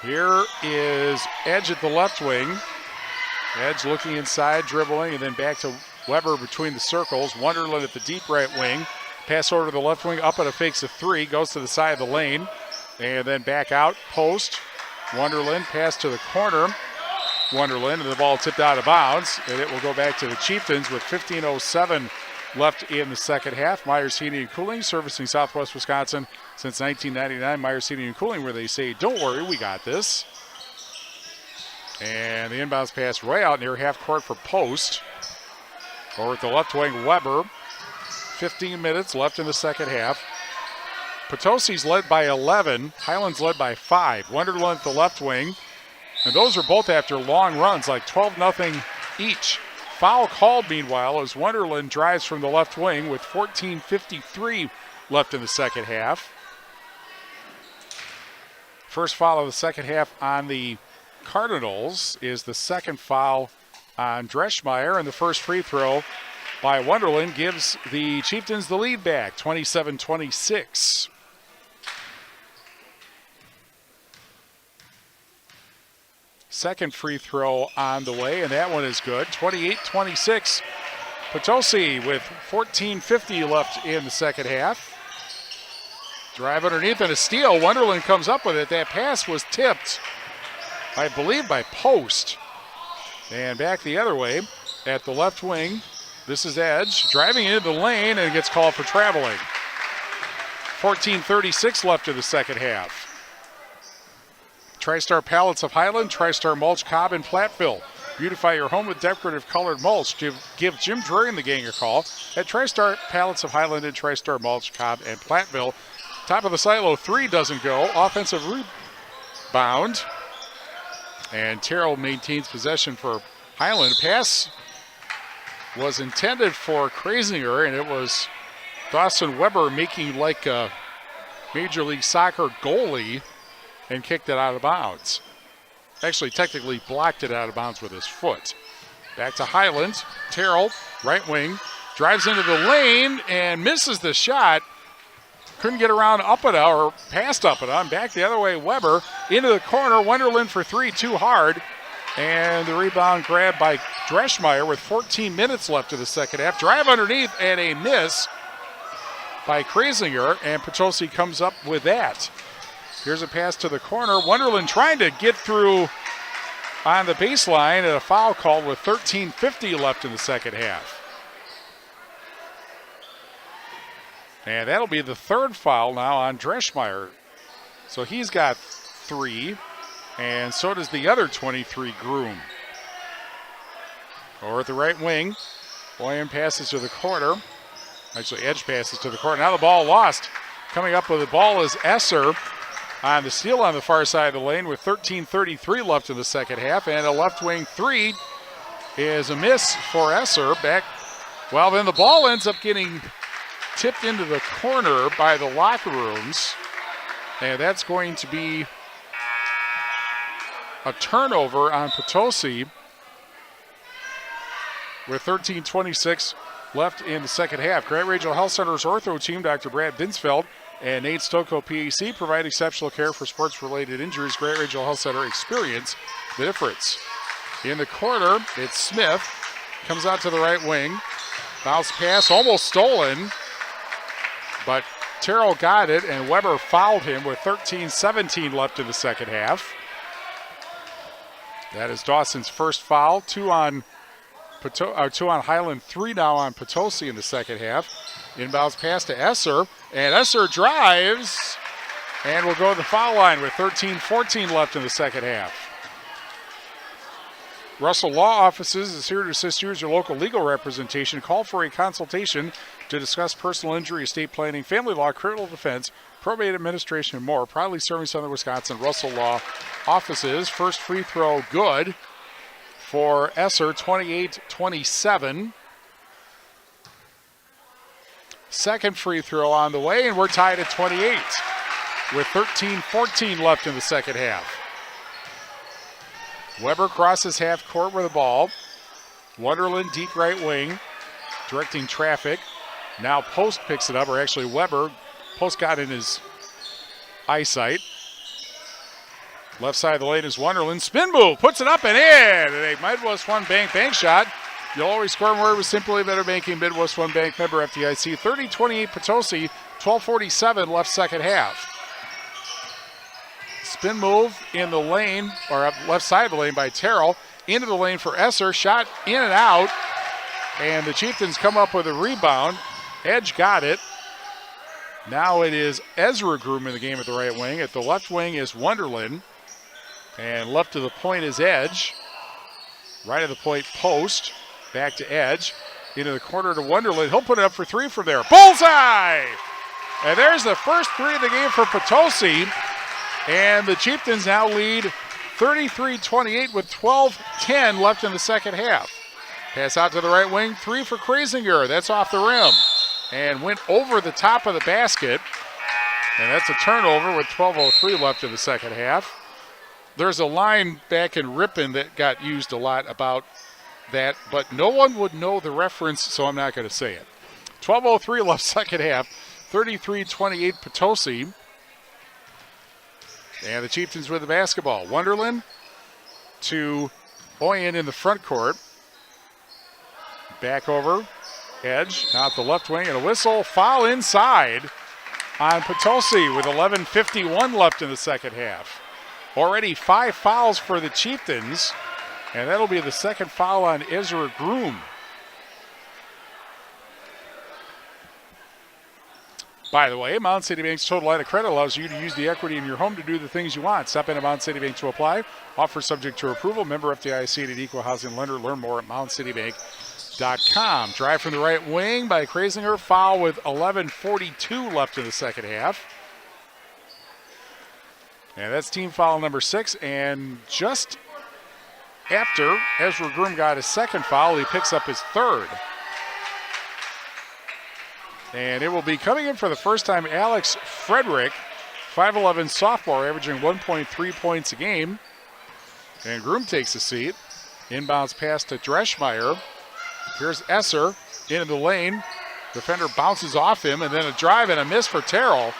Here is Edge at the left wing. Edge looking inside, dribbling, and then back to Weber between the circles. Wonderland at the deep right wing. Pass over to the left wing, up at a fakes a three, goes to the side of the lane, and then back out, post. Wonderland, pass to the corner. Wonderland, and the ball tipped out of bounds, and it will go back to the Chieftains with 15:07 left in the second half. Myers Heating and Cooling, servicing Southwest Wisconsin since 1999. Myers Heating and Cooling, where they say, don't worry, we got this. And the inbounds pass way out near half court for Post. Over at the left wing, Weber. 15 minutes left in the second half. Potosi's led by 11. Highland's led by 5. Wonderland at the left wing. And those are both after long runs, like 12-0 each. Foul called, meanwhile, as Wonderland drives from the left wing with 14:53 left in the second half. First foul of the second half on the Cardinals is the second foul on Dreschmeyer, and the first free throw by Wonderland gives the Chieftains the lead back, 27-26. Second free throw on the way, and that one is good, 28-26. Potosi with 14:50 left in the second half. Drive underneath and a steal. Wonderland comes up with it. That pass was tipped, I believe, by Post. And back the other way at the left wing. This is Edge driving into the lane and gets called for traveling. 14:36 left in the second half. TriStar Pallets of Highland, TriStar Mulch, Cobb, and Platteville. Beautify your home with decorative colored mulch. Give Jim Drury and the gang a call at TriStar Pallets of Highland and TriStar Mulch, Cobb, and Platteville. Top of the silo, 3 doesn't go. Offensive rebound. And Terrell maintains possession for Highland. Pass was intended for Krasinger, and it was Dawson Weber making like a Major League Soccer goalie and kicked it out of bounds. Actually, technically blocked it out of bounds with his foot. Back to Highland. Terrell, right wing, drives into the lane and misses the shot. Couldn't get around Uppida or past Uppida. Back the other way, Weber into the corner. Wonderland for 3, too hard. And the rebound grabbed by Dreschmeyer with 14 minutes left of the second half. Drive underneath and a miss by Krasinger, and Potosi comes up with that. Here's a pass to the corner. Wonderland trying to get through on the baseline, and a foul called with 13:50 left in the second half. And that'll be the third foul now on Dreschmeyer. So he's got 3, and so does the other 23, Groom. Or at the right wing, Boyan passes to the corner. Actually, Edge passes to the corner. Now the ball lost. Coming up with the ball is Esser on the steal on the far side of the lane with 13:33 left in the second half. And a left wing 3 is a miss for Esser. Back. Well, then the ball ends up getting tipped into the corner by the locker rooms. And that's going to be a turnover on Potosi with 13:26 left in the second half. Grant Regional Health Center's ortho team, Dr. Brad Binsfeld and Nate Stocco, PAC, provide exceptional care for sports-related injuries. Grant Regional Health Center experience the difference. In the corner, it's Smith. Comes out to the right wing. Bounce pass, almost stolen. But Terrell got it, and Weber fouled him with 13:17 left in the second half. That is Dawson's first foul. Two on Highland, 3 now on Potosi in the second half. Inbounds pass to Esser, and Esser drives and will go to the foul line with 13:14 left in the second half. Russell Law Offices is here to assist you as your local legal representation. Call for a consultation to discuss personal injury, estate planning, family law, criminal defense, probate administration, and more. Proudly serving Southern Wisconsin. Russell Law Offices. First free throw good for Esser, 28-27. Second free throw on the way, and we're tied at 28 with 13:14 left in the second half. Weber crosses half court with the ball. Wonderland deep right wing, directing traffic. Now Post picks it up, or actually Weber. Post got in his eyesight. Left side of the lane is Wonderland. Spin move, puts it up and in. And a Midwest One bank shot. You'll always score more with Simply Better Banking. Midwest One Bank, member FDIC. 30-28 Potosi, 12:47 left second half. Spin move in the lane, or up left side of the lane by Terrell. Into the lane for Esser. Shot in and out. And the Chieftains come up with a rebound. Edge got it. Now it is Ezra Groom in the game at the right wing. At the left wing is Wonderland. And left to the point is Edge. Right of the point, Post. Back to Edge. Into the corner to Wonderland. He'll put it up for three from there. Bullseye! And there's the first three of the game for Potosi. And the Chieftains now lead 33-28 with 12:10 left in the second half. Pass out to the right wing. Three for Krasinger. That's off the rim. And went over the top of the basket. And that's a turnover with 12:03 left in the second half. There's a line back in Ripon that got used a lot about that, but no one would know the reference, so I'm not going to say it. 12:03 left second half. 33-28 Potosi. And the Chieftains with the basketball. Wonderland to Oyen in the front court. Back over. Edge. Now at the left wing and a whistle. Foul inside on Potosi with 11:51 left in the second half. Already 5 fouls for the Chieftains. And that'll be the second foul on Ezra Groom. By the way, Mountain City Bank's Total Line of Credit allows you to use the equity in your home to do the things you want. Stop in at Mountain City Bank to apply. Offer subject to approval. Member FDIC and equal housing lender. Learn more at mountaincitybank.com. Drive from the right wing by Krasinger. Foul with 11:42 left in the second half. And that's team foul number 6. And just after Ezra Groom got his second foul, he picks up his third. And it will be coming in for the first time Alex Frederick, 5'11 sophomore, averaging 1.3 points a game. And Groom takes a seat. Inbounds pass to Dreschmeyer. Here's Esser into the lane. Defender bounces off him, and then a drive and a miss for Terrell.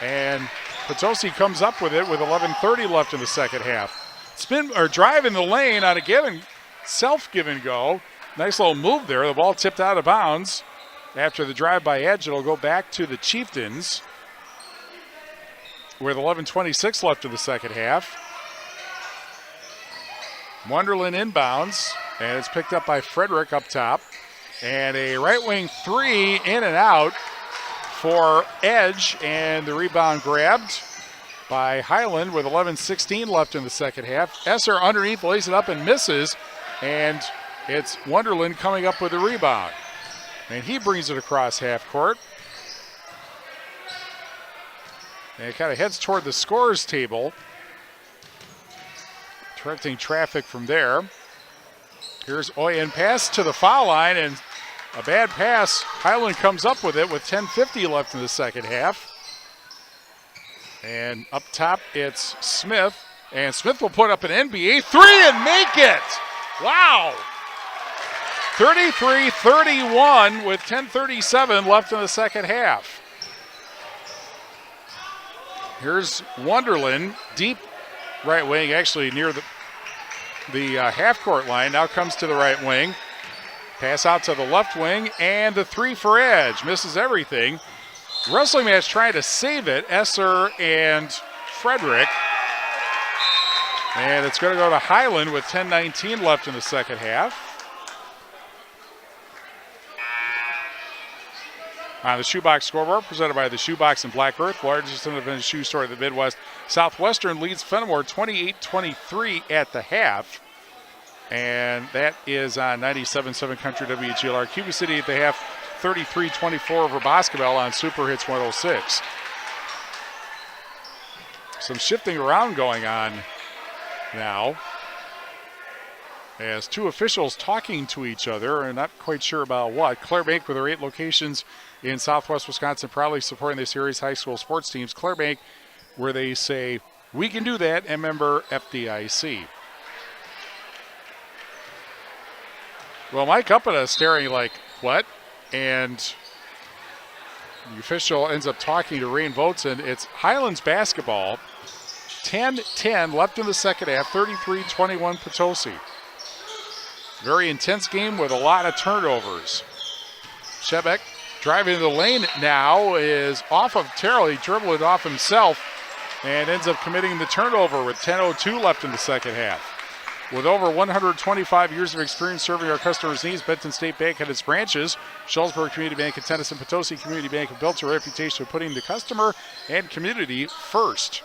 And Potosi comes up with it with 11:30 left in the second half. Spin or drive in the lane on a self give and go. Nice little move there. The ball tipped out of bounds. After the drive by Edge, it'll go back to the Chieftains with 11:26 left in the second half. Wonderland inbounds, and it's picked up by Frederick up top. And a right wing three in and out for Edge, and the rebound grabbed by Highland with 11:16 left in the second half. Esser underneath lays it up and misses, and it's Wonderland coming up with the rebound. And he brings it across half court. And it kind of heads toward the scorer's table. Directing traffic from there. Here's Oyen pass to the foul line, and A bad pass. Highland comes up with it with 10:50 left in the second half. And up top, it's Smith. And Smith will put up an NBA three and make it. Wow. 33-31 with 10:37 left in the second half. Here's Wonderland, deep right wing, actually near the half-court line. Now comes to the right wing. Pass out to the left wing, and the three for Edge. Misses everything. Wrestling match trying to save it, Esser and Frederick. And it's going to go to Highland with 10:19 left in the second half. On the Shoebox scoreboard, presented by the Shoebox in Black Earth, largest independent shoe store in the Midwest. Southwestern leads Fenimore 28-23 at the half. And that is on 97.7 Country WGLR. Cuba City at the half, 33-24 over Boscobel on Super Hits 106. Some shifting around going on now, as two officials talking to each other and not quite sure about what. Clare Bank, with their 8 locations in Southwest Wisconsin, proudly supporting the series high school sports teams. Clare Bank, where they say, we can do that, and member FDIC. Well, Mike Uppita is staring like, what? And the official ends up talking to Rain Voteson. It's Highlands basketball. 10-10 left in the second half, 33-21 Potosi. Very intense game with a lot of turnovers. Shebek driving to the lane now is off of Terrell. He dribbled it off himself and ends up committing the turnover with 10:02 left in the second half. With over 125 years of experience serving our customers' needs, Benton State Bank and its branches, Shullsburg Community Bank and Tennyson Potosi Community Bank have built a reputation of putting the customer and community first.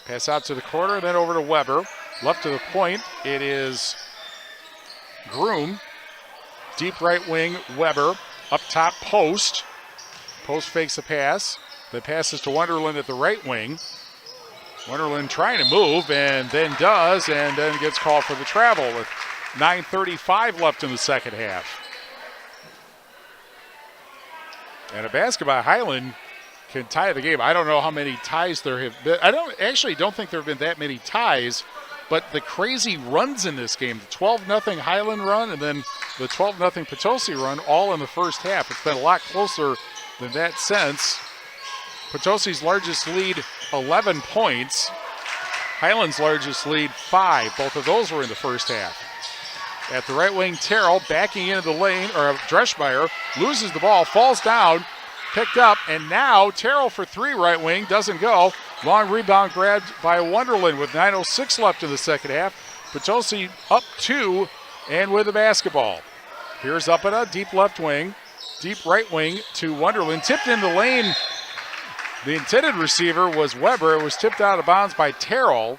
Pass out to the corner, then over to Weber. Left to the point, it is Groom. Deep right wing, Weber. Up top, Post. Post fakes a pass. The pass is to Wonderland at the right wing. Wonderland trying to move and then does, and then gets called for the travel with 9:35 left in the second half. And a basket by Highland can tie the game. I don't know how many ties there have been. I don't think there have been that many ties, but the crazy runs in this game, the 12-0 Highland run and then the 12-0 Potosi run, all in the first half. It's been a lot closer than that since. Potosi's largest lead, 11 points. Highland's largest lead, 5. Both of those were in the first half. At the right wing, Terrell backing into the lane, or Dreschmeyer loses the ball, falls down, picked up, and now Terrell for 3 right wing, doesn't go. Long rebound grabbed by Wonderland with 9:06 left in the second half. Potosi up 2 and with the basketball. Here's Uppita, deep left wing, deep right wing to Wonderland, tipped in the lane. The intended receiver was Weber. It was tipped out of bounds by Terrell.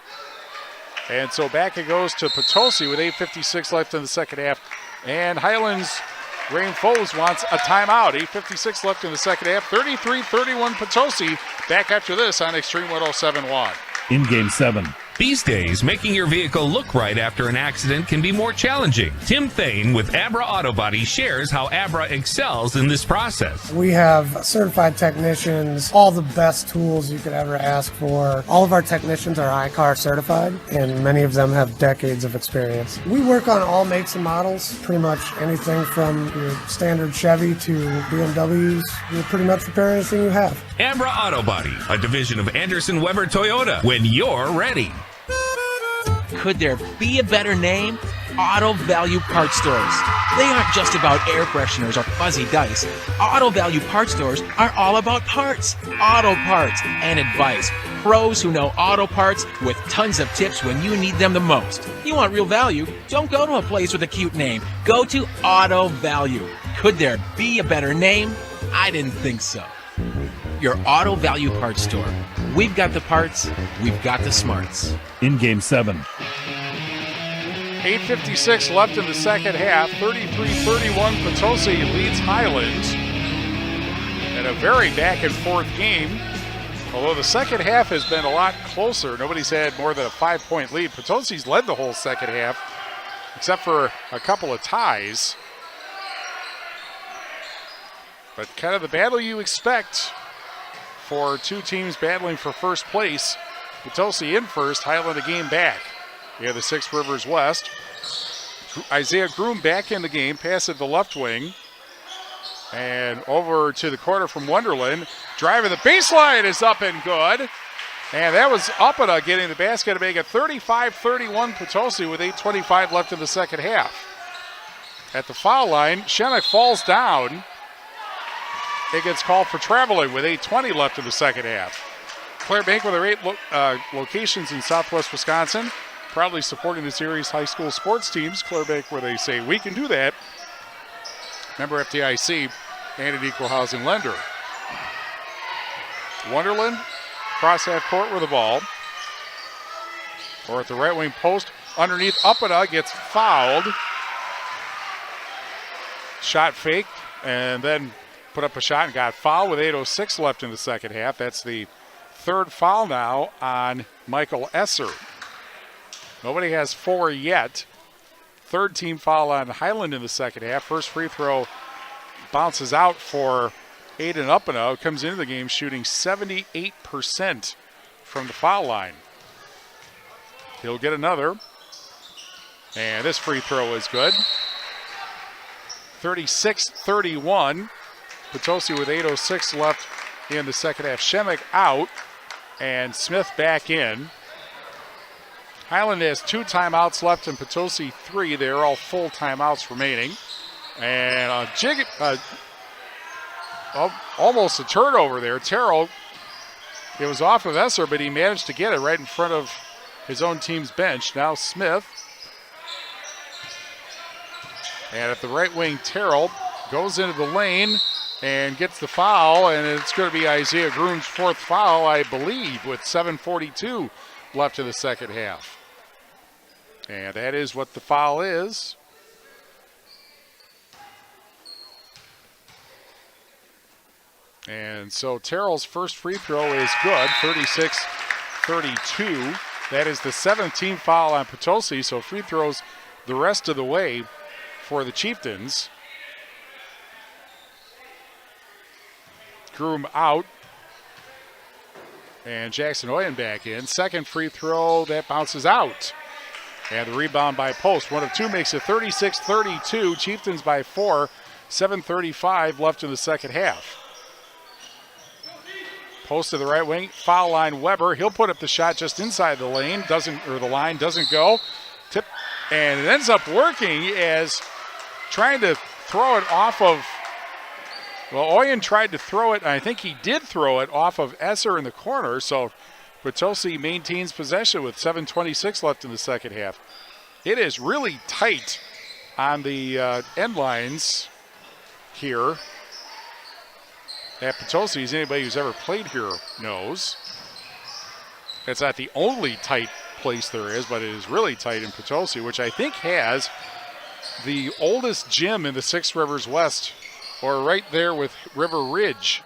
And so back it goes to Potosi with 8:56 left in the second half. And Highlands, Rain Foes wants a timeout. 8:56 left in the second half. 33-31 Potosi. Back after this on Extreme 107.1. In Game 7. These days, making your vehicle look right after an accident can be more challenging. Tim Thane with Abra Auto Body shares how Abra excels in this process. We have certified technicians, all the best tools you could ever ask for. All of our technicians are ICAR certified, and many of them have decades of experience. We work on all makes and models, pretty much anything from your standard Chevy to BMWs. We'll pretty much repair anything you have. Abra Auto Body, a division of Anderson Weber Toyota, when you're ready. Could there be a better name? Auto Value Parts Stores. They aren't just about air fresheners or fuzzy dice. Auto Value Parts Stores are all about parts, auto parts, and advice. Pros who know auto parts with tons of tips when you need them the most. You want real value? Don't go to a place with a cute name. Go to Auto Value. Could there be a better name? I didn't think so. Your Auto Value Parts Store. We've got the parts, we've got the smarts. In Game 7. 8:56 left in the second half. 33-31 Potosi leads Highland. And a very back and forth game. Although the second half has been a lot closer. Nobody's had more than a 5-point lead. Potosi's led the whole second half, except for a couple of ties. But kind of the battle you expect for two teams battling for first place. Potosi in first, Highland a game back. We have the Six Rivers West. Isaiah Groom back in the game, pass at the left wing. And over to the corner from Wonderland. Driving the baseline is up and good. And that was Uppana getting the basket to make it 35-31 Potosi with 8:25 left in the second half. At the foul line, Shemek falls down. It gets called for traveling with 8:20 left in the second half. Claire Bank with their 8 locations in southwest Wisconsin, proudly supporting this area's high school sports teams. Claire Bank, where they say we can do that. Member FDIC and an equal housing lender. Wonderland, cross half court with the ball. Or at the right wing post, underneath Uppana, gets fouled. Shot fake, and then put up a shot and got fouled with 8:06 left in the second half. That's the third foul now on Michael Esser. Nobody has 4 yet. Third team foul on Highland in the second half. First free throw bounces out for Aiden Uppana. Comes into the game shooting 78% from the foul line. He'll get another. And this free throw is good. 36-31. Potosi with 8:06 left in the second half. Shemek out and Smith back in. Highland has 2 timeouts left and Potosi 3. They're all full timeouts remaining. And almost a turnover there. Terrell, it was off of Esser, but he managed to get it right in front of his own team's bench. Now Smith. And at the right wing, Terrell goes into the lane and gets the foul, and it's going to be Isaiah Groom's 4th foul, I believe, with 7:42 left in the second half. And that is what the foul is. And so Terrell's first free throw is good, 36-32. That is the 7th team foul on Potosi, so free throws the rest of the way for the Chieftains. Groom out. And Jackson Oyen back in. Second free throw, that bounces out. And the rebound by Post. 1 of 2 makes it 36-32. Chieftains by 4. 7:35 left in the second half. Post to the right wing. Foul line, Weber. He'll put up the shot just inside the lane. The line doesn't go. Tip. And it ends up working as trying to throw it off of, well, Oyen tried to throw it, and I think he did throw it off of Esser in the corner, so Potosi maintains possession with 7:26 left in the second half. It is really tight on the end lines here at Potosi, as anybody who's ever played here knows. It's not the only tight place there is, but it is really tight in Potosi, which I think has the oldest gym in the Six Rivers West, or right there with River Ridge.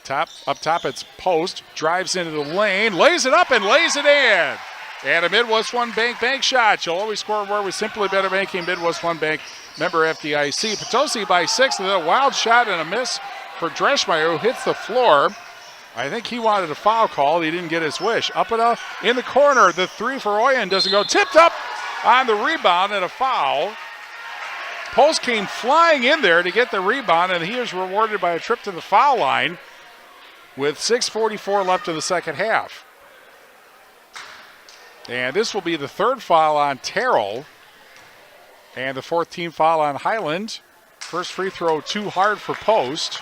Up top it's Post, drives into the lane, lays it up and lays it in. And a Midwest One Bank shot. You'll always score more with Simply Better Banking. Midwest One Bank, member FDIC. Potosi by 6, and then a wild shot and a miss for Dreschmeyer, who hits the floor. I think he wanted a foul call. He didn't get his wish. Uppana in the corner. The 3 for Oyen doesn't go. Tipped up on the rebound and a foul. Post came flying in there to get the rebound, and he is rewarded by a trip to the foul line with 6:44 left in the second half. And this will be the 3rd foul on Terrell and the 4th team foul on Highland. First free throw too hard for Post,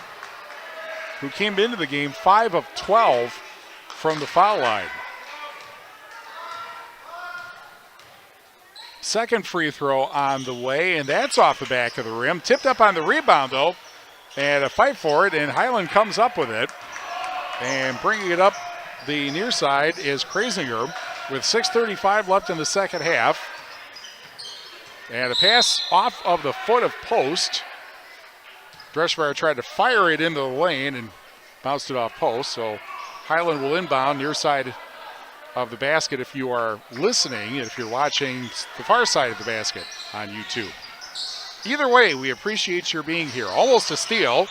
who came into the game 5 of 12 from the foul line. Second free throw on the way, and that's off the back of the rim. Tipped up on the rebound, though, and a fight for it, and Highland comes up with it. And bringing it up the near side is Krasinger with 6:35 left in the second half. And a pass off of the foot of Post. Dreschmeyer tried to fire it into the lane and bounced it off Post, so Highland will inbound near side of the basket if you are listening, and if you're watching the far side of the basket on YouTube. Either way, we appreciate your being here. Almost a steal.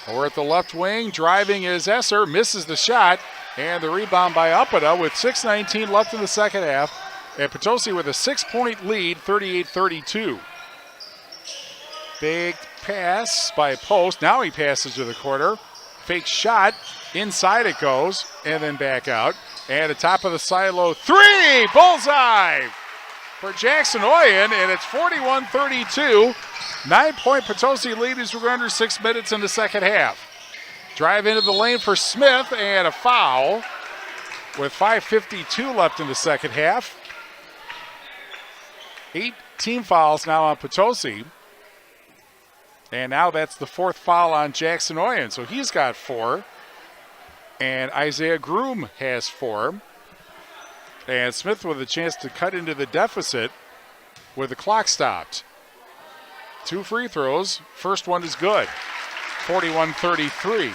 Over at the left wing, driving is Esser, misses the shot, and the rebound by Uppada with 6:19 left in the second half. And Potosi with a 6-point lead, 38-32. Big pass by Post. Now he passes to the corner. Fake shot. Inside it goes, and then back out. And at top of the silo, three! Bullseye for Jackson Oyen, and it's 41-32. 9-point Potosi lead as we're under 6 minutes in the second half. Drive into the lane for Smith, and a foul with 5:52 left in the second half. 8 team fouls now on Potosi. And now that's the 4th foul on Jackson Oyen. So he's got 4. And Isaiah Groom has 4. And Smith with a chance to cut into the deficit with the clock stopped. 2 free throws. First one is good. 41-33.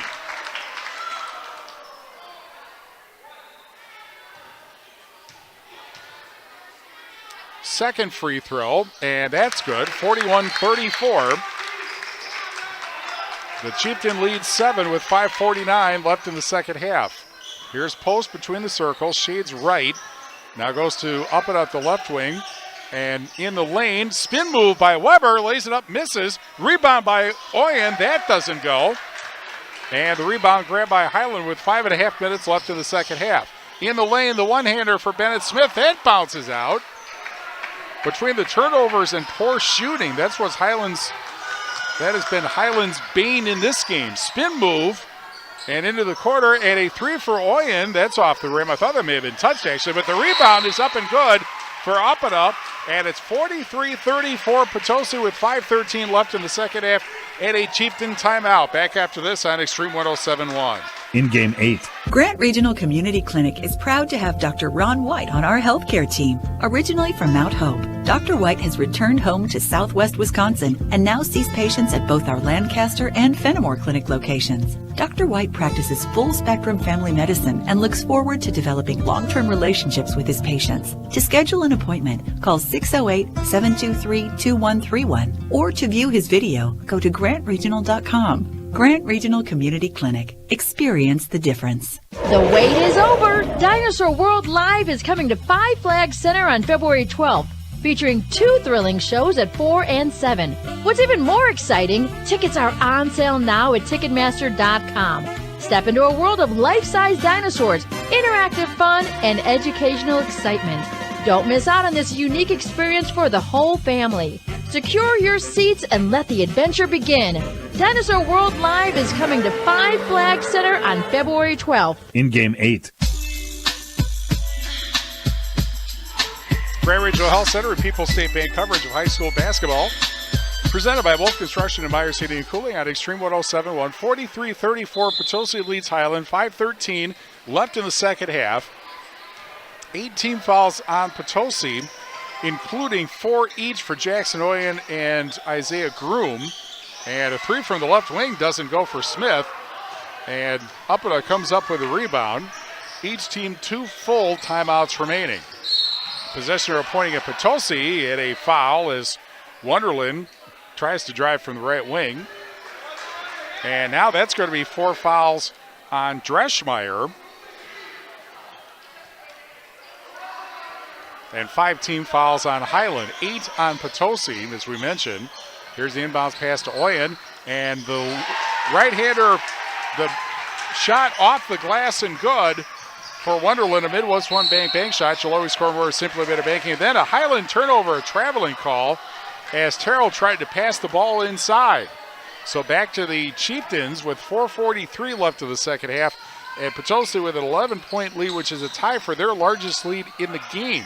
Second free throw, and that's good. 41-34. The Chieftain leads 7 with 5:49 left in the second half. Here's Post between the circles, shades right. Now goes to up and out the left wing. And in the lane, spin move by Weber, lays it up, misses. Rebound by Oyen, that doesn't go. And the rebound grabbed by Highland with 5.5 minutes left in the second half. In the lane, the one-hander for Bennett Smith, that bounces out. Between the turnovers and poor shooting, that has been Highland's bane in this game. Spin move and into the corner, and a 3 for Oyen. That's off the rim. I thought that may have been touched actually, but the rebound is up and good for Uppada, and it's 43-34 Potosi with 5:13 left in the second half and a Chieftain timeout. Back after this on Extreme 107.1. In Game 8. Grant Regional Community Clinic is proud to have Dr. Ron White on our healthcare team. Originally from Mount Hope, Dr. White has returned home to Southwest Wisconsin and now sees patients at both our Lancaster and Fenimore Clinic locations. Dr. White practices full-spectrum family medicine and looks forward to developing long-term relationships with his patients. To schedule an appointment, call 608-723-2131, or to view his video, go to grantregional.com. Grant Regional Community Clinic. Experience the difference. The wait is over. Dinosaur World Live is coming to Five Flags Center on February 12th, featuring 2 thrilling shows at 4 and 7. What's even more exciting, tickets are on sale now at Ticketmaster.com. Step into a world of life-size dinosaurs, interactive fun, and educational excitement. Don't miss out on this unique experience for the whole family. Secure your seats and let the adventure begin. Dinosaur World Live is coming to Five Flags Center on February 12th. In Game 8. Grand Regional Health Center and People's State Bank coverage of high school basketball. Presented by Wolf Construction and Myers Heating and Cooling on Extreme 107.1. 43-34, Potosi leads Highland. 5:13 left in the second half. 18 fouls on Potosi, including 4 each for Jackson Oyen and Isaiah Groom. And a 3 from the left wing doesn't go for Smith. And Uppada comes up with a rebound. Each team 2 full timeouts remaining. Possession appointing at Potosi at a foul as Wonderland tries to drive from the right wing. And now that's going to be 4 fouls on Dreschmeyer. And 5 team fouls on Highland, 8 on Potosi, as we mentioned. Here's the inbounds pass to Oyen, and the right-hander, the shot off the glass and good for Wonderland. A Midwest one bank shot. She'll always score more simply by banking. And then a Highland turnover, a traveling call, as Terrell tried to pass the ball inside. So back to the Chieftains with 4:43 left of the second half, and Potosi with an 11-point lead, which is a tie for their largest lead in the game,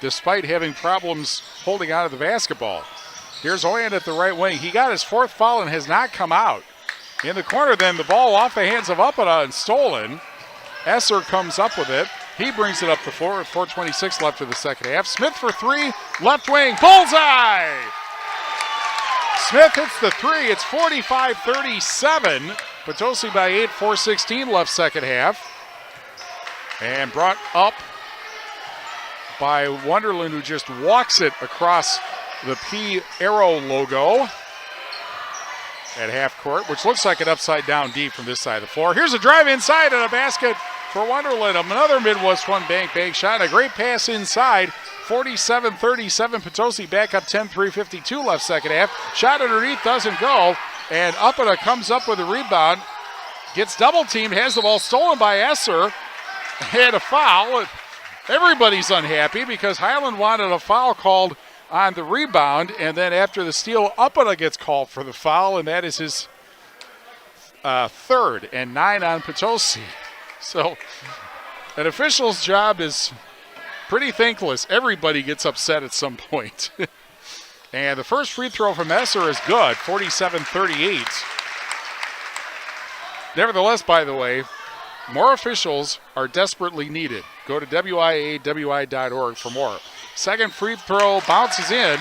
despite having problems holding on to the basketball. Here's Oyen at the right wing. He got his 4th foul and has not come out. In the corner then, the ball off the hands of Uppada and stolen. Esser comes up with it. He brings it up the floor with 4:26 left of the second half. Smith for 3, left wing, bullseye! Smith hits the 3, it's 45-37. Potosi by 8, 4:16 left second half. And brought up by Wonderland, who just walks it across the P Arrow logo at half court, which looks like an upside down D from this side of the floor. Here's a drive inside and a basket for Wonderland. Another Midwest One bank shot. A great pass inside. 47-37. Potosi back up 10, 3:52 left second half. Shot underneath doesn't go. And Uppita comes up with a rebound. Gets double teamed. Has the ball stolen by Esser. And a foul. Everybody's unhappy because Highland wanted a foul called on the rebound. And then after the steal, Uppita gets called for the foul. And that is his third and 9 on Potosi. So an official's job is pretty thankless. Everybody gets upset at some point. And the first free throw from Esser is good, 47-38. Nevertheless, by the way, more officials are desperately needed. Go to WIAWI.org for more. Second free throw bounces in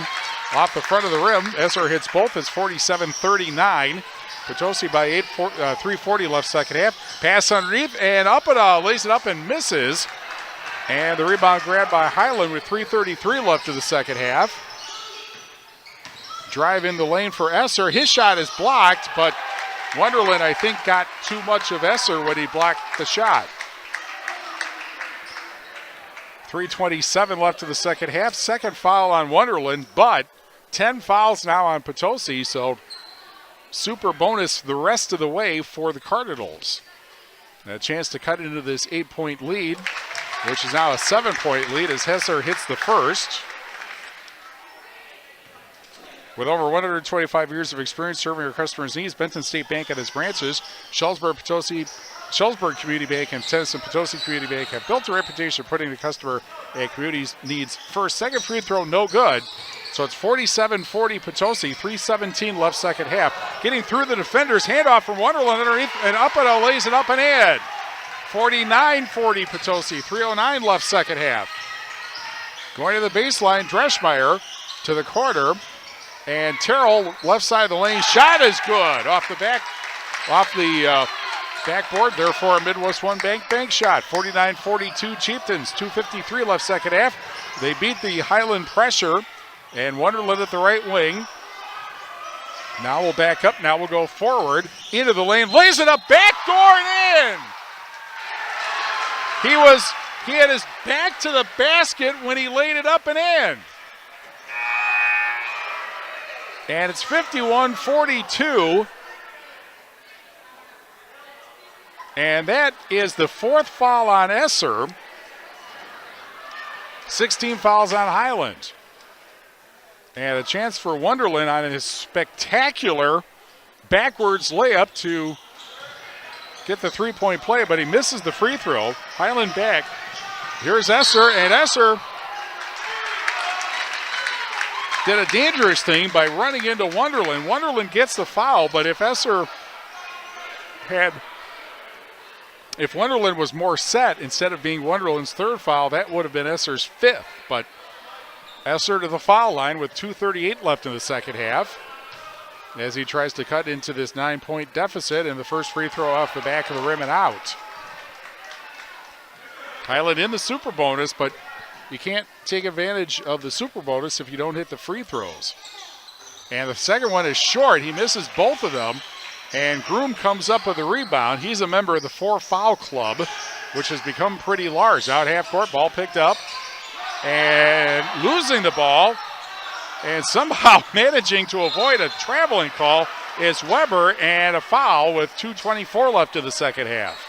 off the front of the rim. Esser hits both. It's 47-39. Potosi by 8, 3:40 left second half. Pass underneath, and Uppita lays it up and misses. And the rebound grabbed by Highland with 3:33 left of the second half. Drive in the lane for Esser. His shot is blocked, but Wonderland, I think, got too much of Esser when he blocked the shot. 3:27 left of the second half. Second foul on Wonderland, but 10 fouls now on Potosi, so super bonus the rest of the way for the Cardinals. And a chance to cut into this 8-point lead, which is now a 7-point lead as Esser hits the first. With over 125 years of experience serving our customers' needs, Benton State Bank and its branches, Shullsburg Community Bank and Tennyson Potosi Community Bank have built a reputation of putting the customer and community's needs first. Second free throw, no good. So it's 47-40 Potosi, 3:17 left second half. Getting through the defenders, handoff from Wonderland underneath, and Uppita lays it up and in. 49-40 Potosi, 3:09 left second half. Going to the baseline, Dreschmeyer to the corner, and Terrell left side of the lane. Shot is good off the backboard. Therefore, a Midwest One bank shot. 49-42 Chieftains, 2:53 left second half. They beat the Highland pressure, and Wonderland at the right wing. Now we'll back up. Now we'll go forward into the lane. Lays it up, backdoor and in. He had his back to the basket when he laid it up and in. And it's 51-42. And that is the fourth foul on Esser. 16 fouls on Highland. And a chance for Wonderland on his spectacular backwards layup to get the three-point play, but he misses the free throw. Highland back. Here's Esser, and Esser did a dangerous thing by running into Wonderland. Wonderland gets the foul, but if Wonderland was more set instead of being Wonderland's third foul, that would have been Esser's fifth. But Esser to the foul line with 2:38 left in the second half as he tries to cut into this 9-point deficit, and the first free throw off the back of the rim and out. Highland in the super bonus, but you can't take advantage of the super bonus if you don't hit the free throws. And the second one is short. He misses both of them. And Groom comes up with a rebound. He's a member of the 4-foul club, which has become pretty large. Out half court, ball picked up. And losing the ball and somehow managing to avoid a traveling call is Weber, and a foul with 2:24 left in the second half.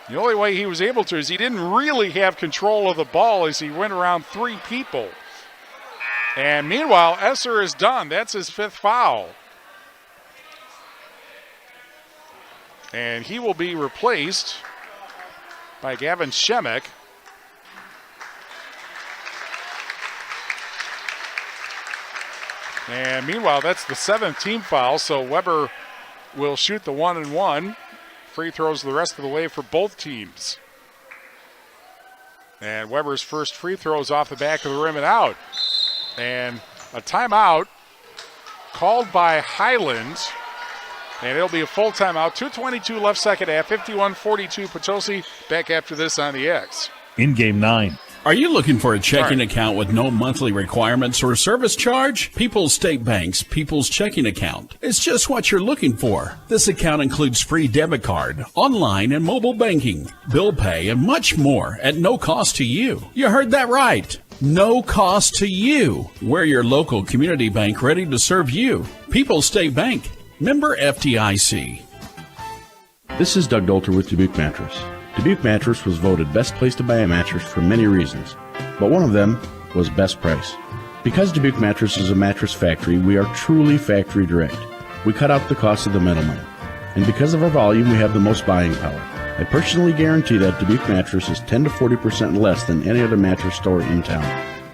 The only way he was able to is he didn't really have control of the ball as he went around three people. And meanwhile, Esser is done. That's his fifth foul. And he will be replaced by Gavin Shemek. And meanwhile, that's the seventh team foul, so Weber will shoot the 1-and-1. Free throws the rest of the way for both teams. And Weber's first free throw is off the back of the rim and out. And a timeout called by Highland. And it'll be a full timeout. 2:22 left second half, 51-42 Potosi. Back after this on the X. In Game 9. Are you looking for a checking account with no monthly requirements or service charge? People's State Bank's People's Checking Account. It's just what you're looking for. This account includes free debit card, online and mobile banking, bill pay, and much more at no cost to you. You heard that right. No cost to you. We're your local community bank ready to serve you. People's State Bank. Member FDIC. This is Doug Dolter with Dubuque Mattress. Dubuque Mattress was voted best place to buy a mattress for many reasons, but one of them was best price. Because Dubuque Mattress is a mattress factory, we are truly factory direct. We cut out the cost of the middleman. And because of our volume, we have the most buying power. I personally guarantee that Dubuque Mattress is 10 to 40% less than any other mattress store in town.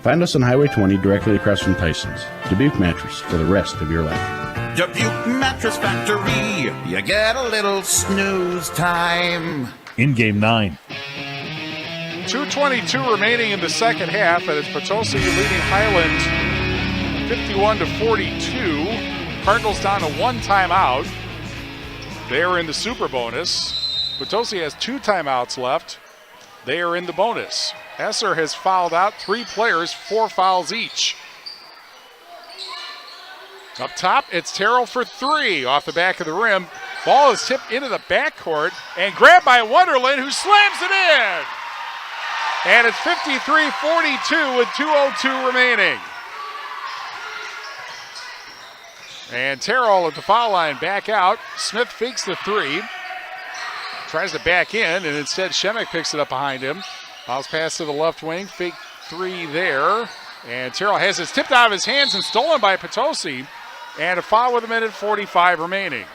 Find us on Highway 20 directly across from Tyson's. Dubuque Mattress for the rest of your life. Dubuque Mattress Factory, you get a little snooze time. In Game 9. 2:22 remaining in the second half, and it's Potosi leading Highland 51-42. Cardinals down to one timeout. They are in the super bonus. Potosi has 2 timeouts left. They are in the bonus. Esser has fouled out 3 players, 4 fouls each. Up top, it's Terrell for 3 off the back of the rim. Ball is tipped into the backcourt and grabbed by Wonderland, who slams it in. And it's 53-42 with 2:02 remaining. And Terrell at the foul line back out. Smith fakes the 3. Tries to back in, and instead Shemek picks it up behind him. Fouls pass to the left wing. Fake 3 there. And Terrell has it tipped out of his hands and stolen by Potosi. And a foul with 1:45 remaining.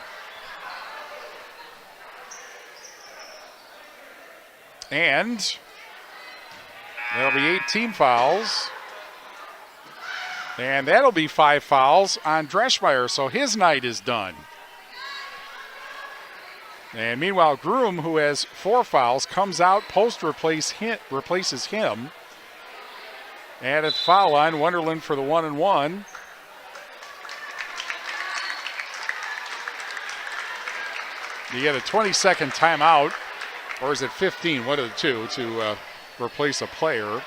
And that'll be 18 fouls. And that'll be 5 fouls on Dreschmeyer, so his night is done. And meanwhile, Groom, who has 4 fouls, comes out, replaces him. And at the foul line, Wonderland for the 1-and-1. You get a 20-second timeout, or is it 15, one of the two, to replace a player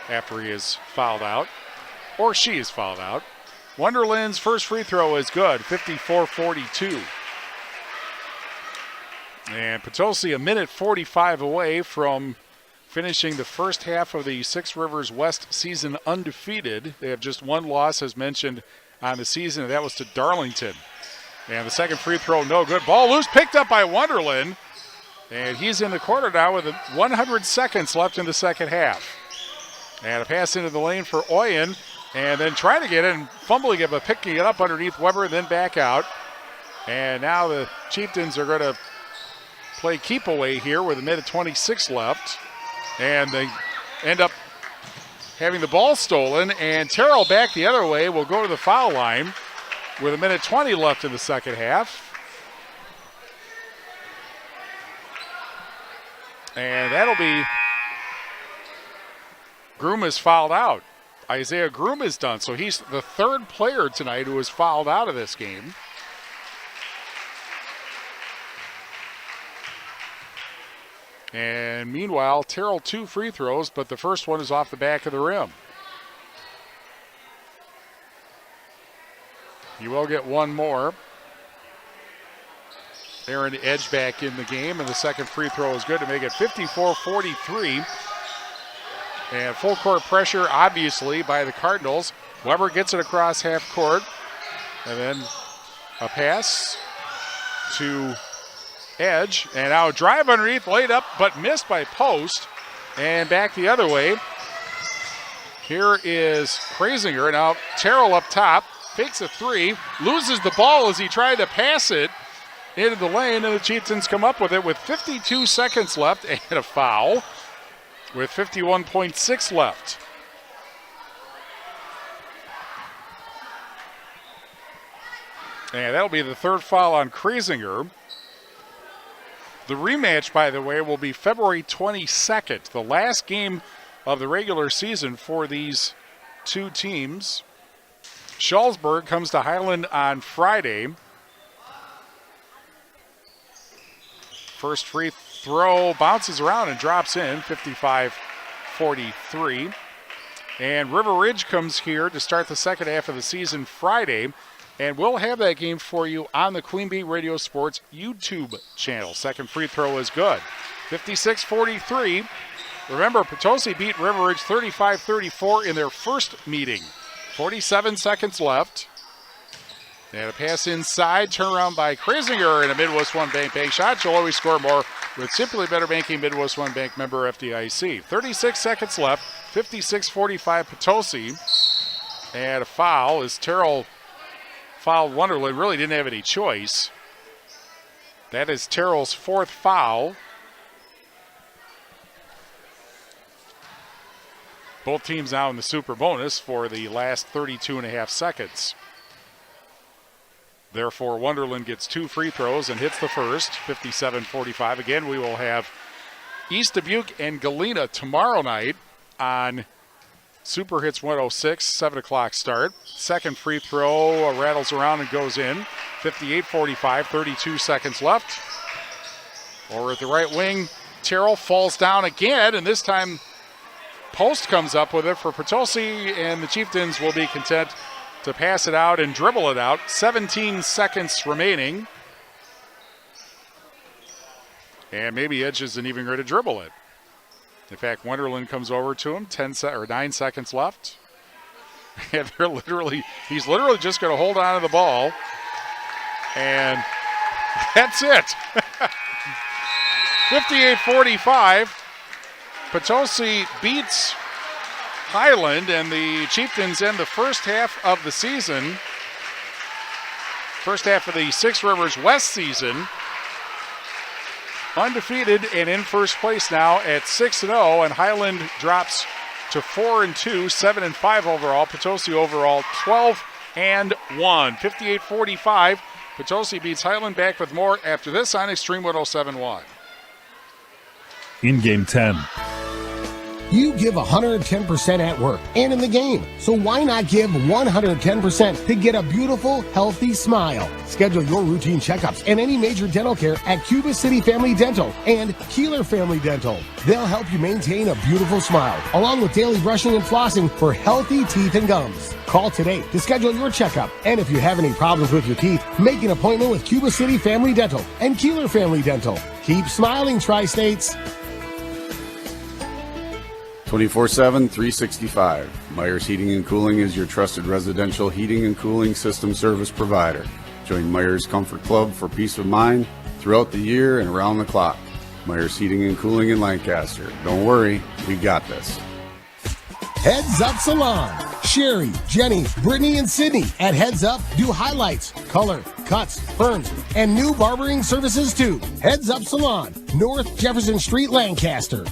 after he is fouled out, or she is fouled out. Wonderland's first free throw is good, 54-42. And Potosi a minute 45 away from finishing the first half of the Six Rivers West season undefeated. They have just 1 loss, as mentioned, on the season, and that was to Darlington. And the second free throw, no good. Ball loose, picked up by Wonderland. And he's in the corner now with 100 seconds left in the second half. And a pass into the lane for Oyen. And then trying to get in, fumbling it, but picking it up underneath Weber, then back out. And now the Chieftains are going to play keep away here with 1:26 left. And they end up having the ball stolen. And Terrell back the other way will go to the foul line with 1:20 left in the second half. And that'll be Groom is fouled out. Isaiah Groom is done. So he's the 3rd player tonight who is fouled out of this game. And meanwhile, Terrell 2 free throws, but the first one is off the back of the rim. You will get 1 more. Aaron Edge back in the game, and the second free throw is good to make it 54-43. And full court pressure, obviously, by the Cardinals. Weber gets it across half court. And then a pass to Edge. And now a drive underneath, laid up, but missed by Post. And back the other way. Here is Krasinger. Now Terrell up top, fakes a 3, loses the ball as he tried to pass it into the lane, and the Chieftains come up with it with 52 seconds left and a foul with 51.6 left. And that'll be the 3rd foul on Krasinger. The rematch, by the way, will be February 22nd, the last game of the regular season for these 2 teams. Shullsburg comes to Highland on Friday. First free throw bounces around and drops in, 55-42. 58-43. And River Ridge comes here to start the second half of the season Friday. And we'll have that game for you on the Queen Bee Radio Sports YouTube channel. Second free throw is good. 56-43. Remember, Potosi beat River Ridge 35-34 in their first meeting. 47 seconds left. And a pass inside, turnaround by Krasinger, and a Midwest One Bank bank shot. You'll always score more with Simply Better Banking, Midwest One Bank member FDIC. 36 seconds left, 56-45 Potosi. And a foul as Terrell fouled Wonderland. Really didn't have any choice. That is Terrell's fourth foul. Both teams now in the super bonus for the last 32.5 seconds. Therefore, Wonderland gets 2 free throws and hits the first, 57-45. Again, we will have East Dubuque and Galena tomorrow night on Super Hits 106, 7 o'clock start. Second free throw rattles around and goes in, 58-45, 32 seconds left. Over at the right wing, Terrell falls down again, and this time Post comes up with it for Potosi, and the Chieftains will be content to pass it out and dribble it out. 17 seconds remaining. And maybe Edge isn't even going to dribble it. In fact, Wonderland comes over to him, 9 seconds left. And he's literally just going to hold on to the ball. And that's it. 58-45. Potosi beats Highland, and the Chieftains end the first half of the season, first half of the Six Rivers West season, undefeated and in first place now at 6-0, and Highland drops to 4-2, 7-5 overall. Potosi overall 12-1. 58-45. Potosi beats Highland. Back with more after this on Extreme 107.1. In Game 10. You give 110% at work and in the game. So why not give 110% to get a beautiful, healthy smile? Schedule your routine checkups and any major dental care at Cuba City Family Dental and Keeler Family Dental. They'll help you maintain a beautiful smile, along with daily brushing and flossing for healthy teeth and gums. Call today to schedule your checkup. And if you have any problems with your teeth, make an appointment with Cuba City Family Dental and Keeler Family Dental. Keep smiling, Tri-States. 24/7, 365. Myers Heating and Cooling is your trusted residential heating and cooling system service provider. Join Myers Comfort Club for peace of mind throughout the year and around the clock. Myers Heating and Cooling in Lancaster. Don't worry, we got this. Heads Up Salon. Sherry, Jenny, Brittany, and Sydney at Heads Up do highlights, color, cuts, perms, and new barbering services too. Heads Up Salon, North Jefferson Street, Lancaster.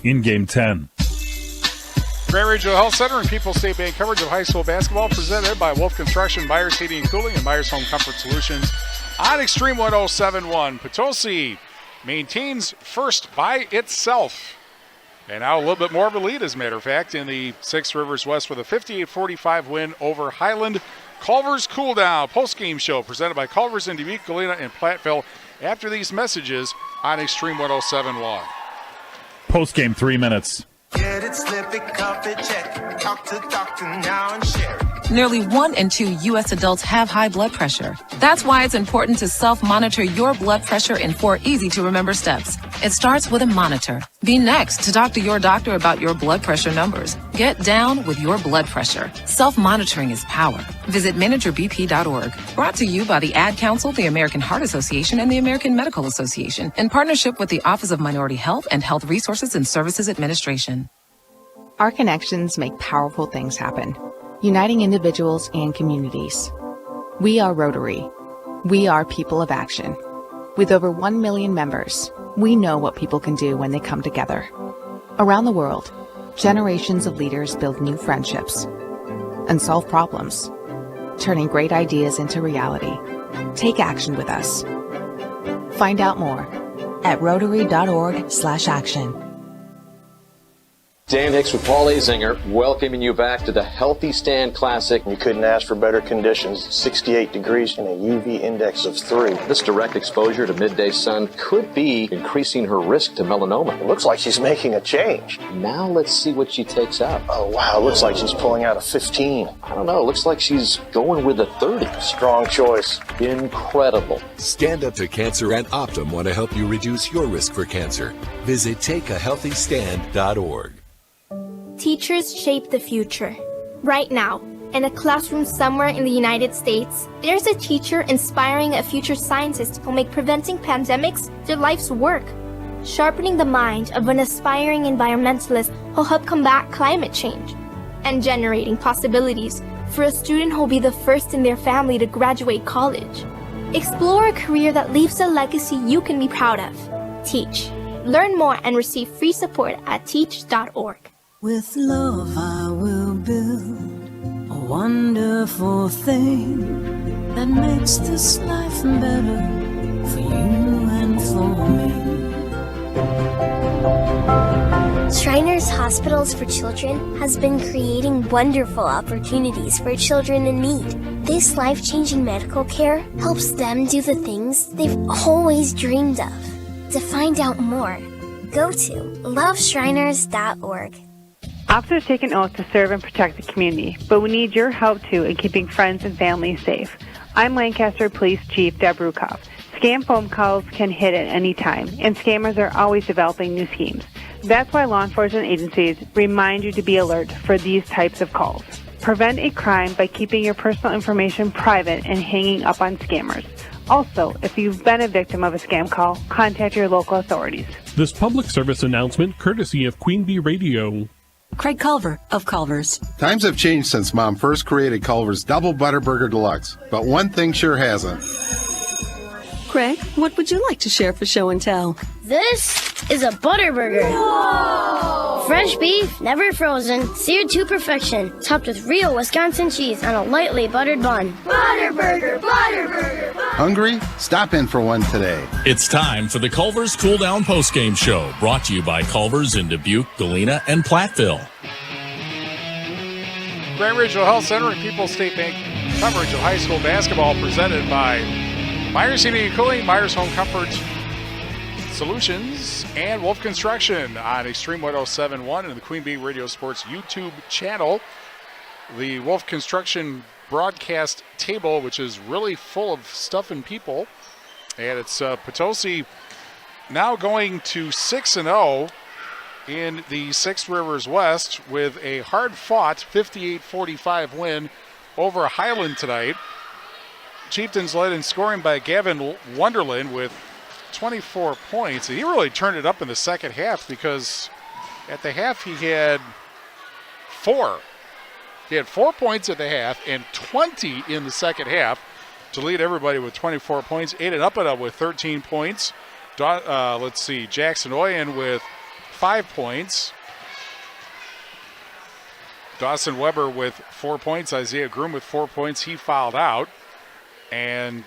In Game 10. Grand Regional Health Center and People's State Bank coverage of high school basketball presented by Wolf Construction, Myers Heating and Cooling, and Myers Home Comfort Solutions on Extreme 107.1. Potosi maintains first by itself. And now a little bit more of a lead, as a matter of fact, in the Six Rivers West with a 58-45 win over Highland. Culver's Cool Down post-game show presented by Culver's in Dubuque, Galena, and Platteville after these messages on Extreme 107.1. Post-game 3 minutes. Get it, slip it, cuff it, check it. Talk to doctor now and share it. Nearly 1 in 2 U.S. adults have high blood pressure. That's why it's important to self-monitor your blood pressure in 4 easy-to-remember steps. It starts with a monitor. Be next to talk to your doctor about your blood pressure numbers. Get down with your blood pressure. Self-monitoring is power. Visit managerbp.org. Brought to you by the Ad Council, the American Heart Association, and the American Medical Association, in partnership with the Office of Minority Health and Health Resources and Services Administration. Our connections make powerful things happen, uniting individuals and communities. We are Rotary. We are people of action. With over 1 million members, we know what people can do when they come together. Around the world, generations of leaders build new friendships and solve problems, turning great ideas into reality. Take action with us. Find out more at Rotary.org/action. Dan Hicks with Paul Azinger, welcoming you back to the Healthy Stand Classic. You couldn't ask for better conditions. 68 degrees and a UV index of 3. This direct exposure to midday sun could be increasing her risk to melanoma. It looks like she's making a change. Now let's see what she takes out. Oh, wow. Looks like she's pulling out a 15. I don't know. Looks like she's going with a 30. Strong choice. Incredible. Stand Up to Cancer and Optum want to help you reduce your risk for cancer. Visit takeahealthystand.org. Teachers shape the future. Right now, in a classroom somewhere in the United States, there's a teacher inspiring a future scientist who'll make preventing pandemics their life's work. Sharpening the mind of an aspiring environmentalist who'll help combat climate change. And generating possibilities for a student who'll be the first in their family to graduate college. Explore a career that leaves a legacy you can be proud of. Teach. Learn more and receive free support at teach.org. With love I will build a wonderful thing that makes this life better for you and for me. Shriners Hospitals for Children has been creating wonderful opportunities for children in need. This life-changing medical care helps them do the things they've always dreamed of. To find out more, go to loveshriners.org. Officers take an oath to serve and protect the community, but we need your help too in keeping friends and families safe. I'm Lancaster Police Chief Deb Rukoff. Scam phone calls can hit at any time, and scammers are always developing new schemes. That's why law enforcement agencies remind you to be alert for these types of calls. Prevent a crime by keeping your personal information private and hanging up on scammers. Also, if you've been a victim of a scam call, contact your local authorities. This public service announcement courtesy of Queen Bee Radio. Craig Culver of Culver's. Times have changed since Mom first created Culver's Double Butter Burger Deluxe, but one thing sure hasn't. Craig, what would you like to share for show and tell? This is a butter burger. Whoa! Fresh beef, never frozen, seared to perfection, topped with real Wisconsin cheese on a lightly buttered bun. Butter burger, butter burger. Hungry? Stop in for one today. It's time for the Culver's Cool Down Postgame Show, brought to you by Culver's in Dubuque, Galena, and Platteville. Grand Regional Health Center and People's State Bank coverage of high school basketball presented by Myers Heating and Cooling, Myers Home Comfort Solutions, and Wolf Construction on Extreme 107.1 and the Queen Bee Radio Sports YouTube channel. The Wolf Construction broadcast table, which is really full of stuff and people. And it's Potosi now going to 6-0 in the Six Rivers West with a hard-fought 58-45 win over Highland tonight. Chieftains led in scoring by Gavin Wonderland with 24 points. And he really turned it up in the second half because at the half he had 4. He had 4 points at the half and 20 in the second half to lead everybody with 24 points. Aiden Uppida with 13 points. Let's see, Jackson Oyen with 5 points. Dawson Weber with 4 points. Isaiah Groom with 4 points. He fouled out. And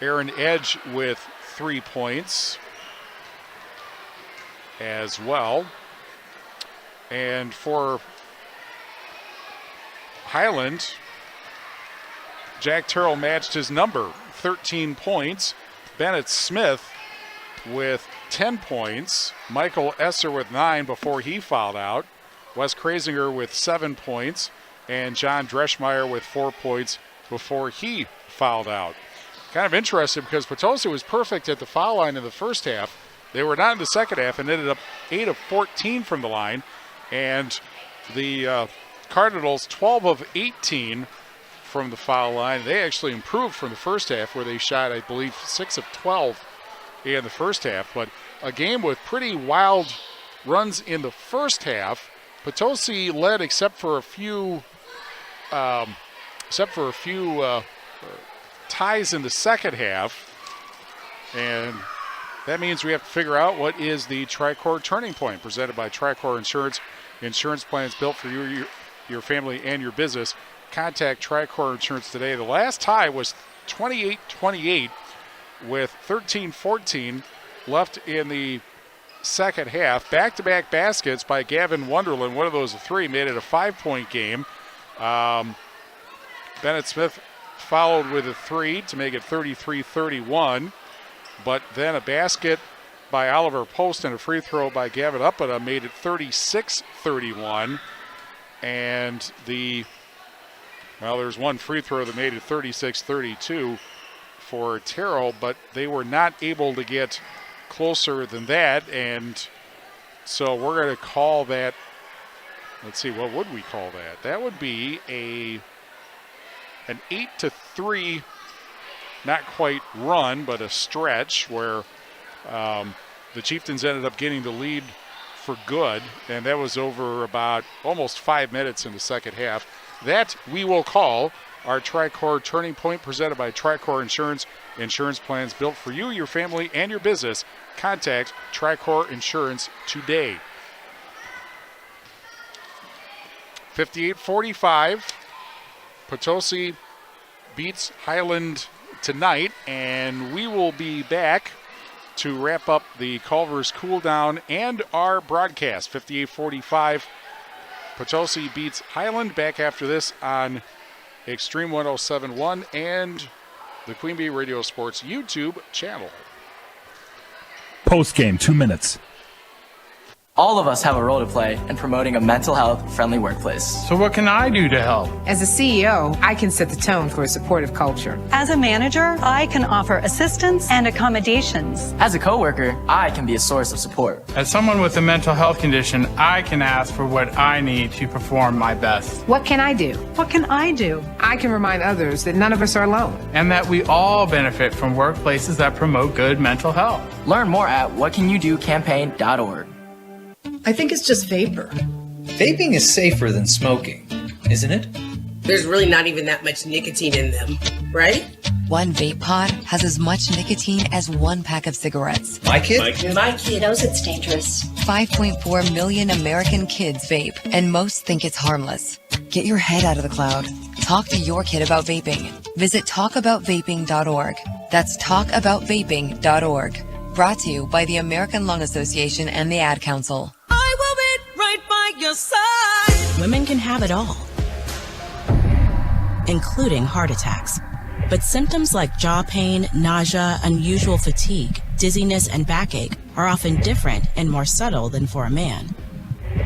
Aaron Edge with 3 points as well. And for Highland, Jack Terrell matched his number, 13 points. Bennett Smith with 10 points. Michael Esser with 9 before he fouled out. Wes Krasinger with 7 points. And John Dreschmeyer with 4 points before he fouled out. Kind of interesting because Potosi was perfect at the foul line in the first half. They were not in the second half and ended up 8 of 14 from the line. And the Cardinals 12 of 18 from the foul line. They actually improved from the first half where they shot, I believe, 6 of 12 in the first half. But a game with pretty wild runs in the first half. Potosi led except for a few ties in the second half. And that means we have to figure out what is the Tricor turning point presented by Tricor Insurance. Insurance plans built for you, your family, and your business. Contact Tricor Insurance today. The last tie was 28-28 with 13-14 left in the second half. Back-to-back baskets by Gavin Wonderland. One of those, a three, made it a 5-point game. Bennett Smith followed with a three to make it 33-31. But then a basket by Oliver Post and a free throw by Gavin Uppida made it 36-31. And there's one free throw that made it 36-32 for Terrell, but they were not able to get closer than that. And so we're going to call that, let's see, what would we call that? That would be an 8-3, not quite run, but a stretch where the Chieftains ended up getting the lead for good, and that was over about almost 5 minutes in the second half. That we will call our Tricor Turning Point, presented by Tricor Insurance. Insurance plans built for you, your family, and your business. Contact Tricor Insurance today. 58-45. Potosi beats Highland tonight, and we will be back to wrap up the Culver's cool down and our broadcast. 58-45. Potosi beats Highland. Back after this on Extreme 107.1 and the Queen Bee Radio Sports YouTube channel. Post game, 2 minutes. All of us have a role to play in promoting a mental health friendly workplace. So what can I do to help? As a CEO, I can set the tone for a supportive culture. As a manager, I can offer assistance and accommodations. As a coworker, I can be a source of support. As someone with a mental health condition, I can ask for what I need to perform my best. What can I do? What can I do? I can remind others that none of us are alone. And that we all benefit from workplaces that promote good mental health. Learn more at whatcanyoudocampaign.org. I think it's just vapor. Vaping is safer than smoking, isn't it? There's really not even that much nicotine in them, right? One vape pod has as much nicotine as one pack of cigarettes. My kid knows it's dangerous. 5.4 million American kids vape, and most think it's harmless. Get your head out of the cloud. Talk to your kid about vaping. Visit talkaboutvaping.org. That's talkaboutvaping.org. Brought to you by the American Lung Association and the Ad Council. I will be right by your side. Women can have it all, including heart attacks. But symptoms like jaw pain, nausea, unusual fatigue, dizziness, and backache are often different and more subtle than for a man.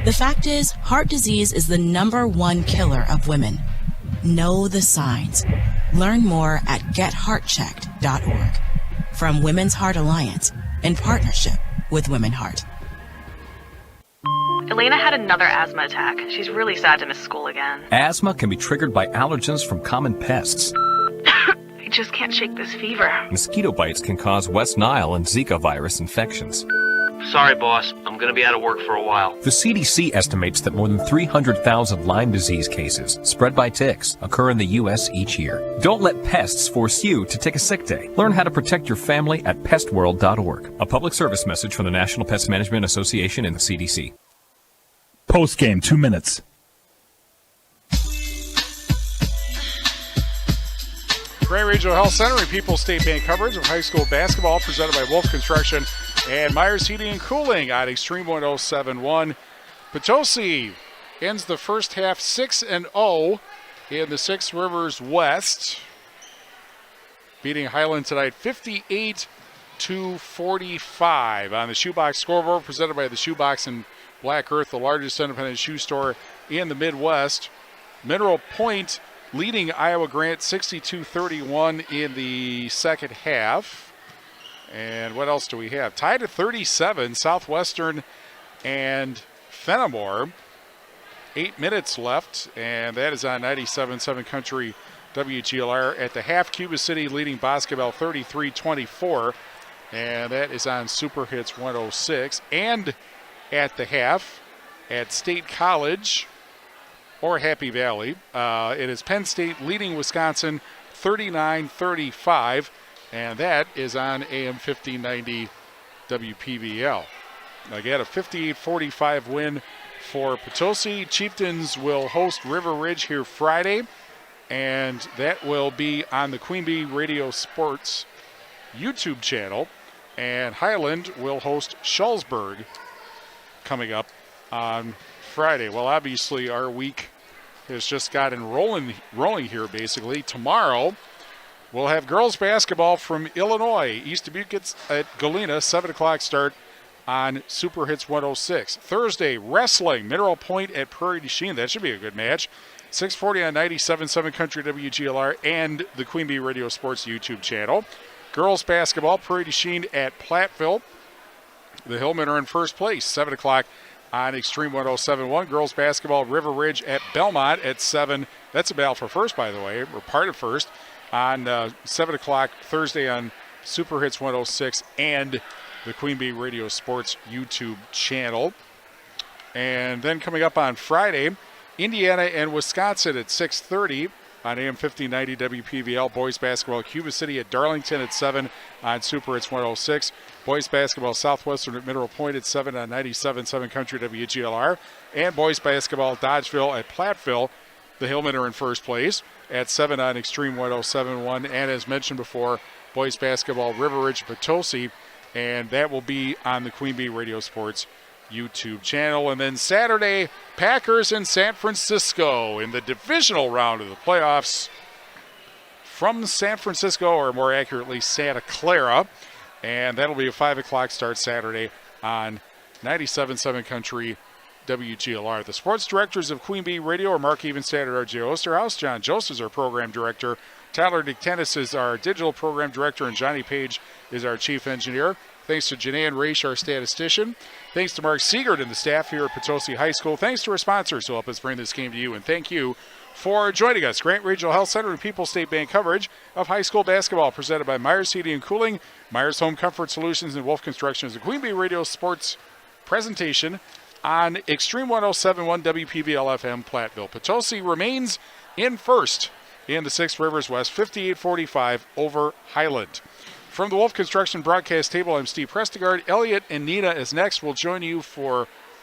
The fact is, heart disease is the #1 killer of women. Know the signs. Learn more at getheartchecked.org. From Women's Heart Alliance, in partnership with Women Heart. Elena had another asthma attack. She's really sad to miss school again. Asthma can be triggered by allergens from common pests. I just can't shake this fever. Mosquito bites can cause West Nile and Zika virus infections. Sorry, boss. I'm going to be out of work for a while. The CDC estimates that more than 300,000 Lyme disease cases spread by ticks occur in the U.S. each year. Don't let pests force you to take a sick day. Learn how to protect your family at pestworld.org. A public service message from the National Pest Management Association and the CDC. Post game, 2 minutes. Great Regional Health Center and People's State Bank coverage of high school basketball presented by Wolf Construction and Myers Heating and Cooling on Extreme 107.1. Potosi ends the first half 6-0 in the Six Rivers West, beating Highland tonight 58-45 on the Shoebox scoreboard, presented by the Shoebox in Black Earth, the largest independent shoe store in the Midwest. Mineral Point leading Iowa Grant 62-31 in the second half. And what else do we have? Tied at 37, Southwestern and Fenimore. 8 minutes left, and that is on 97.7 Country WGLR. At the half, Cuba City leading Boscobel 33-24, and that is on Super Hits 106. And at the half, at State College or Happy Valley, it is Penn State leading Wisconsin 39-35, and that is on AM 1590 WPVL. Again, a 58-45 win for Potosi. Chieftains will host River Ridge here Friday, and that will be on the Queen Bee Radio Sports YouTube channel. And Highland will host Schulzburg coming up on Friday. Well, obviously, our week has just gotten rolling here, basically. Tomorrow, we'll have girls basketball from Illinois. East Dubuque gets at Galena, 7 o'clock start on Super Hits 106. Thursday, wrestling, Mineral Point at Prairie du Chien. That should be a good match. 6:40 on 97.7 Country WGLR and the Queen Bee Radio Sports YouTube channel. Girls basketball, Prairie du Chien at Platteville. The Hillmen are in first place, 7 o'clock on Extreme 107.1. Girls basketball, River Ridge at Belmont at 7. That's a battle for first, by the way, or part of first, on 7 o'clock Thursday on Super Hits 106 and the Queen Bee Radio Sports YouTube channel. And then coming up on Friday, Indiana and Wisconsin at 6:30 on AM 1590 WPVL. Boys basketball, Cuba City at Darlington at 7 on Super Hits 106. Boys basketball, Southwestern at Mineral Point at 7 on 97.7 Country WGLR. And boys basketball, Dodgeville at Platteville. The Hillmen are in first place at 7 on Extreme 107.1. And as mentioned before, boys basketball, River Ridge, Potosi. And that will be on the Queen Bee Radio Sports YouTube channel. And then Saturday, Packers in San Francisco in the divisional round of the playoffs from San Francisco, or more accurately, Santa Clara. And that'll be a 5 o'clock start Saturday on 97.7 Country WGLR. The sports directors of Queen Bee Radio are Mark Evenstad, R.J. Osterhaus. John Joseph is our program director. Tyler Dictennis is our digital program director, and Johnny Page is our chief engineer. Thanks to Janae and Raish, our statistician. Thanks to Mark Siegert and the staff here at Potosi High School. Thanks to our sponsors who help us bring this game to you. And thank you for joining us. Grant Regional Health Center and People's State Bank coverage of high school basketball presented by Myers Heating and Cooling, Myers Home Comfort Solutions, and Wolf Construction is the Queen Bee Radio Sports presentation on Extreme 107.1 WPVL FM Platteville. Potosi remains in first in the Six Rivers West, 58-45 over Highland. From the Wolf Construction broadcast table, I'm Steve Prestegard. Elliot and Nina is next. We'll join you for